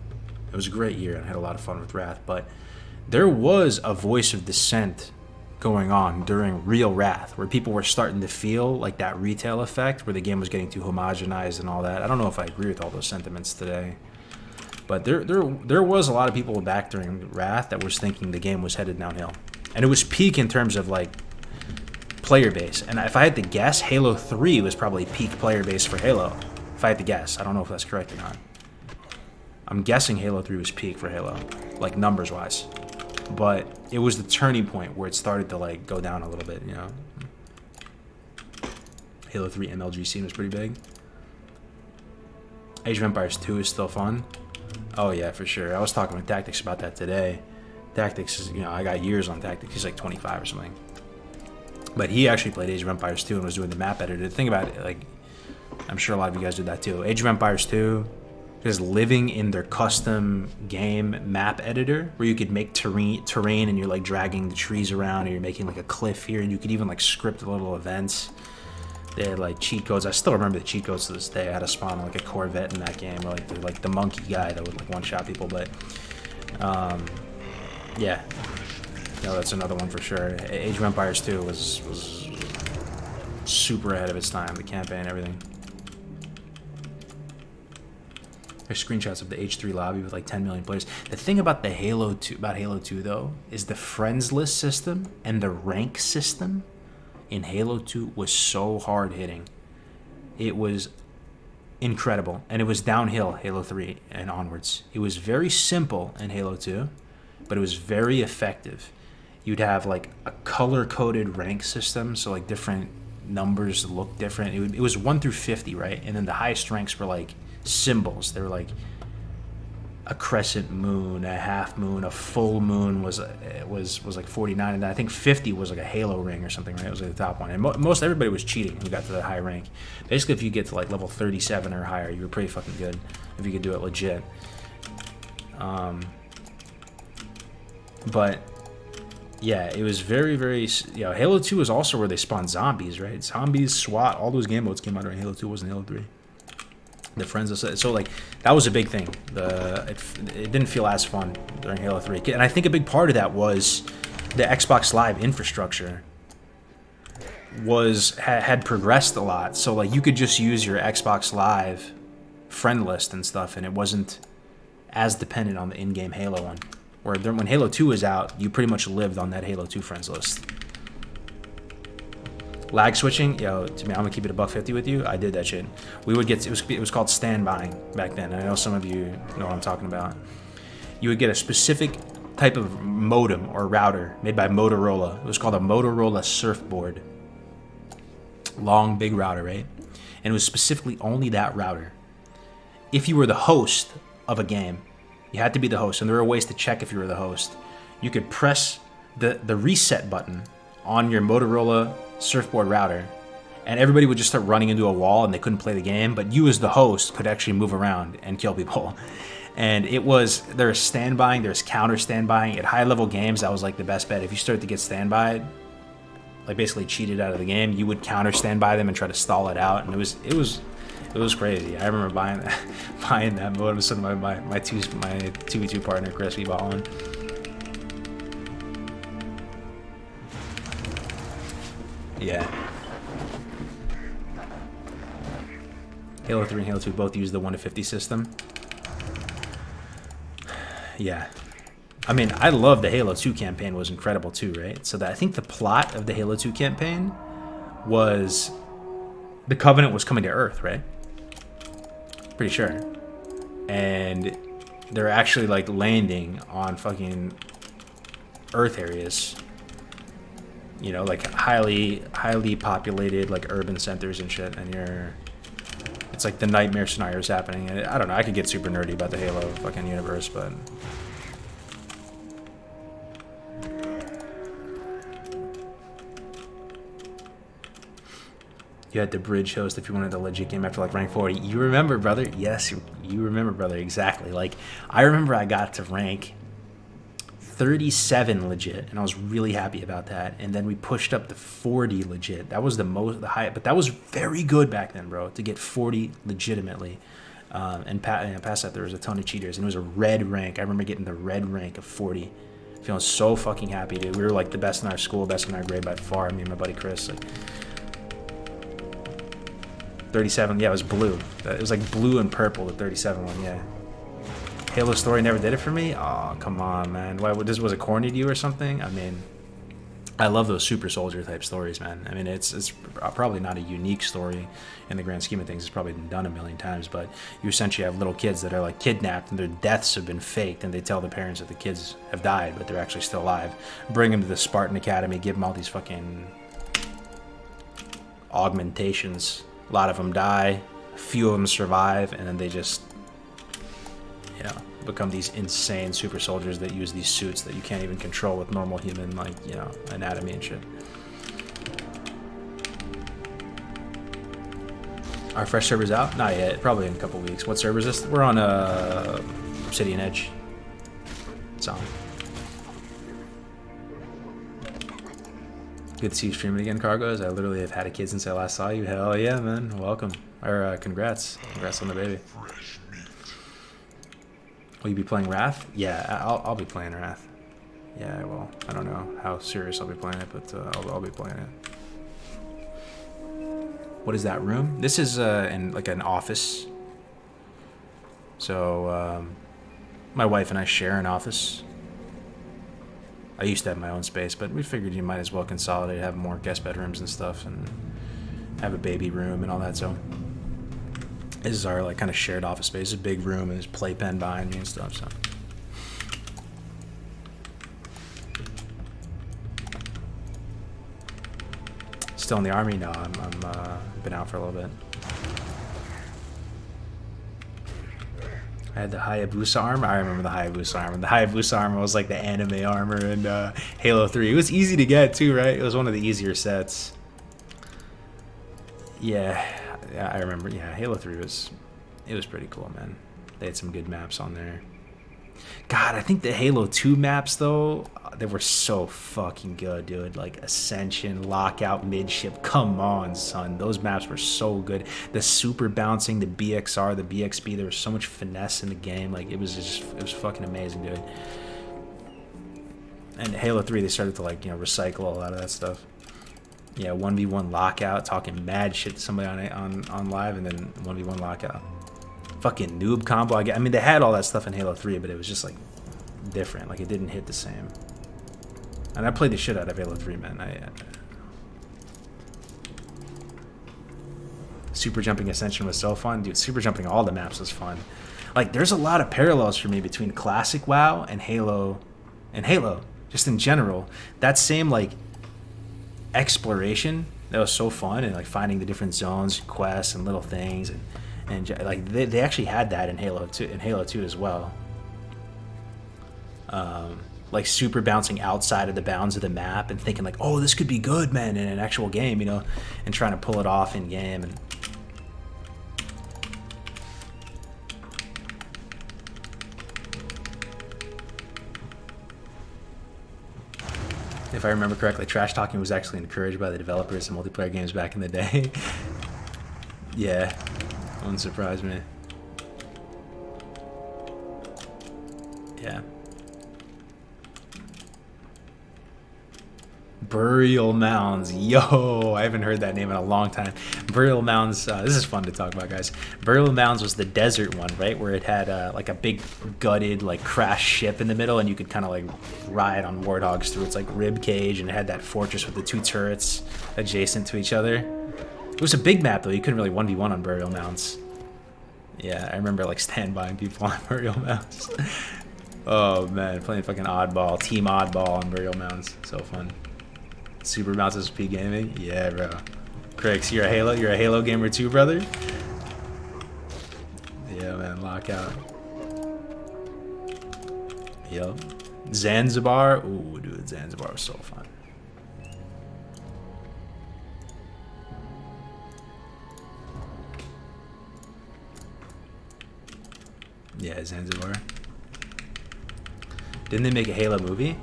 It was a great year, and I had a lot of fun with Wrath, but there was a voice of dissent going on during real Wrath, where people were starting to feel like that retail effect, where the game was getting too homogenized and all that. I don't know if I agree with all those sentiments today, but there was a lot of people back during Wrath that was thinking the game was headed downhill. And it was peak in terms of like player base. And if I had to guess, Halo 3 was probably peak player base for Halo. If I had to guess. I don't know if that's correct or not. I'm guessing Halo 3 was peak for Halo, like numbers wise. But it was the turning point where it started to like go down a little bit, you know. Halo 3 MLG scene was pretty big. Age of Empires 2 is still fun. Oh yeah, for sure. I was talking with Tactics about that today. Tactics is, you know, I got years on Tactics. He's like 25 or something. But he actually played Age of Empires 2 and was doing the map editor. The thing about it, like, I'm sure a lot of you guys did that too. Age of Empires 2, just living in their custom game map editor, where you could make terrain and you're like dragging the trees around, and you're making like a cliff here, and you could even like script little events. They had like cheat codes. I still remember the cheat codes to this day. I had to spawn like a Corvette in that game, or like the monkey guy that would like one-shot people. But yeah, no, that's another one for sure. Age of Empires 2 was super ahead of its time. The campaign and everything. There's screenshots of the H3 lobby with like 10 million players. The thing about Halo 2 though is the friends list system and the rank system in Halo 2 was so hard hitting. It was incredible, and it was downhill Halo 3 and onwards. It was very simple in Halo 2, but it was very effective. you'd have like a color-coded rank system, so like different numbers look different. It was 1 through 50, right? And then the highest ranks were like symbols. They were like a crescent moon, a half moon, a full moon was like 49, and I think 50 was like a halo ring or something, right? It was like the top one. And most everybody was cheating who got to that high rank. Basically, if you get to like level 37 or higher, you were pretty fucking good if you could do it legit. But yeah, it was very, very, you know, Halo 2 is also where they spawned zombies, right? Zombies, SWAT, all those game modes came out during Halo 2, wasn't Halo 3. The friends, so like that was a big thing. It didn't feel as fun during Halo 3, and I think a big part of that was the Xbox Live infrastructure had progressed a lot. So like you could just use your Xbox Live friend list and stuff, and it wasn't as dependent on the in-game Halo one. Where when Halo 2 was out, you pretty much lived on that Halo 2 friends list. Lag switching, yo, to me, I'm gonna keep it a $1.50 with you. I did that shit. We would get, it was called standbying back then. I know some of you know what I'm talking about. You would get a specific type of modem or router made by Motorola. It was called a Motorola Surfboard. Long, big router, right? And it was specifically only that router. If you were the host of a game, you had to be the host, and there were ways to check if you were the host. You could press the reset button on your Motorola Surfboard router, and everybody would just start running into a wall and they couldn't play the game, but you as the host could actually move around and kill people. And there's standbying, there's counter standbying. At high level games, that was like the best bet. If you start to get standby, like basically cheated out of the game, you would counter standby them and try to stall it out, and it was crazy. I remember buying that modem. So my 2v2 partner Chris, we bought one. Yeah. Halo 3 and Halo 2 both use the 1 to 50 system. Yeah. I mean, I love the Halo 2 campaign, was incredible too, right? So I think the plot of the Halo 2 campaign was the Covenant was coming to Earth, right? Pretty sure. And they're actually like landing on fucking Earth areas. You know, like highly populated like urban centers and shit, and it's like the nightmare scenarios happening. And I don't know, I could get super nerdy about the Halo fucking universe, but you had to bridge host if you wanted a legit game after like rank 40. You remember, brother? Yes, you remember, brother, exactly. Like I remember I got to rank 37 legit, and I was really happy about that. And then we pushed up to 40 legit. That was the high, but that was very good back then, bro, to get 40 legitimately. And past that, there was a ton of cheaters, and it was a red rank. I remember getting the red rank of 40. Feeling so fucking happy, dude. We were like the best in our school, best in our grade by far. Me and my buddy Chris. Like 37, yeah, it was blue. It was like blue and purple, the 37 one, yeah. Halo Story never did it for me? Oh, come on, man. Why, was it corny to you or something? I mean, I love those super soldier type stories, man. I mean, it's probably not a unique story in the grand scheme of things. It's probably been done a million times, but you essentially have little kids that are like kidnapped and their deaths have been faked, and they tell the parents that the kids have died, but they're actually still alive. Bring them to the Spartan Academy, give them all these fucking augmentations. A lot of them die, a few of them survive, and then they just, you know, become these insane super soldiers that use these suits that you can't even control with normal human, like, you know, anatomy and shit. Are fresh servers out? Not yet. Probably in a couple weeks. What server is this? We're on Obsidian Edge. It's on. Good to see you streaming again, Cargos. I literally have had a kid since I last saw you. Hell yeah, man. Welcome. Or congrats. Congrats on the baby. Will you be playing Wrath? Yeah, I'll be playing Wrath. Yeah, I will. I don't know how serious I'll be playing it, but I'll be playing it. What is that room? This is in like an office. So my wife and I share an office. I used to have my own space, but we figured you might as well consolidate, have more guest bedrooms and stuff, and have a baby room and all that. So this is our like kind of shared office space. It's a big room, and there's playpen behind me and stuff. So Still in the army? No, I'm been out for a little bit. I had the Hayabusa armor. I remember the Hayabusa armor. The Hayabusa armor was like the anime armor in Halo 3. It was easy to get too, right? It was one of the easier sets. Yeah, I remember. Yeah, Halo 3 was pretty cool, man. They had some good maps on there. God, I think the Halo 2 maps, though, they were so fucking good, dude. Like Ascension, Lockout, Midship. Come on, son. Those maps were so good. The super bouncing, the BXR, the BXB. There was so much finesse in the game. Like, it was fucking amazing, dude. And Halo 3, they started to, like, you know, recycle a lot of that stuff. Yeah, 1v1 Lockout, talking mad shit to somebody on live, and then 1v1 Lockout. Fucking noob combo. I mean, they had all that stuff in Halo 3, but it was just like different. Like, it didn't hit the same. And I played the shit out of Halo 3, man. Super jumping Ascension was so fun, dude. Super jumping all the maps was fun. Like, there's a lot of parallels for me between classic WoW and Halo, just in general. That same like exploration that was so fun, and like finding the different zones, quests, and little things, and like they actually had that in Halo 2 as well. Like super bouncing outside of the bounds of the map and thinking like, oh, this could be good, man, in an actual game, you know, and trying to pull it off in game. And if I remember correctly, trash talking was actually encouraged by the developers in multiplayer games back in the day. Yeah, wouldn't surprise me. Yeah. Burial Mounds. Yo, I haven't heard that name in a long time. Burial Mounds, this is fun to talk about, guys. Burial Mounds was the desert one, right? Where it had like a big gutted, like crashed ship in the middle, and you could kind of like ride on warthogs through its like rib cage, and it had that fortress with the two turrets adjacent to each other. It was a big map though. You couldn't really 1v1 on Burial Mounds. Yeah, I remember like standbying people on Burial Mounds. Oh man, playing fucking Oddball, Team Oddball on Burial Mounds. So fun. Super Bounces P Gaming? Yeah, bro. Crix, you're a Halo gamer too, brother? Yeah, man, Lockout. Yup. Zanzibar? Ooh, dude, Zanzibar was so fun. Yeah, Zanzibar. Didn't they make a Halo movie?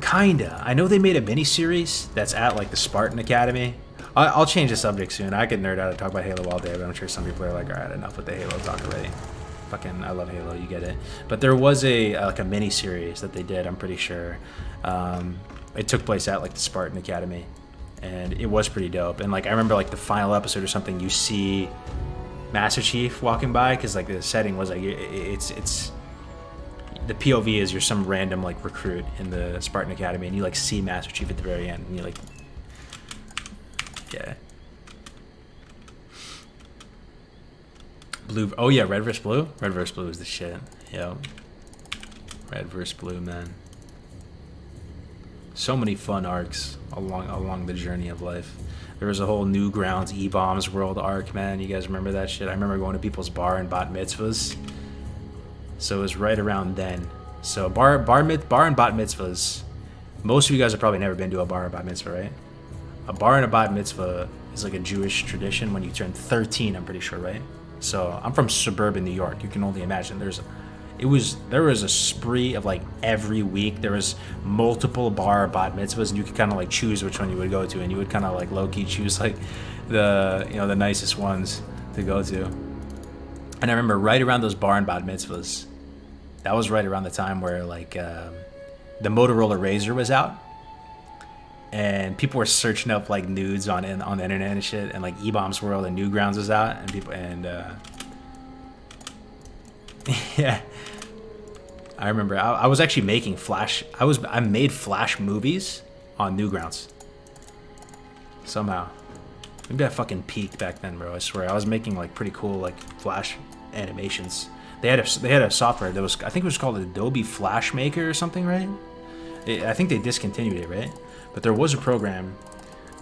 Kinda. I know they made a mini-series that's at, like, the Spartan Academy. I'll change the subject soon. I could nerd out and talk about Halo all day, but I'm sure some people are like, alright, enough with the Halo talk already. Fucking, I love Halo, you get it. But there was like a mini-series that they did, I'm pretty sure. It took place at, like, the Spartan Academy, and it was pretty dope. And, like, I remember, like, the final episode or something, you see Master Chief walking by, because, like, the setting was, like, it's the POV is you're some random like recruit in the Spartan Academy, and you like see Master Chief at the very end, and you're like, yeah. Blue. Oh yeah, Red vs Blue. Red vs Blue is the shit. Yo. Red vs Blue, man. So many fun arcs along the journey of life. There was a whole Newgrounds E-Bombs World arc, man. You guys remember that shit? I remember going to people's bar and bat mitzvahs. So it was right around then. So bar and bat mitzvahs. Most of you guys have probably never been to a bar and bat mitzvah, right? A bar and a bat mitzvah is like a Jewish tradition when you turn 13, I'm pretty sure, right? So I'm from suburban New York. You can only imagine. There was a spree of like every week. There was multiple bar or bat mitzvahs, and you could kind of like choose which one you would go to, and you would kind of like low key choose like the the nicest ones to go to. And I remember right around those bar and bat mitzvahs, that was right around the time where like the Motorola Razr was out, and people were searching up like nudes on the internet and shit, and like E-Bombs World and Newgrounds was out, and people yeah, I remember I was actually making I made Flash movies on Newgrounds somehow. Maybe I fucking peaked back then, bro. I swear, I was making like pretty cool like Flash animations. They had a software that was, I think it was called Adobe Flash Maker or something, right? I think they discontinued it, right? But there was a program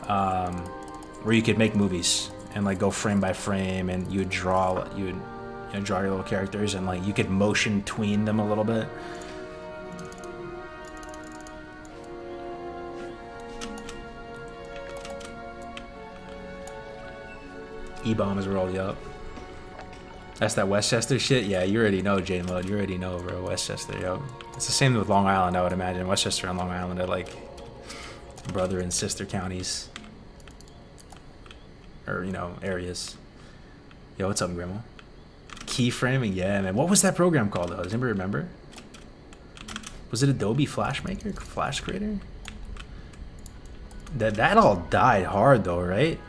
where you could make movies and like go frame by frame, and you would draw, draw your little characters, and like you could motion tween them a little bit. E-bomb is rolled up. That's that Westchester shit? Yeah, you already know, J-Mode. You already know, bro. Westchester, yo. It's the same with Long Island, I would imagine. Westchester and Long Island are like brother and sister counties. Or, areas. Yo, what's up, Grandma? Keyframing? Yeah, man. What was that program called, though? Does anybody remember? Was it Adobe Flash Maker? Flash Creator? That all died hard, though, right?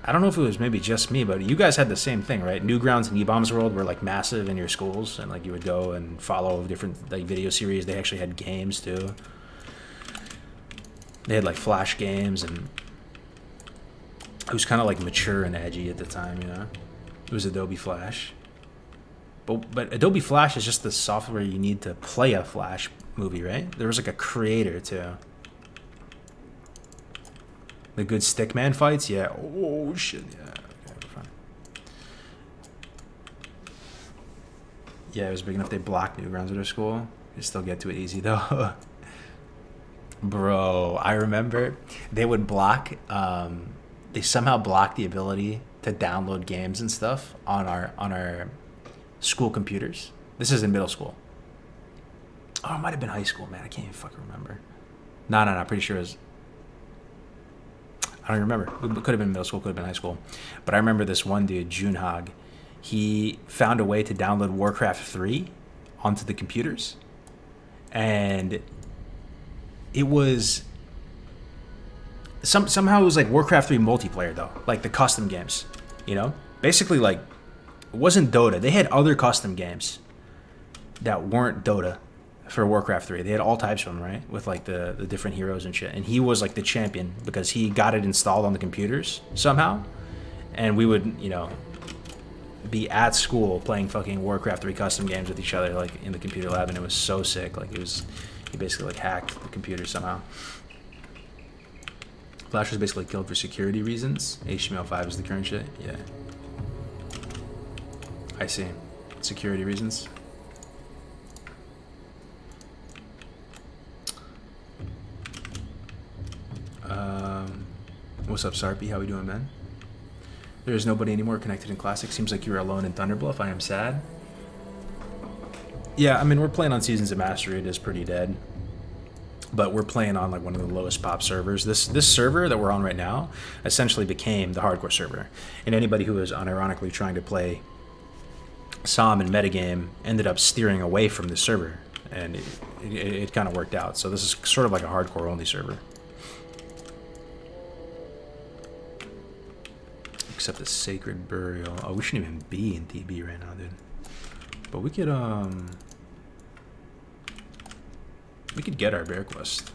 I don't know if it was maybe just me, but you guys had the same thing, right? Newgrounds and E-Bombs World were like massive in your schools, and like you would go and follow different like video series. They actually had games too. They had like Flash games, and it was kind of like mature and edgy at the time, It was Adobe Flash. But Adobe Flash is just the software you need to play a Flash movie, right? There was like a creator too. The good stickman fights, yeah. Oh shit, yeah. Okay, fine. Yeah, it was big enough they blocked Newgrounds at their school. You still get to it easy though. Bro, I remember they would block. They somehow blocked the ability to download games and stuff on our school computers. This is in middle school. Oh, it might have been high school, man. I can't even fucking remember. No. Pretty sure it was. I don't remember. It could have been middle school, could have been high school. But I remember this one dude, Junehog. He found a way to download Warcraft 3 onto the computers. And it was... Somehow it was like Warcraft 3 multiplayer, though. Like the custom games, Basically, like, it wasn't Dota. They had other custom games that weren't Dota for Warcraft 3. They had all types of them, right? With like the different heroes and shit. And he was like the champion because he got it installed on the computers somehow. And we would, be at school playing fucking Warcraft 3 custom games with each other, like in the computer lab. And it was so sick. Like he basically like hacked the computer somehow. Flash was basically killed for security reasons. HTML5 is the current shit. Yeah. I see. Security reasons. What's up, Sarpy? How we doing, man? There is nobody anymore connected in Classic. Seems like you're alone in Thunderbluff. I am sad. Yeah, I mean, we're playing on Seasons of Mastery. It is pretty dead. But we're playing on like one of the lowest pop servers. This server that we're on right now essentially became the hardcore server. And anybody who was unironically trying to play SOM and metagame ended up steering away from the server. And it kind of worked out. So this is sort of like a hardcore only server. Except the Sacred Burial. Oh, we shouldn't even be in TB right now, dude. But we could get our bear quest.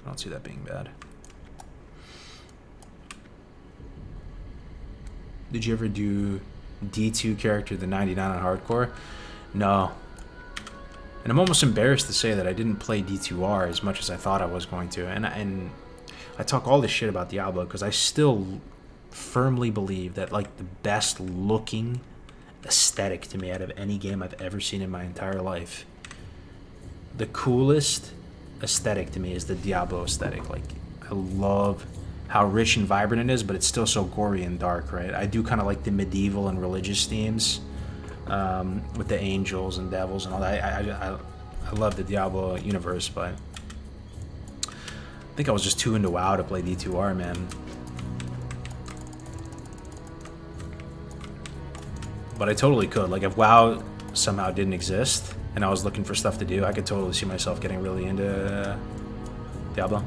I don't see that being bad. Did you ever do D2 character the 99 on hardcore? No. And I'm almost embarrassed to say that I didn't play D2R as much as I thought I was going to. And I talk all this shit about Diablo because I still firmly believe that like the best looking aesthetic to me out of any game I've ever seen in my entire life, the coolest aesthetic to me is the Diablo aesthetic. Like, I love how rich and vibrant it is, but it's still so gory and dark, right? I do kind of like the medieval and religious themes with the angels and devils and all that. I love the Diablo universe, but I think I was just too into WoW to play D2R, man. But I totally could. Like, if WoW somehow didn't exist and I was looking for stuff to do, I could totally see myself getting really into Diablo.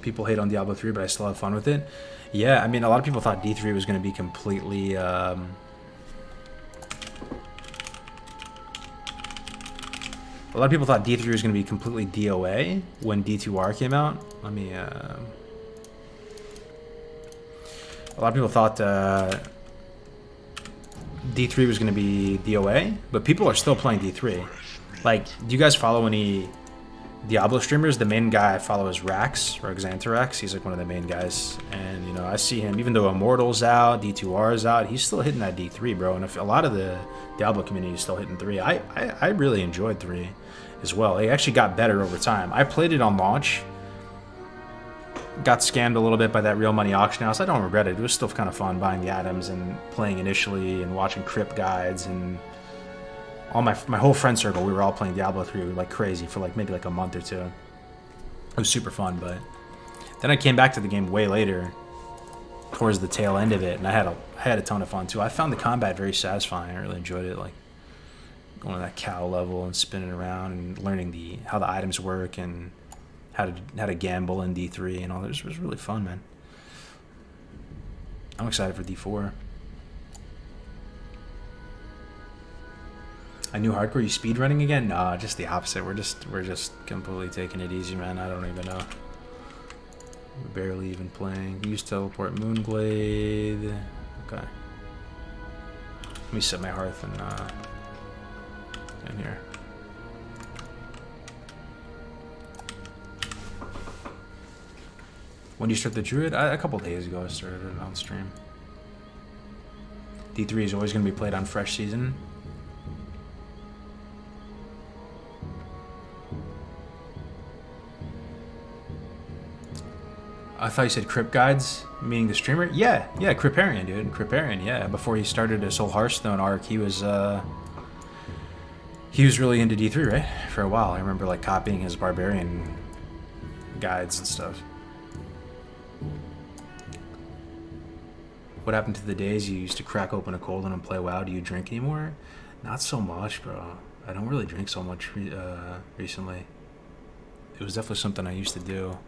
People hate on Diablo 3, but I still have fun with it. Yeah, I mean, a lot of people thought D3 was going to be completely... A lot of people thought D3 was going to be completely DOA when D2R came out. Let me... A lot of people thought D3 was going to be DOA, but people are still playing D3. Like, do you guys follow any Diablo streamers? The main guy I follow is Rax, or Xantarax. He's like one of the main guys. And, you know, I see him, even though Immortal's out, D2R is out, he's still hitting that D3, bro. And if a lot of the Diablo community is still hitting 3. I really enjoyed 3 as well. It actually got better over time. I played it on launch. Got scammed a little bit by that real money auction house. I don't regret it. It was still kind of fun buying the items and playing initially and watching crypt guides, and all my whole friend circle, we were all playing Diablo 3 like crazy for like maybe like a month or two. It was super fun, but then I came back to the game way later, towards the tail end of it, and I had a ton of fun too. I found the combat very satisfying. I really enjoyed it, like going to that cow level and spinning around and learning how the items work and how to gamble in D3 and all that. It was really fun, man. I'm excited for D4. I knew hardcore. You speedrunning again? Nah, just the opposite. We're just completely taking it easy, man. I don't even know. We're barely even playing. Use teleport Moonglade. Okay. Let me set my hearth in here. When do you start the Druid? A couple days ago I started it on stream. D3 is always going to be played on fresh season. I thought you said Crypt Guides, meaning the streamer? Yeah, Cryptarian, dude. Cryptarian, yeah. Before he started his whole Hearthstone arc, he was really into D3, right? For a while. I remember like copying his Barbarian guides and stuff. What happened to the days you used to crack open a cold one and play WoW? Do you drink anymore? Not so much, bro. I don't really drink so much recently. It was definitely something I used to do.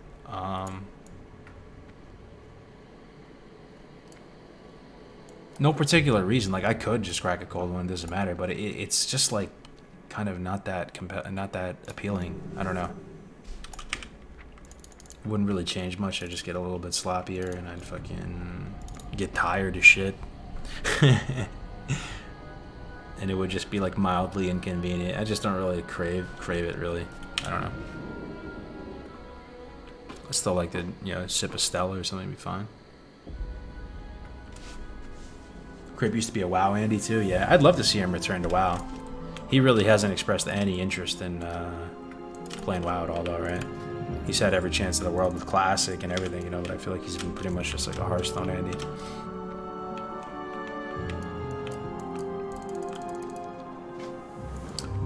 No particular reason. Like, I could just crack a cold one, doesn't matter. But it's just like kind of not that appealing. I don't know. It wouldn't really change much. I'd just get a little bit sloppier and I'd fucking get tired of shit. And it would just be like mildly inconvenient. I just don't really crave it really. I don't know. I still like to, you know, sip a Stella or something would be fine. Crip used to be a WoW Andy too. Yeah, I'd love to see him return to WoW. He really hasn't expressed any interest in playing WoW at all though, right? He's had every chance in the world with Classic and everything, you know, but I feel like he's been pretty much just like a Hearthstone Andy.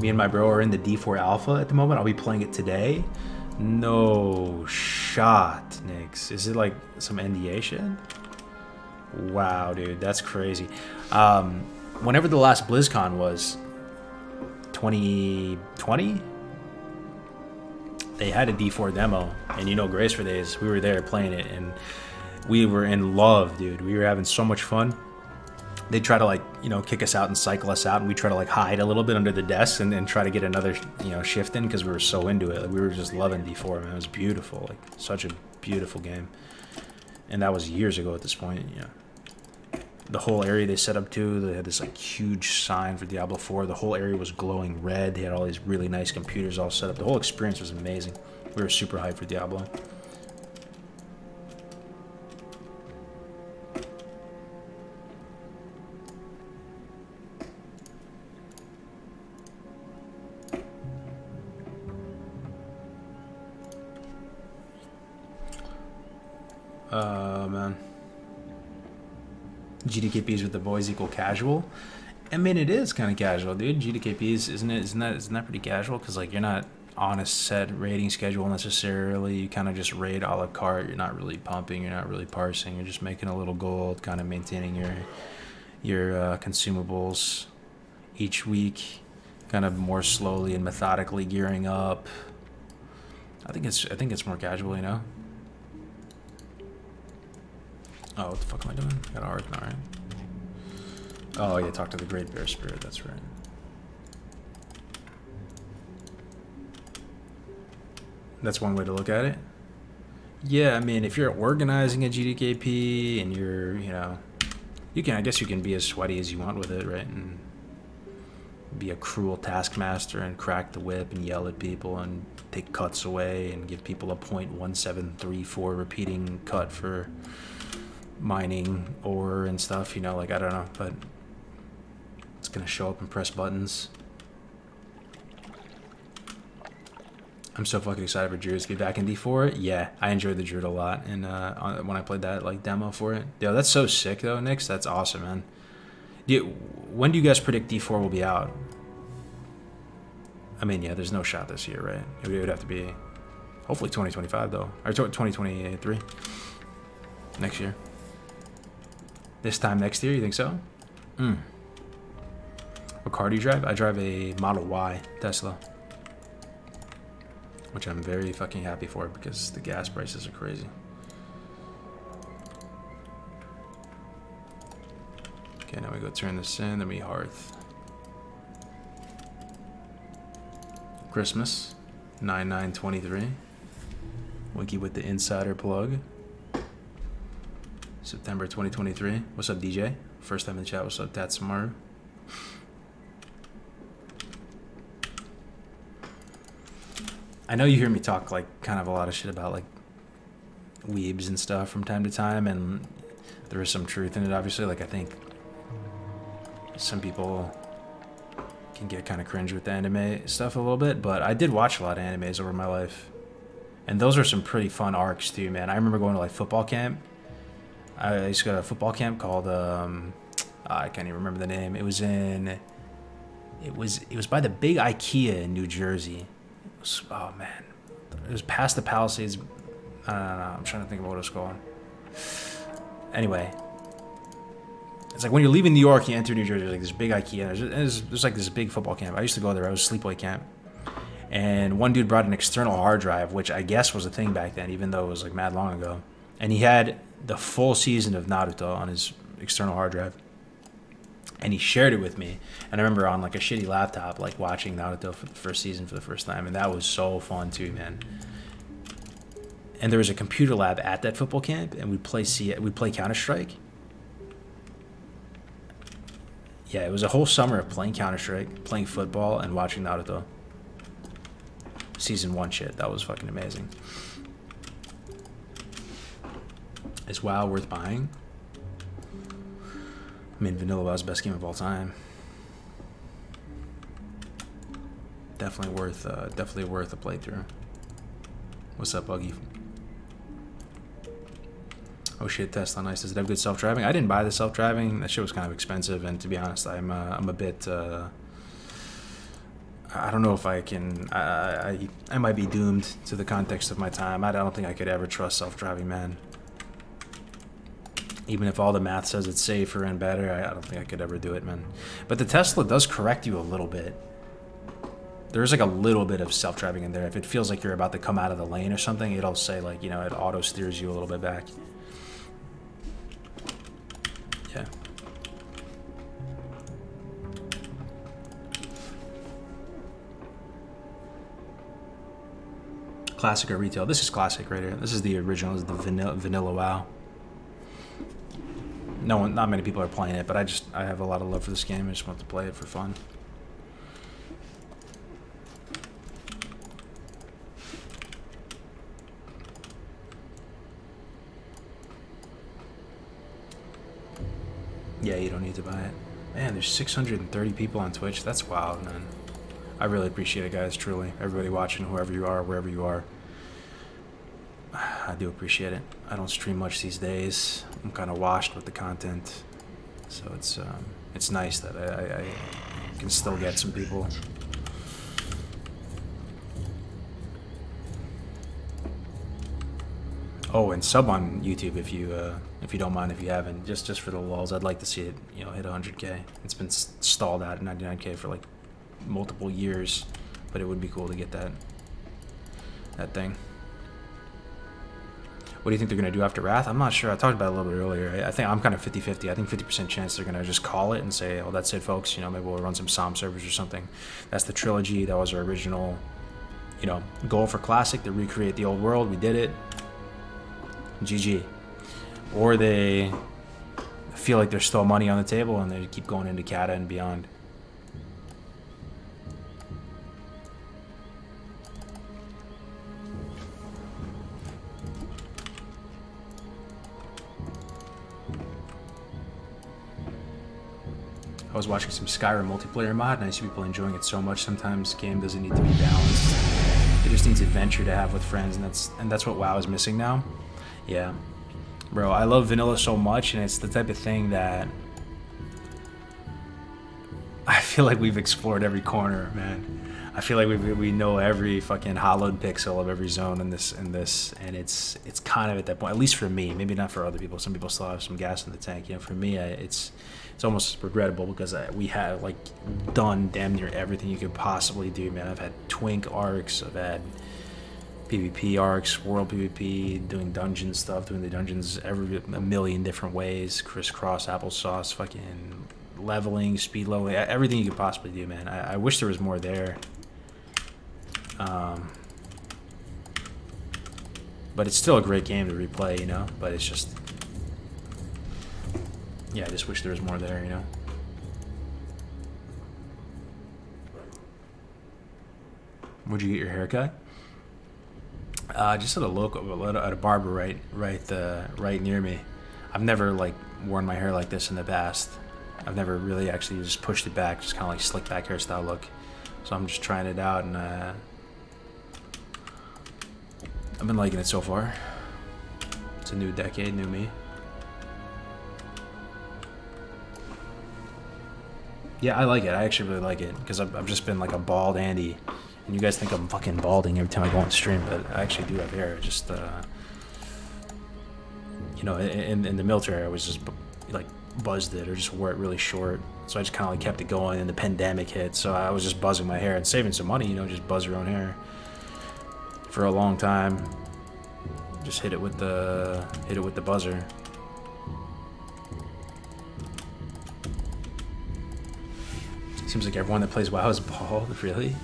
Me and my bro are in the D4 Alpha at the moment. I'll be playing it today. No shot, Nix. Is it like some NDA shit? Wow, dude, that's crazy. Whenever the last BlizzCon was, 2020, they had a D4 demo, and you know, Grace for Days, we were there playing it, and we were in love, dude. We were having so much fun. They try to, like, you know, kick us out and cycle us out, and we try to like hide a little bit under the desk and then try to get another, you know, shift in because we were so into it. Like, we were just loving D4, man. It was beautiful, like such a beautiful game. And that was years ago at this point, you know. The whole area they set up to, they had this like huge sign for Diablo 4. The whole area was glowing red. They had all these really nice computers all set up. The whole experience was amazing. We were super hyped for Diablo. Man. GDKPs with the boys equal casual. I mean, it is kind of casual, dude. GDKPs, isn't that pretty casual? Because like, you're not on a set raiding schedule necessarily. You kind of just raid a la carte. You're not really pumping. You're not really parsing. You're just making a little gold, kind of maintaining your consumables each week, kind of more slowly and methodically gearing up. I think it's more casual, you know. Oh, what the fuck am I doing? Got a heart now, right? Oh yeah, talk to the Great Bear Spirit, that's right. That's one way to look at it. Yeah, I mean, if you're organizing a GDKP and you're, you know, You can, I guess you can be as sweaty as you want with it, right? And be a cruel taskmaster and crack the whip and yell at people and take cuts away and give people a .1734 repeating cut for mining ore and stuff, you know, like, I don't know, but it's gonna show up and press buttons. I'm so fucking excited for Druid to be back in D4. Yeah, I enjoyed the Druid a lot, and when I played that like demo for it. Yo, that's so sick though, Nix. That's awesome, man. When do you guys predict D4 will be out? I mean, yeah, there's no shot this year, right? It would have to be, hopefully 2025 though, or 2023, next year. This time next year, you think so? What car do you drive? I drive a Model Y Tesla, which I'm very fucking happy for because the gas prices are crazy. Okay, now we go turn this in, then we hearth. Christmas, 9/9/23. Wiki with the insider plug. September 2023. What's up, DJ? First time in the chat. What's up, Tatsamaru? I know you hear me talk like kind of a lot of shit about like weebs and stuff from time to time, and there is some truth in it, obviously. Like, I think some people can get kind of cringe with the anime stuff a little bit, but I did watch a lot of animes over my life, and those are some pretty fun arcs too, man. I remember going to like football camp. I used to go to a football camp called I can't even remember the name. It was by the big IKEA in New Jersey. Oh man, it was past the Palisades. I don't know. I'm trying to think of what it was called. Anyway, it's like when you're leaving New York, you enter New Jersey. There's like this big IKEA. There's like this big football camp. I used to go there. I was sleepaway camp, and one dude brought an external hard drive, which I guess was a thing back then, even though it was like mad long ago. And he had the full season of Naruto on his external hard drive. And he shared it with me. And I remember on like a shitty laptop, like watching Naruto for the first season for the first time. And that was so fun too, man. And there was a computer lab at that football camp, and we'd play Counter-Strike. Yeah, it was a whole summer of playing Counter-Strike, playing football, and watching Naruto. Season 1 shit. That was fucking amazing. Is WoW worth buying? I mean, Vanilla WoW's the best game of all time. Definitely worth a playthrough. What's up, Buggy? Oh shit, Tesla, nice. Does it have good self-driving? I didn't buy the self-driving. That shit was kind of expensive, and to be honest, I'm a bit. I don't know if I can. I might be doomed to the context of my time. I don't think I could ever trust self-driving, man. Even if all the math says it's safer and better, I don't think I could ever do it, man. But the Tesla does correct you a little bit. There's like a little bit of self-driving in there. If it feels like you're about to come out of the lane or something, it'll say like, you know, it auto steers you a little bit back. Yeah. Classic or retail? This is classic right here. This is the original. This is the vanilla WoW. Not many people are playing it, but I have a lot of love for this game. I just want to play it for fun. Yeah, you don't need to buy it. Man, there's 630 people on Twitch. That's wild, man. I really appreciate it, guys, truly. Everybody watching, whoever you are, wherever you are. I do appreciate it. I don't stream much these days. I'm kind of washed with the content. So it's nice that I can still get some people. Oh, and sub on YouTube if you don't mind, if you haven't, just for the lulz. I'd like to see it, you know, hit 100K. It's been stalled at 99K for like multiple years, but it would be cool to get that thing. What do you think they're going to do after Wrath? I'm not sure. I talked about it a little bit earlier. I think I'm kind of 50-50. I think 50% chance they're going to just call it and say, oh, that's it, folks. You know, maybe we'll run some SOM servers or something. That's the trilogy. That was our original, you know, goal for Classic, to recreate the old world. We did it. GG. Or they I feel like there's still money on the table, and they keep going into Cata and beyond. I was watching some Skyrim multiplayer mod, and I see people enjoying it so much. Sometimes game doesn't need to be balanced. It just needs adventure to have with friends, and that's what WoW is missing now. Yeah, bro, I love vanilla so much, and it's the type of thing that I feel like we've explored every corner, man. I feel like we know every fucking hollowed pixel of every zone in this, and it's kind of at that point, at least for me. Maybe not for other people. Some people still have some gas in the tank. You know, for me, it's almost regrettable because we have like done damn near everything you could possibly do, man. I've had twink arcs, I've had PvP arcs, world PvP, doing dungeon stuff, doing the dungeons a million different ways, crisscross applesauce, fucking leveling, speed leveling, everything you could possibly do, man. I wish there was more there. But it's still a great game to replay, you know, but it's just, yeah, I just wish there was more there, you know. Where'd you get your haircut? Just at a local, at a barber right near me. I've never like worn my hair like this in the past. I've never really actually just pushed it back, just kind of like slick back hairstyle look. So I'm just trying it out, and I've been liking it so far. It's a new decade, new me. Yeah, I like it. I actually really like it because I've just been like a bald Andy, and you guys think I'm fucking balding every time I go on stream, but I actually do have hair. Just you know, in the military, I was just like buzzed it or just wore it really short, so I just kind of like kept it going, and the pandemic hit, so I was just buzzing my hair and saving some money, you know, just buzz your own hair for a long time. Just hit it with the buzzer. Seems like everyone that plays WoW is bald. Really?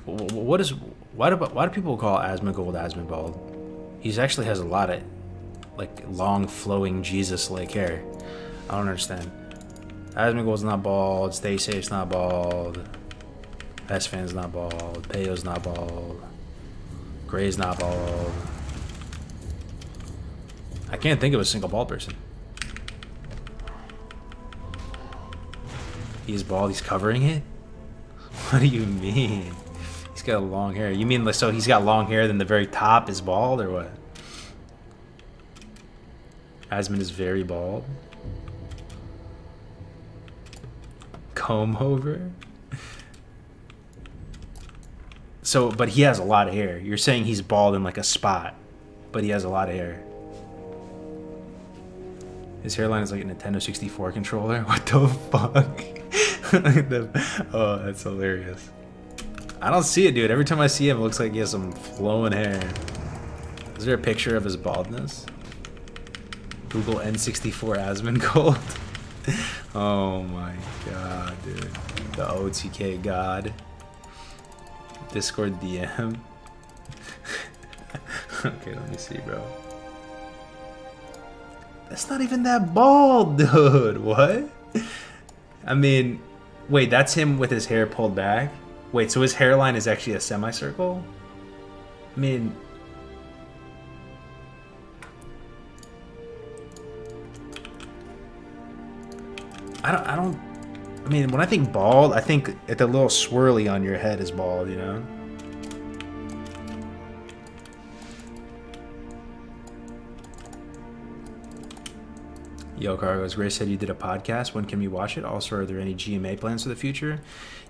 Why do people call Asmongold Asmonbald? He actually has a lot of like long flowing Jesus like hair. I don't understand. Asmongold's not bald, Stay Safe's not bald, S-Fan's not bald, Peyo's not bald, Gray's not bald. I can't think of a single bald person. He's bald, he's covering it? What do you mean? He's got long hair. You mean like, so he's got long hair, then the very top is bald, or what? Asmon is very bald. Comb over? So, but he has a lot of hair. You're saying he's bald in like a spot, but he has a lot of hair. His hairline is like a Nintendo 64 controller? What the fuck? Oh, that's hilarious. I don't see it, dude. Every time I see him, it looks like he has some flowing hair. Is there a picture of his baldness? Google N64 Asmongold. Oh my god, dude. The OTK god. Discord DM. Okay, let me see, bro. That's not even that bald, dude. What? I mean, wait, that's him with his hair pulled back? Wait, so his hairline is actually a semicircle? I mean... I mean, when I think bald, I think the little swirly on your head is bald, you know? Yo, Cargos, Grace said you did a podcast. When can we watch it? Also, are there any GMA plans for the future?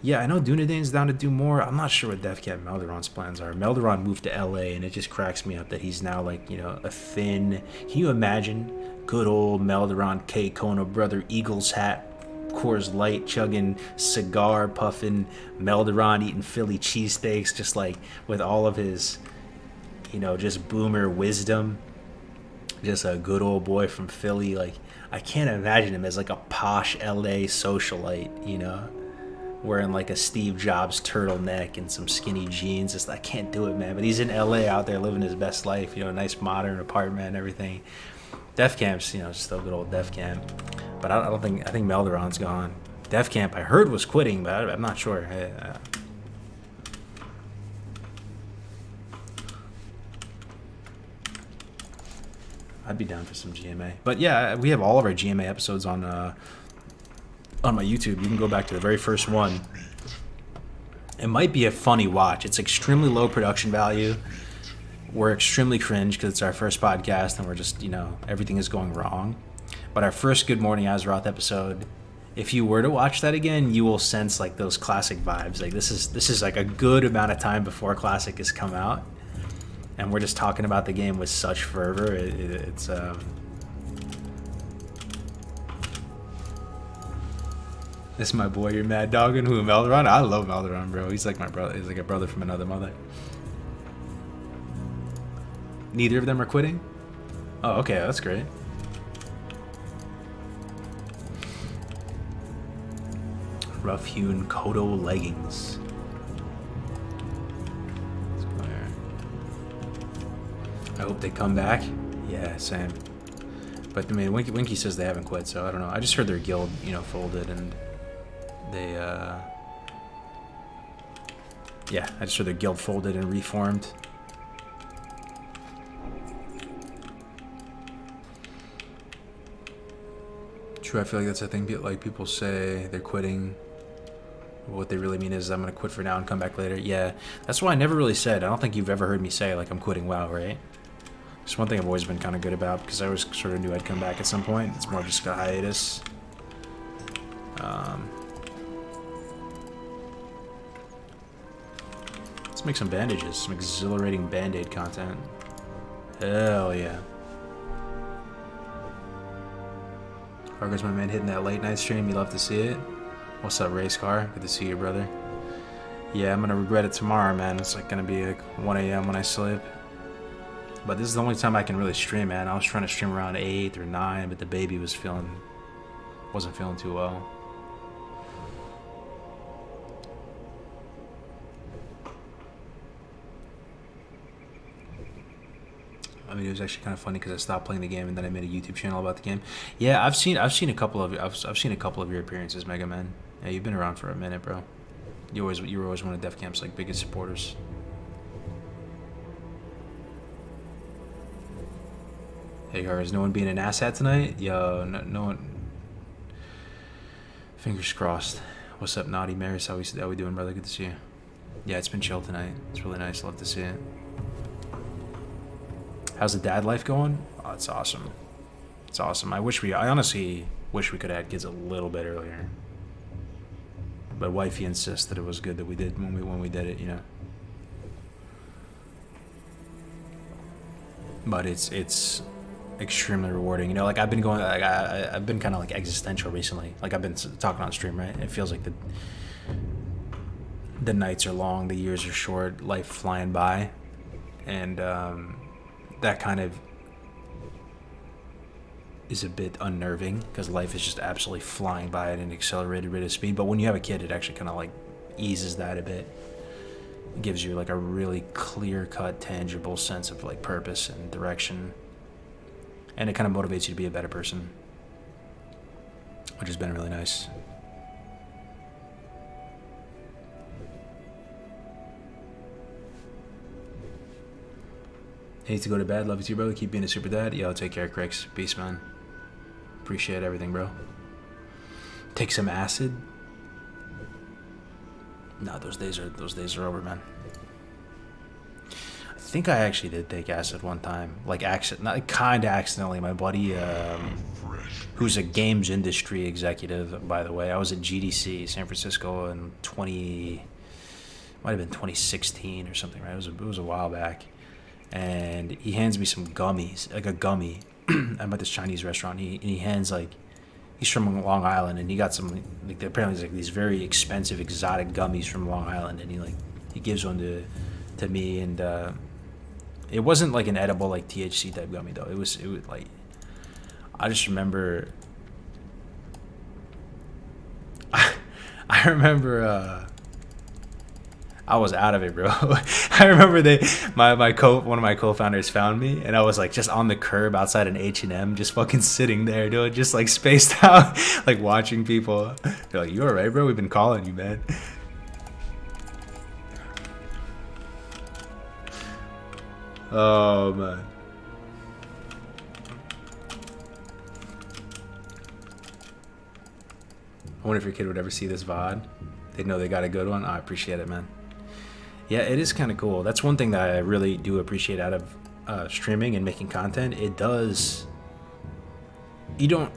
Yeah, I know Dunedane's down to do more. I'm not sure what Deathcat Melderon's plans are. Melderon moved to LA, and it just cracks me up that he's now, like, you know, a thin... Can you imagine? Good old Melderon K. Kona brother, Eagles hat, Coors Light chugging, cigar puffing, Melderon eating Philly cheesesteaks, just like with all of his, you know, just boomer wisdom. Just a good old boy from Philly. Like, I can't imagine him as like a posh LA socialite, you know, wearing like a Steve Jobs turtleneck and some skinny jeans. Just, I can't do it, man. But he's in LA out there living his best life, you know, a nice modern apartment and everything. Def Camp's, you know, still good old Def Camp. But I don't think, I think Melderon's gone. Def Camp, I heard, was quitting, but I'm not sure. I'd be down for some GMA. But yeah, we have all of our GMA episodes on my YouTube. You can go back to the very first one. It might be a funny watch. It's extremely low production value. We're extremely cringe because it's our first podcast and we're just, you know, everything is going wrong. But our first Good Morning Azeroth episode, if you were to watch that again, you will sense like those classic vibes. Like this is like a good amount of time before Classic has come out, and we're just talking about the game with such fervor. It's this is my boy. You're mad dogging who, Melderon? I love Melderon, bro. He's like my brother. He's like a brother from another mother. Neither of them are quitting? Oh, okay, that's great. Rough-hewn Kodo leggings. I hope they come back. Yeah, same. But I mean, Winky says they haven't quit, so I don't know. I just heard their guild, you know, folded, and they, yeah, I just heard their guild folded and reformed. True, I feel like that's a thing. Like people say they're quitting. What they really mean is I'm gonna quit for now and come back later. Yeah, that's why I never really said. I don't think you've ever heard me say like I'm quitting WoW, right? It's one thing I've always been kind of good about because I always sort of knew I'd come back at some point. It's more of just a hiatus. Let's make some bandages, some exhilarating band-aid content. Hell yeah. Progress, my man, hitting that late night stream. You love to see it. What's up, race car? Good to see you, brother. Yeah, I'm gonna regret it tomorrow, man. It's like gonna be like 1 a.m. when I sleep. But this is the only time I can really stream, man. I was trying to stream around 8 or 9, but the baby wasn't feeling too well. I mean, it was actually kind of funny because I stopped playing the game and then I made a YouTube channel about the game. Yeah, I've seen a couple of your appearances, Mega Man. Yeah, you've been around for a minute, bro. You were always one of Def Camp's like biggest supporters. Hey, is no one being an asshat tonight? Yo, no one. Fingers crossed. What's up, Naughty Maris? How we doing, brother? Good to see you. Yeah, it's been chill tonight. It's really nice. Love to see it. How's the dad life going? Oh, it's awesome. It's awesome. I honestly wish we could have had kids a little bit earlier. But wifey insists that it was good that we did when we did it, you know. But it's extremely rewarding, you know. Like I've been kind of like existential recently. Like I've been talking on stream, right? It feels like the nights are long, the years are short, life flying by, and that kind of is a bit unnerving because life is just absolutely flying by at an accelerated rate of speed. But when you have a kid, it actually kind of like eases that a bit. It gives you like a really clear-cut, tangible sense of like purpose and direction, and it kind of motivates you to be a better person, which has been really nice. Hate to go to bed. Love you too, brother. Keep being a super dad. Yo, take care, Cricks. Peace, man. Appreciate everything, bro. Take some acid. No, those days are over, man. I think I actually did take acid one time, like kind of accidentally. My buddy, who's a games industry executive, by the way. I was at GDC, San Francisco, in might have been 2016 or something, right? It was a while back. And he hands me some gummies, like a gummy. I'm at this Chinese restaurant. He hands like, he's from Long Island, and he got some like apparently like these very expensive exotic gummies from Long Island, and he gives one to me, and it wasn't like an edible like THC type gummy though. It was like, I just remember. I remember I was out of it, bro. I remember one of my co-founders found me, and I was like just on the curb outside an H&M, just fucking sitting there, dude, just like spaced out, like watching people. They're like, "You alright, bro? We've been calling you, man." Oh man. I wonder if your kid would ever see this VOD. They'd know they got a good one. I appreciate it, man. Yeah, it is kind of cool. That's one thing that I really do appreciate out of streaming and making content. It does. You're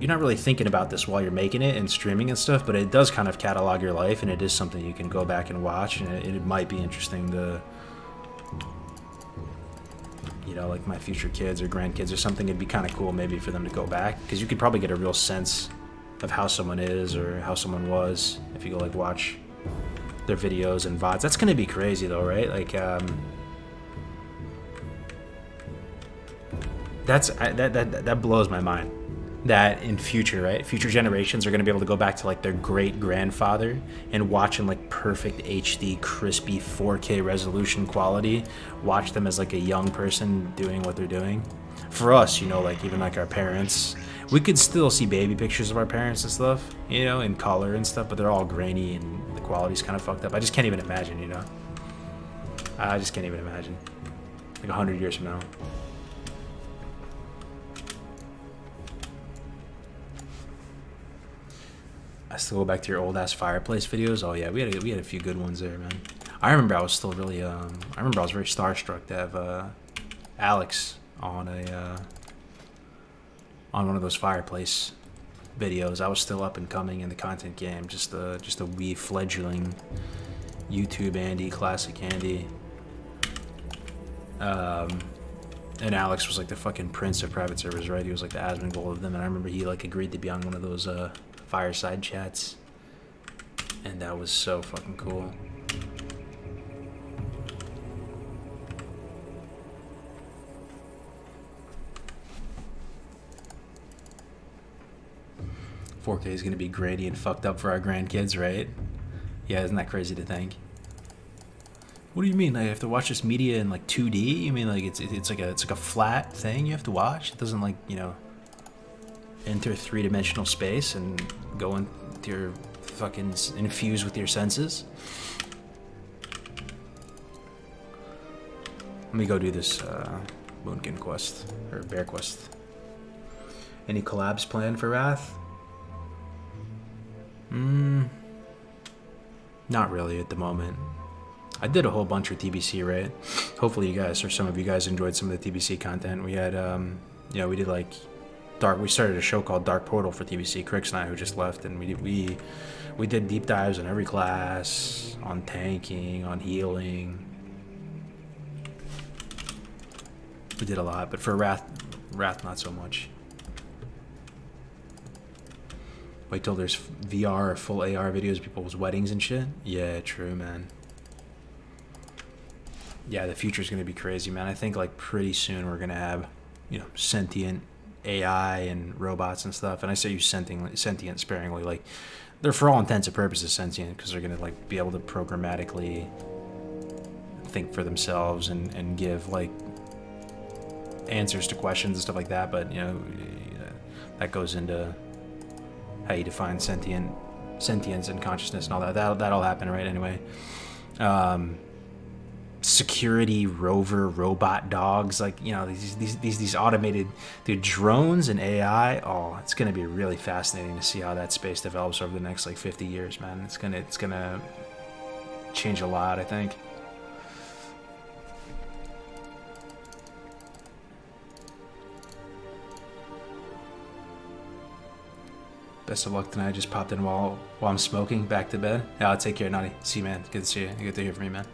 not really thinking about this while you're making it and streaming and stuff, but it does kind of catalog your life, and it is something you can go back and watch, and it might be interesting to, you know, like my future kids or grandkids or something. It'd be kind of cool maybe for them to go back, because you could probably get a real sense of how someone is or how someone was if you go like watch their videos and VODs. That's gonna be crazy though, right? Like that blows my mind. That in future, right? Future generations are gonna be able to go back to like their great grandfather and watch in like perfect HD, crispy 4K resolution quality. Watch them as like a young person doing what they're doing. For us, you know, like even like our parents, we could still see baby pictures of our parents and stuff, you know, in color and stuff, but they're all grainy and the quality's kind of fucked up. I just can't even imagine, you know. I just can't even imagine. Like 100 years from now. I still go back to your old ass fireplace videos. Oh yeah, we had a few good ones there, man. I remember I was still really I remember I was very starstruck to have Alex on one of those fireplace videos. I was still up and coming in the content game, just a wee fledgling YouTube Andy, classic Andy. And Alex was like the fucking prince of private servers, right? He was like the Asmongold of them, and I remember he like agreed to be on one of those fireside chats, and that was so fucking cool. "4K is gonna be grainy and fucked up for our grandkids, right?" Yeah, isn't that crazy to think? What do you mean? Like, I have to watch this media in like 2D? You mean like it's like a flat thing you have to watch? It doesn't like, you know, enter three-dimensional space and go into your fucking infuse with your senses? Let me go do this Moonkin quest or Bear quest. Any collabs planned for Wrath? Not really at the moment. I did a whole bunch with TBC, right? Hopefully you guys, or some of you guys, enjoyed some of the TBC content. We had, you know, we did like we started a show called Dark Portal for TBC, Crix and I, who just left, and we did deep dives on every class, on tanking, on healing. We did a lot, but for Wrath not so much. Wait till there's VR or full AR videos of people's weddings and shit. Yeah, true, man. Yeah, the future's gonna be crazy, man. I think like pretty soon we're gonna have, you know, sentient AI and robots and stuff. And I say use sentient sparingly. Like, they're for all intents and purposes sentient, because they're gonna like be able to programmatically think for themselves and give like answers to questions and stuff like that. But you know, that goes into how you define sentience and consciousness and all that. That'll happen, right? Anyway, security rover robot dogs, like, you know, these automated, dude, drones and AI. Oh, it's gonna be really fascinating to see how that space develops over the next like 50 years, man. It's gonna change a lot, I think. Best of luck tonight. I just popped in while I'm smoking. Back to bed. Yeah, I'll take care, Naughty. See you, man. Good to see you. Good to hear from you, man.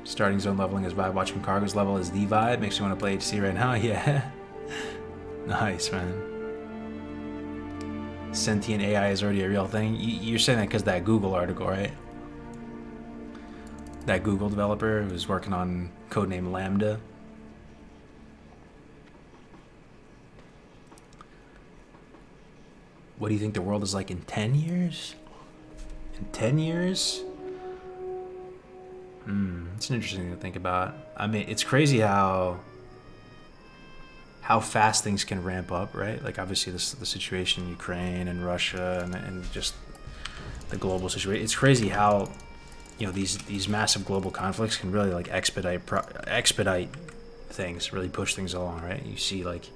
Starting zone leveling is vibe. Watching Cargo's level is the vibe. Makes me want to play HC right now. Yeah. Nice, man. Sentient AI is already a real thing. You're saying that because that Google article, right? That Google developer who's working on codename Lambda. What do you think the world is like in 10 years? In 10 years? It's an interesting thing to think about. I mean, it's crazy how fast things can ramp up, right? Like, obviously, the situation in Ukraine and Russia and just the global situation. It's crazy how, you know, these massive global conflicts can really, like, expedite things, really push things along, right? You see, like,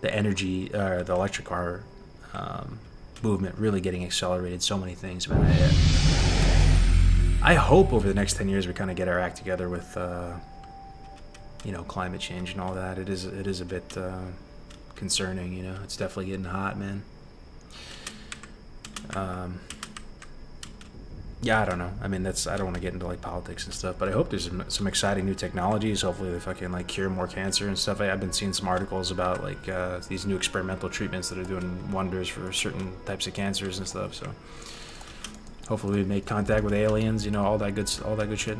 the energy, the electric car movement really getting accelerated. So many things, man. I hope over the next 10 years we kind of get our act together with, you know, climate change and all that. It is a bit concerning, you know. It's definitely getting hot, man. Yeah, I don't know. I mean, I don't want to get into like politics and stuff, but I hope there's some exciting new technologies. Hopefully they fucking like cure more cancer and stuff. I've been seeing some articles about like these new experimental treatments that are doing wonders for certain types of cancers and stuff. So hopefully we make contact with aliens, you know, all that good shit.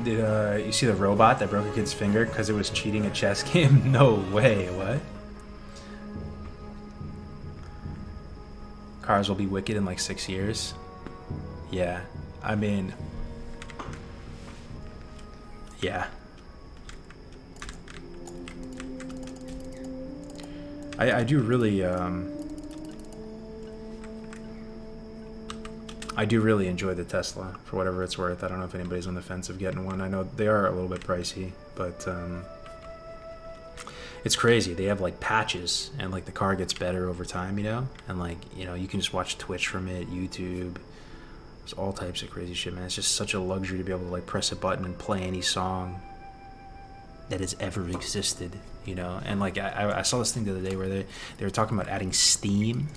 Did you see the robot that broke a kid's finger because it was cheating a chess game? No way, what? Cars will be wicked in like 6 years. Yeah, I mean, yeah. I do really I do really enjoy the Tesla, for whatever it's worth. I don't know if anybody's on the fence of getting one. I know they are a little bit pricey, but it's crazy. They have like patches, and like the car gets better over time, you know? And like, you know, you can just watch Twitch from it, YouTube. There's all types of crazy shit, man. It's just such a luxury to be able to like press a button and play any song that has ever existed, you know? And like, I saw this thing the other day where they were talking about adding Steam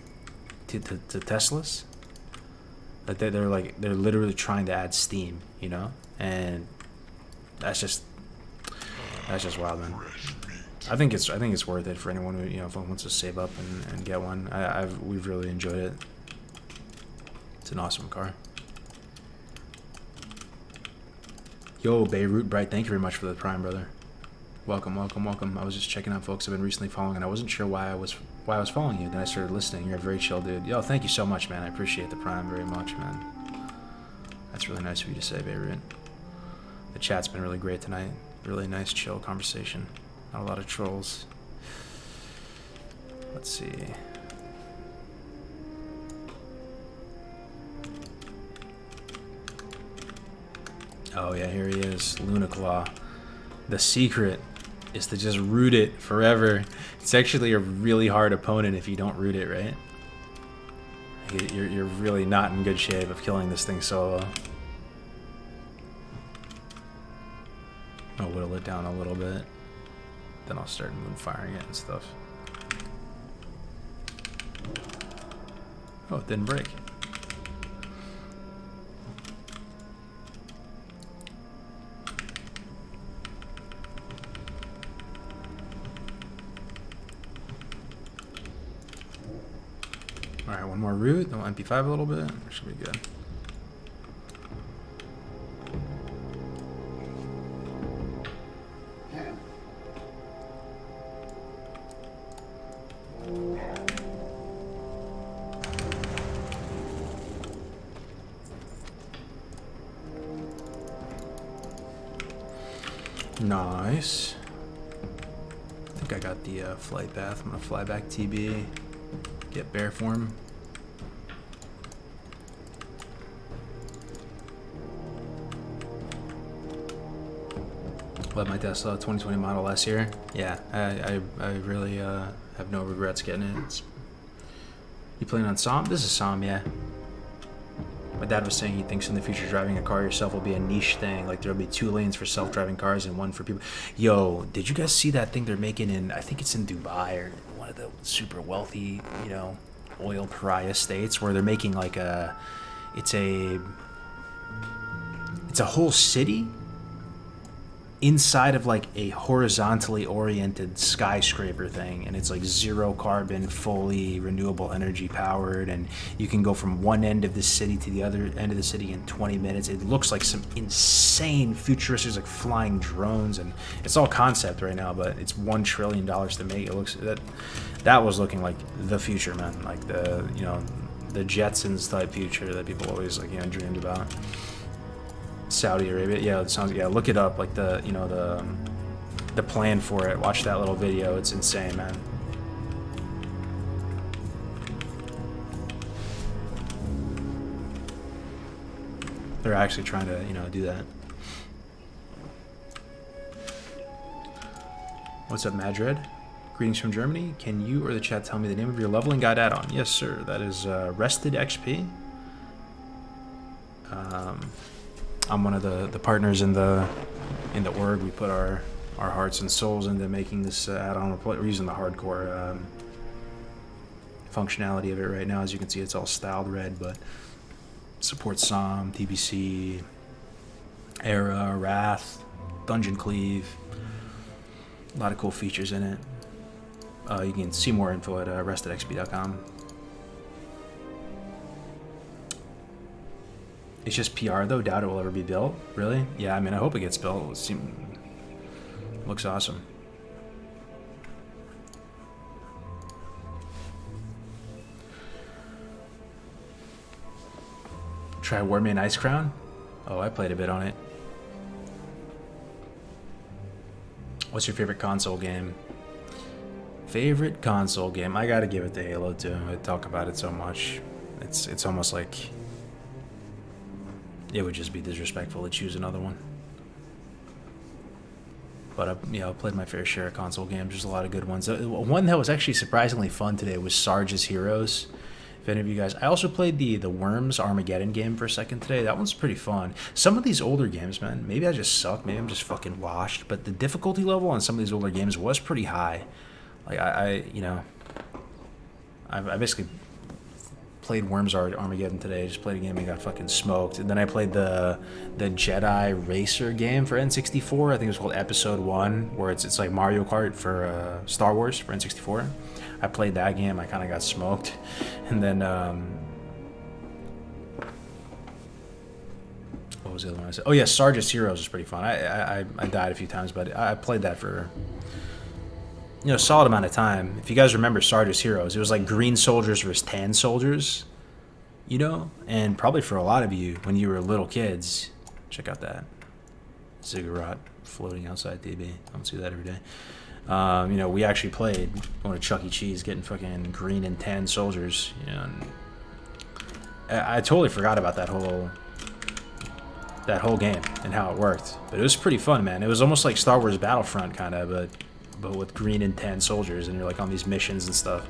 to Teslas. Like they're literally trying to add Steam, you know, and that's just wild, man. I think it's worth it for anyone who, you know, if one wants to save up and get one. We've really enjoyed it. It's an awesome car. Yo, Beirut Bright, thank you very much for the Prime, brother. Welcome, welcome, welcome. I was just checking out folks I've been recently following, and I wasn't sure why I was following you. Then I started listening. You're a very chill dude. Yo, thank you so much, man. I appreciate the Prime very much, man. That's really nice of you to say, Beirut. The chat's been really great tonight. Really nice, chill conversation. Not a lot of trolls. Let's see. Oh yeah, here he is, Lunaclaw. The secret is to just root it forever. It's actually a really hard opponent if you don't root it, right? You're really not in good shape of killing this thing solo. I'll whittle it down a little bit. Then I'll start moonfiring it and stuff. Oh, it didn't break. Alright, one more root, then we'll MP5 a little bit. Should be good. Nice. I think I got the flight path. I'm gonna fly back TB, get bear form. Love my Tesla 2020 Model S here. Yeah, I really have no regrets getting it. You playing on SOM? This is SOM, yeah. My dad was saying he thinks in the future driving a car yourself will be a niche thing. Like there'll be 2 lanes for self-driving cars and 1 for people. Yo, did you guys see that thing they're making in, I think it's in Dubai or one of the super wealthy, you know, oil pariah states where they're making like it's a whole city inside of like a horizontally oriented skyscraper thing, and it's like zero carbon, fully renewable energy powered, and you can go from one end of the city to the other end of the city in 20 minutes. It looks like some insane futuristic, like flying drones, and it's all concept right now, but it's $1 trillion to make. It looks that was looking like the future, man, like the, you know, the Jetsons type future that people always, like, you know, dreamed about. Saudi Arabia, yeah, it sounds, yeah, look it up, like the, you know, the plan for it. Watch that little video, it's insane, man. They're actually trying to, you know, do that. What's up, Madrid? Greetings from Germany. Can you or the chat tell me the name of your leveling guide add-on? Yes, sir. That is Rested XP. I'm one of the partners in the org. We put our hearts and souls into making this add-on. We're using the hardcore functionality of it right now. As you can see, it's all styled red, but supports SOM, TBC, Era, Wrath, Dungeon Cleave. A lot of cool features in it. You can see more info at restedxp.com. It's just PR though. Doubt it will ever be built. Really? Yeah, I mean, I hope it gets built. Looks awesome. Try Warmane Ice Crown? Oh, I played a bit on it. What's your favorite console game? Favorite console game? I gotta give it to Halo 2. I talk about it so much. It's almost like it would just be disrespectful to choose another one. But I've played my fair share of console games. There's a lot of good ones. One that was actually surprisingly fun today was Sarge's Heroes. If any of you guys, I also played the Worms Armageddon game for a second today. That one's pretty fun. Some of these older games, man, maybe I just suck. Maybe I'm just fucking washed. But the difficulty level on some of these older games was pretty high. Like I basically played Worms Armageddon today. I just played a game and got fucking smoked. And then I played the Jedi Racer game for N64. I think it was called Episode 1, where it's like Mario Kart for Star Wars for N64. I played that game. I kind of got smoked. And then what was the other one I said? Oh yeah, Sarge's Heroes was pretty fun. I died a few times, but I played that for, you know, a solid amount of time. If you guys remember Sarge's Heroes, it was like green soldiers versus tan soldiers, you know? And probably for a lot of you, when you were little kids, check out that ziggurat floating outside DB. I don't see that every day. You know, we actually played going to Chuck E. Cheese, getting fucking green and tan soldiers, you know, and I totally forgot about that whole game and how it worked. But it was pretty fun, man. It was almost like Star Wars Battlefront, kind of, but with green and tan soldiers, and you're like on these missions and stuff.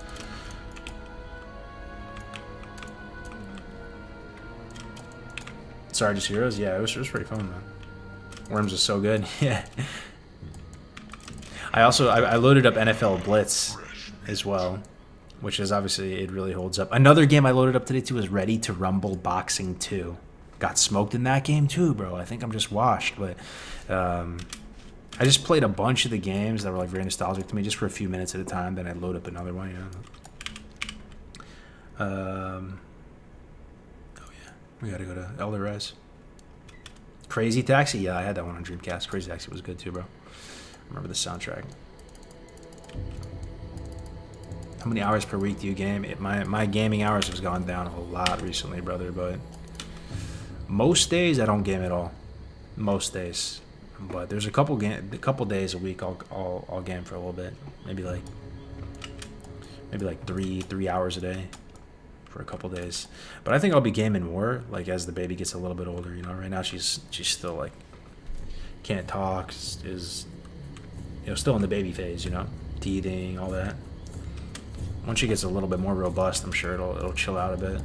Sarge's Heroes, yeah, it was pretty fun, man. Worms is so good. Yeah. I loaded up NFL Blitz as well, which is obviously, it really holds up. Another game I loaded up today too was Ready to Rumble Boxing 2. Got smoked in that game too, bro. I think I'm just washed, but I just played a bunch of the games that were like very nostalgic to me, just for a few minutes at a time. Then I load up another one, you know. Oh yeah, we gotta go to Elder Rise. Crazy Taxi, yeah, I had that one on Dreamcast. Crazy Taxi was good too, bro. Remember the soundtrack. How many hours per week do you game? My gaming hours has gone down a lot recently, brother, but most days I don't game at all. Most days. But there's a couple days a week I'll game for a little bit. Maybe like three hours a day for a couple days. But I think I'll be gaming more like as the baby gets a little bit older, you know. Right now she's still like can't talk, is, you know, still in the baby phase, you know, teething, all that. Once she gets a little bit more robust, I'm sure it'll chill out a bit.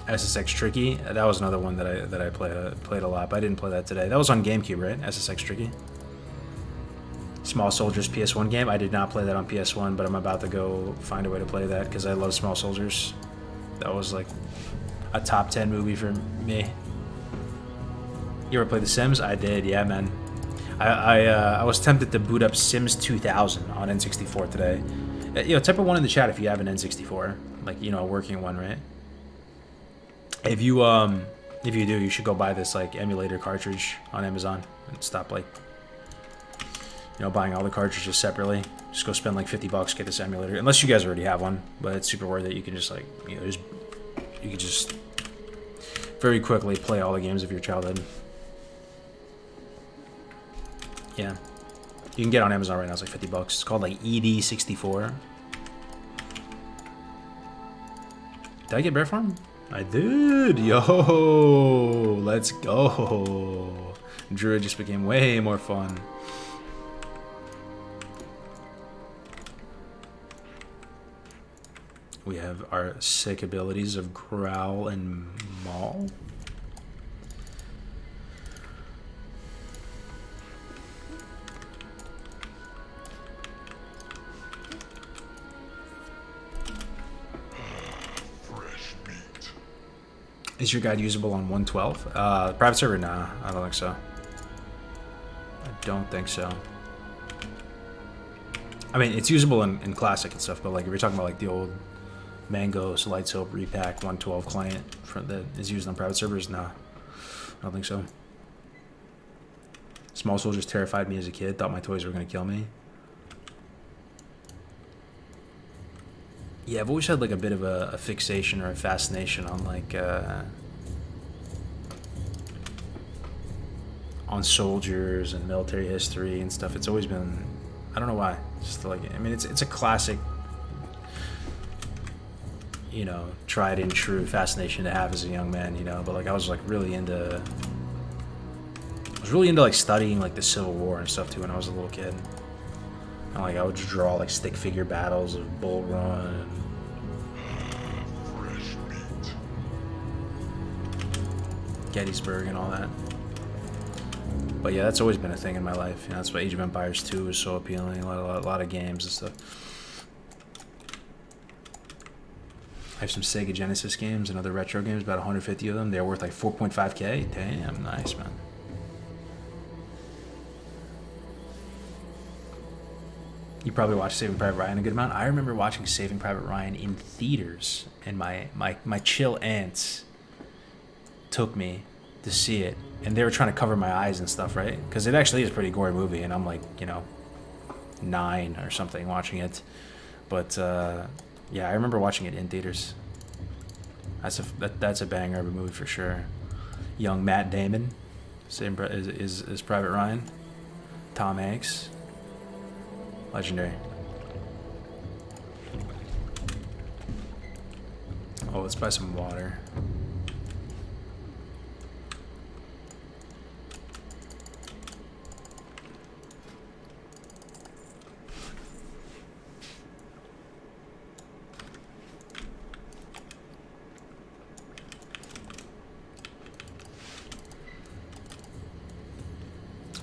SSX Tricky, that was another one that I played a lot, but I didn't play that today. That was on GameCube, right? SSX Tricky. Small Soldiers PS1 game. I did not play that on PS1, but I'm about to go find a way to play that because I love Small Soldiers. That was like a top 10 movie for me. You ever play The Sims? I did, yeah, man. I was tempted to boot up Sims 2000 on N64 today. Type of one in the chat if you have an N64, like a working one, right? If you do, you should go buy this like emulator cartridge on Amazon and stop like buying all the cartridges separately. Just go spend like $50, get this emulator, unless you guys already have one. But it's super worth it. You can just you can just very quickly play all the games of your childhood. Yeah, you can get it on Amazon right now. It's like $50. It's called like ED64. Did I get Bear Farm? I did. Yo, let's go. Druid just became way more fun. We have our sick abilities of Growl and Maul. Is your guide usable on 112? Private server? Nah, I don't think so. I don't think so. I mean, it's usable in Classic and stuff, but like if you're talking about like the old Mangos, Light Soap, Repack, 112 client that is used on private servers, nah, I don't think so. Small Soldiers terrified me as a kid. Thought my toys were gonna kill me. Yeah, I've always had like a bit of a fixation or a fascination on like on soldiers and military history and stuff. It's always been, I don't know why, just like, I mean, it's a classic, tried and true fascination to have as a young man, but like I was really into like studying like the Civil War and stuff too when I was a little kid. And like I would just draw like stick figure battles of Bull Run and fresh meat, Gettysburg and all that. But yeah, that's always been a thing in my life. That's why Age of Empires 2 is so appealing. A lot of games and stuff. I have some Sega Genesis games and other retro games, about 150 of them. They're worth like 4.5K. Damn, nice, man. You probably watched Saving Private Ryan a good amount. I remember watching Saving Private Ryan in theaters, and my chill aunts took me to see it, and they were trying to cover my eyes and stuff, right? Because it actually is a pretty gory movie, and I'm like, 9 or something watching it. But yeah, I remember watching it in theaters. That's a banger of a movie for sure. Young Matt Damon, same is Private Ryan. Tom Hanks. Legendary. Oh, let's buy some water.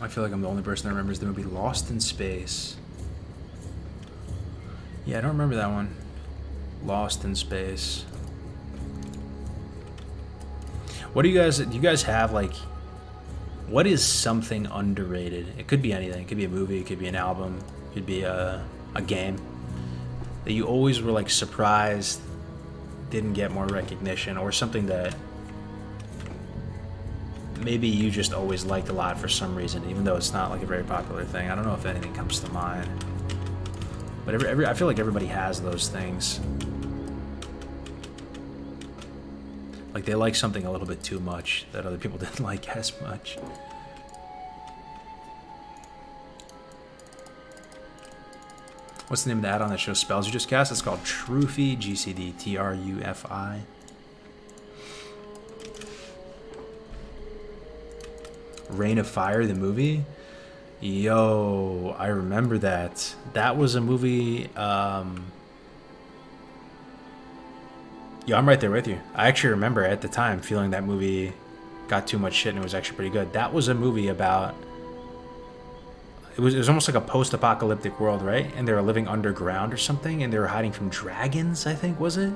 I feel like I'm the only person that remembers the movie Lost in Space. Yeah, I don't remember that one. Lost in Space. What do you guys have, like, what is something underrated? It could be anything. It could be a movie, it could be an album, it could be a game that you always were like surprised didn't get more recognition, or something that maybe you just always liked a lot for some reason, even though it's not like a very popular thing. I don't know if anything comes to mind. But I feel like everybody has those things. Like they like something a little bit too much that other people didn't like as much. What's the name of the add-on that shows spells you just cast? It's called Trufi, GCD, TRUFI. Reign of Fire, the movie? Yo, I remember that. That was a movie, yo, I'm right there with you. I actually remember at the time feeling that movie got too much shit and it was actually pretty good. That was a movie about, it was almost like a post-apocalyptic world, right? And they were living underground or something, and they were hiding from dragons, I think, was it?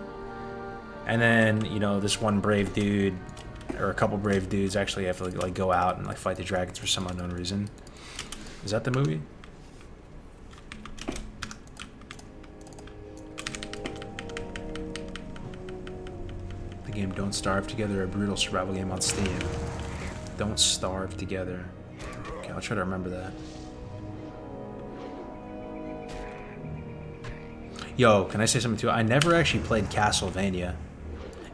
And then, this one brave dude or a couple brave dudes actually have to like go out and like fight the dragons for some unknown reason. Is that the movie? The game Don't Starve Together, a brutal survival game on Steam. Don't Starve Together. Okay, I'll try to remember that. Yo, can I say something too? I never actually played Castlevania.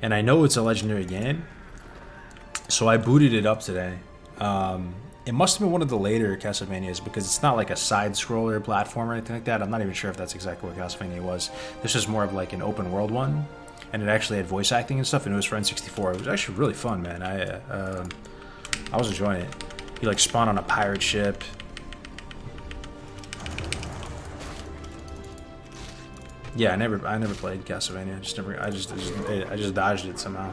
And I know it's a legendary game. So I booted it up today. It must have been one of the later Castlevanias because it's not like a side-scroller platform or anything like that. I'm not even sure if that's exactly what Castlevania was. This is more of like an open-world one. And it actually had voice acting and stuff, and it was for N64. It was actually really fun, man. I was enjoying it. You like spawn on a pirate ship. Yeah, I never played Castlevania. I just dodged it somehow.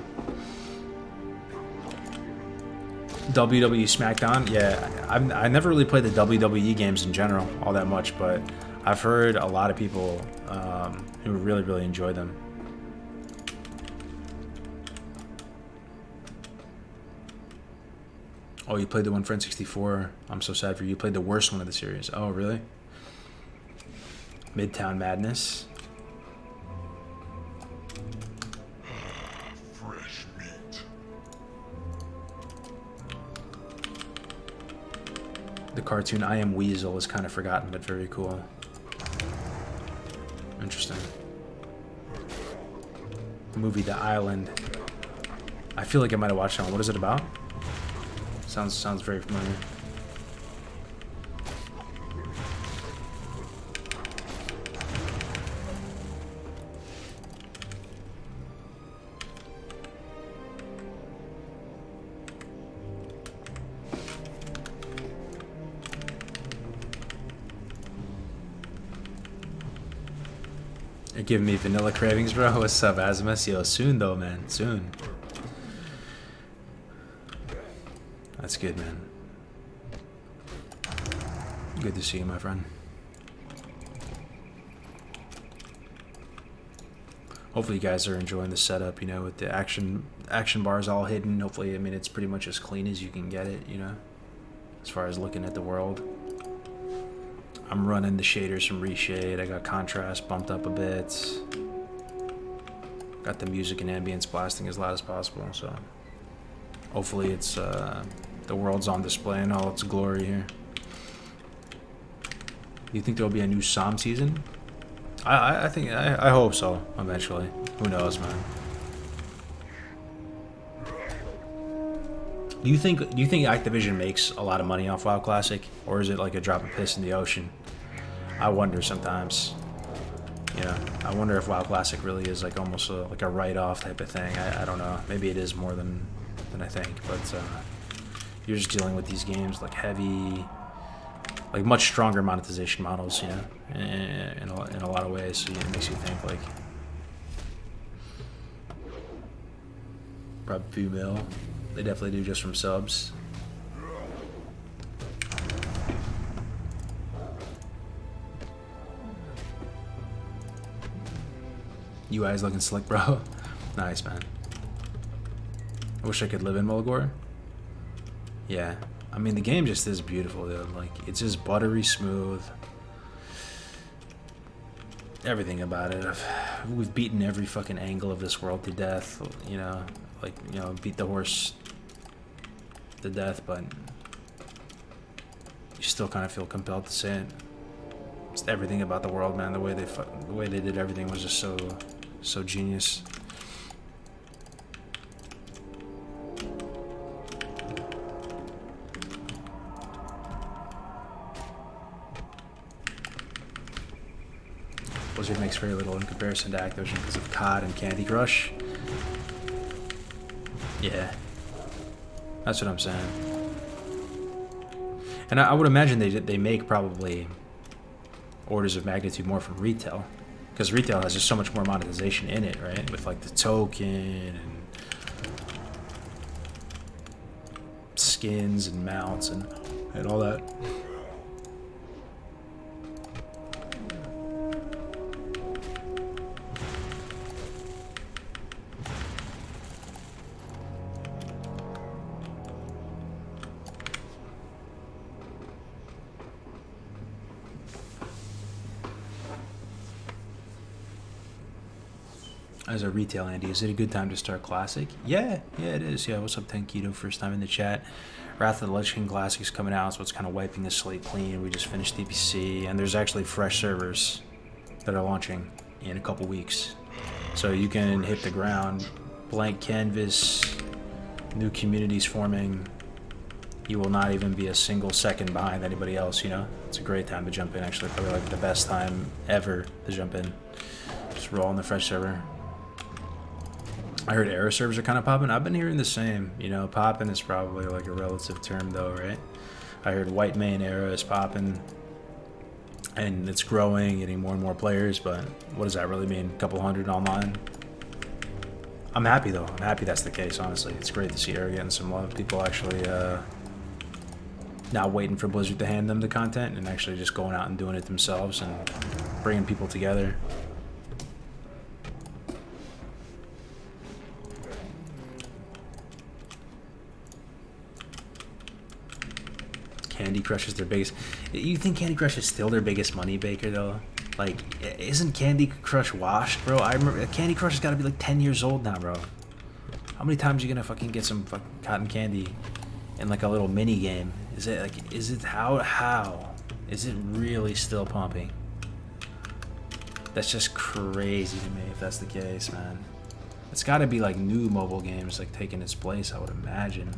WWE SmackDown, yeah, I never really played the WWE games in general all that much, but I've heard a lot of people who really enjoy them. Oh, you played the one for N64. I'm so sad for you. You played the worst one of the series. Oh, really? Midtown Madness. Fresh meat. The cartoon I Am Weasel is kind of forgotten, but very cool. Interesting. The movie The Island. I feel like I might have watched that one. What is it about? Sounds very familiar. You're giving me vanilla cravings, bro. What's up, Azimus? Yo, soon though, man. Soon. That's good, man. Good to see you, my friend. Hopefully you guys are enjoying the setup, you know, with the action bars all hidden. Hopefully, I mean, it's pretty much as clean as you can get it, you know, as far as looking at the world. I'm running the shaders from Reshade. I got contrast bumped up a bit. Got the music and ambience blasting as loud as possible, so hopefully it's the world's on display in all its glory here. Do you think there'll be a new Psalm season? I hope so eventually. Who knows, man? Do you think Activision makes a lot of money off WoW Classic, or is it like a drop of piss in the ocean? I wonder sometimes. You know, I wonder if WoW Classic really is like almost like a write-off type of thing. I don't know. Maybe it is more than I think, but you're just dealing with these games like heavy, like much stronger monetization models, you know, in a lot of ways. So it makes you think like probably a few mil. They definitely do just from subs. UI's looking slick, bro. Nice, man. I wish I could live in Mulgore. Yeah. I mean, the game just is beautiful, dude. Like, it's just buttery smooth. Everything about it. We've beaten every fucking angle of this world to death, you know. Like, you know, beat the horse to death, but you still kind of feel compelled to say it. Just everything about the world, man. The way they did everything was just so genius. Blizzard makes very little in comparison to Activision because of COD and Candy Crush. Yeah, that's what I'm saying. And I would imagine they make probably orders of magnitude more from retail, because retail has just so much more monetization in it, right? With like the token and skins and mounts and all that. As a retail Andy, is it a good time to start Classic? Yeah, it is. Yeah, what's up, Tenkito? First time in the chat. Wrath of the Lich King Classic is coming out, so it's kind of wiping the slate clean. We just finished DPC, and there's actually fresh servers that are launching in a couple weeks. So you can hit the ground, blank canvas, new communities forming. You will not even be a single second behind anybody else, you know? It's a great time to jump in, actually. Probably like the best time ever to jump in. Just roll on the fresh server. I heard era servers are kind of popping. I've been hearing the same. You know, popping is probably like a relative term though, right? I heard white main era is popping. And it's growing, getting more and more players, but what does that really mean? A couple hundred online? I'm happy though. I'm happy that's the case, honestly. It's great to see era getting some love. People actually not waiting for Blizzard to hand them the content and actually just going out and doing it themselves and bringing people together. Candy Crush is their biggest... You think Candy Crush is still their biggest money baker, though? Like, isn't Candy Crush washed, bro? I remember... Candy Crush has got to be like 10 years old now, bro. How many times are you gonna fucking get some fucking cotton candy in like a little mini game? Is it like... Is it... How? Is it really still pumping? That's just crazy to me if that's the case, man. It's got to be like new mobile games like taking its place, I would imagine.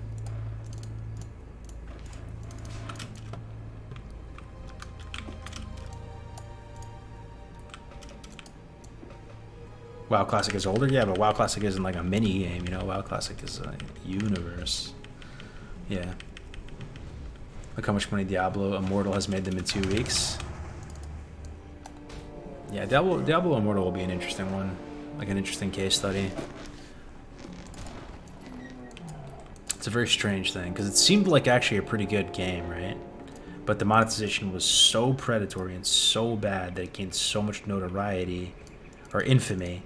WoW Classic is older? Yeah, but WoW Classic isn't like a mini game, you know? WoW Classic is a universe. Yeah. Look how much money Diablo Immortal has made them in 2 weeks. Yeah, Diablo Immortal will be an interesting one. Like an interesting case study. It's a very strange thing, because it seemed like actually a pretty good game, right? But the monetization was so predatory and so bad that it gained so much notoriety, or infamy.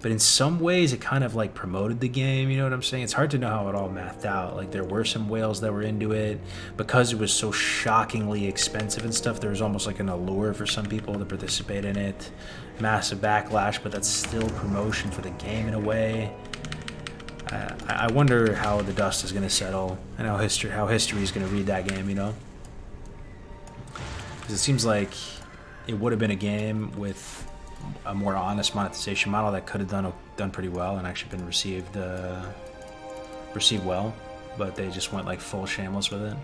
But in some ways, it kind of like promoted the game, you know what I'm saying? It's hard to know how it all mathed out. Like there were some whales that were into it. Because it was so shockingly expensive and stuff, there was almost like an allure for some people to participate in it. Massive backlash, but that's still promotion for the game in a way. I wonder how the dust is going to settle and how history is going to read that game, you know? Because it seems like it would have been a game with a more honest monetization model that could have done pretty well and actually been received well, but they just went like full shameless with it.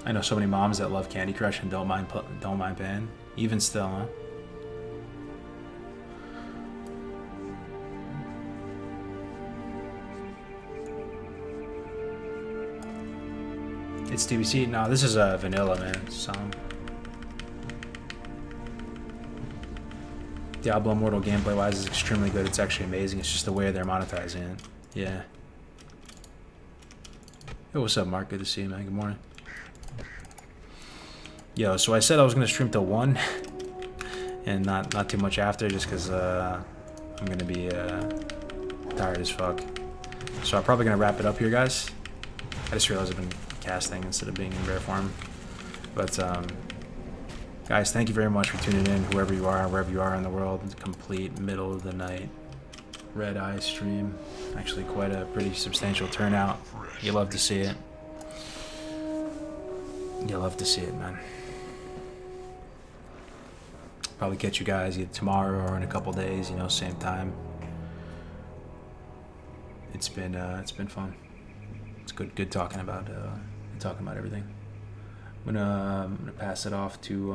I know so many moms that love Candy Crush and don't mind paying, even still, huh? It's DBC? No, this is a vanilla, man. Song. Diablo Immortal gameplay wise is extremely good. It's actually amazing. It's just the way they're monetizing it. Yeah. Hey, what's up, Mark? Good to see you, man. Good morning. Yo, so I said I was gonna stream till 1 and not too much after, just because I'm gonna be tired as fuck. So I'm probably gonna wrap it up here, guys. I just realized I've been casting instead of being in rare form. But guys, thank you very much for tuning in, whoever you are, wherever you are in the world. Complete middle of the night red eye stream. Actually quite a pretty substantial turnout. You love to see it. You love to see it, man. Probably catch you guys either tomorrow or in a couple days, you know, same time. It's been fun. It's good talking about everything. I'm gonna pass it off to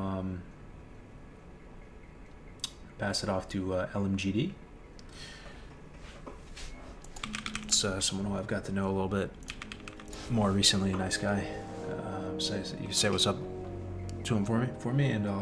LMGD. It's someone who I've got to know a little bit more recently. A nice guy. You say what's up to him for me, and I'll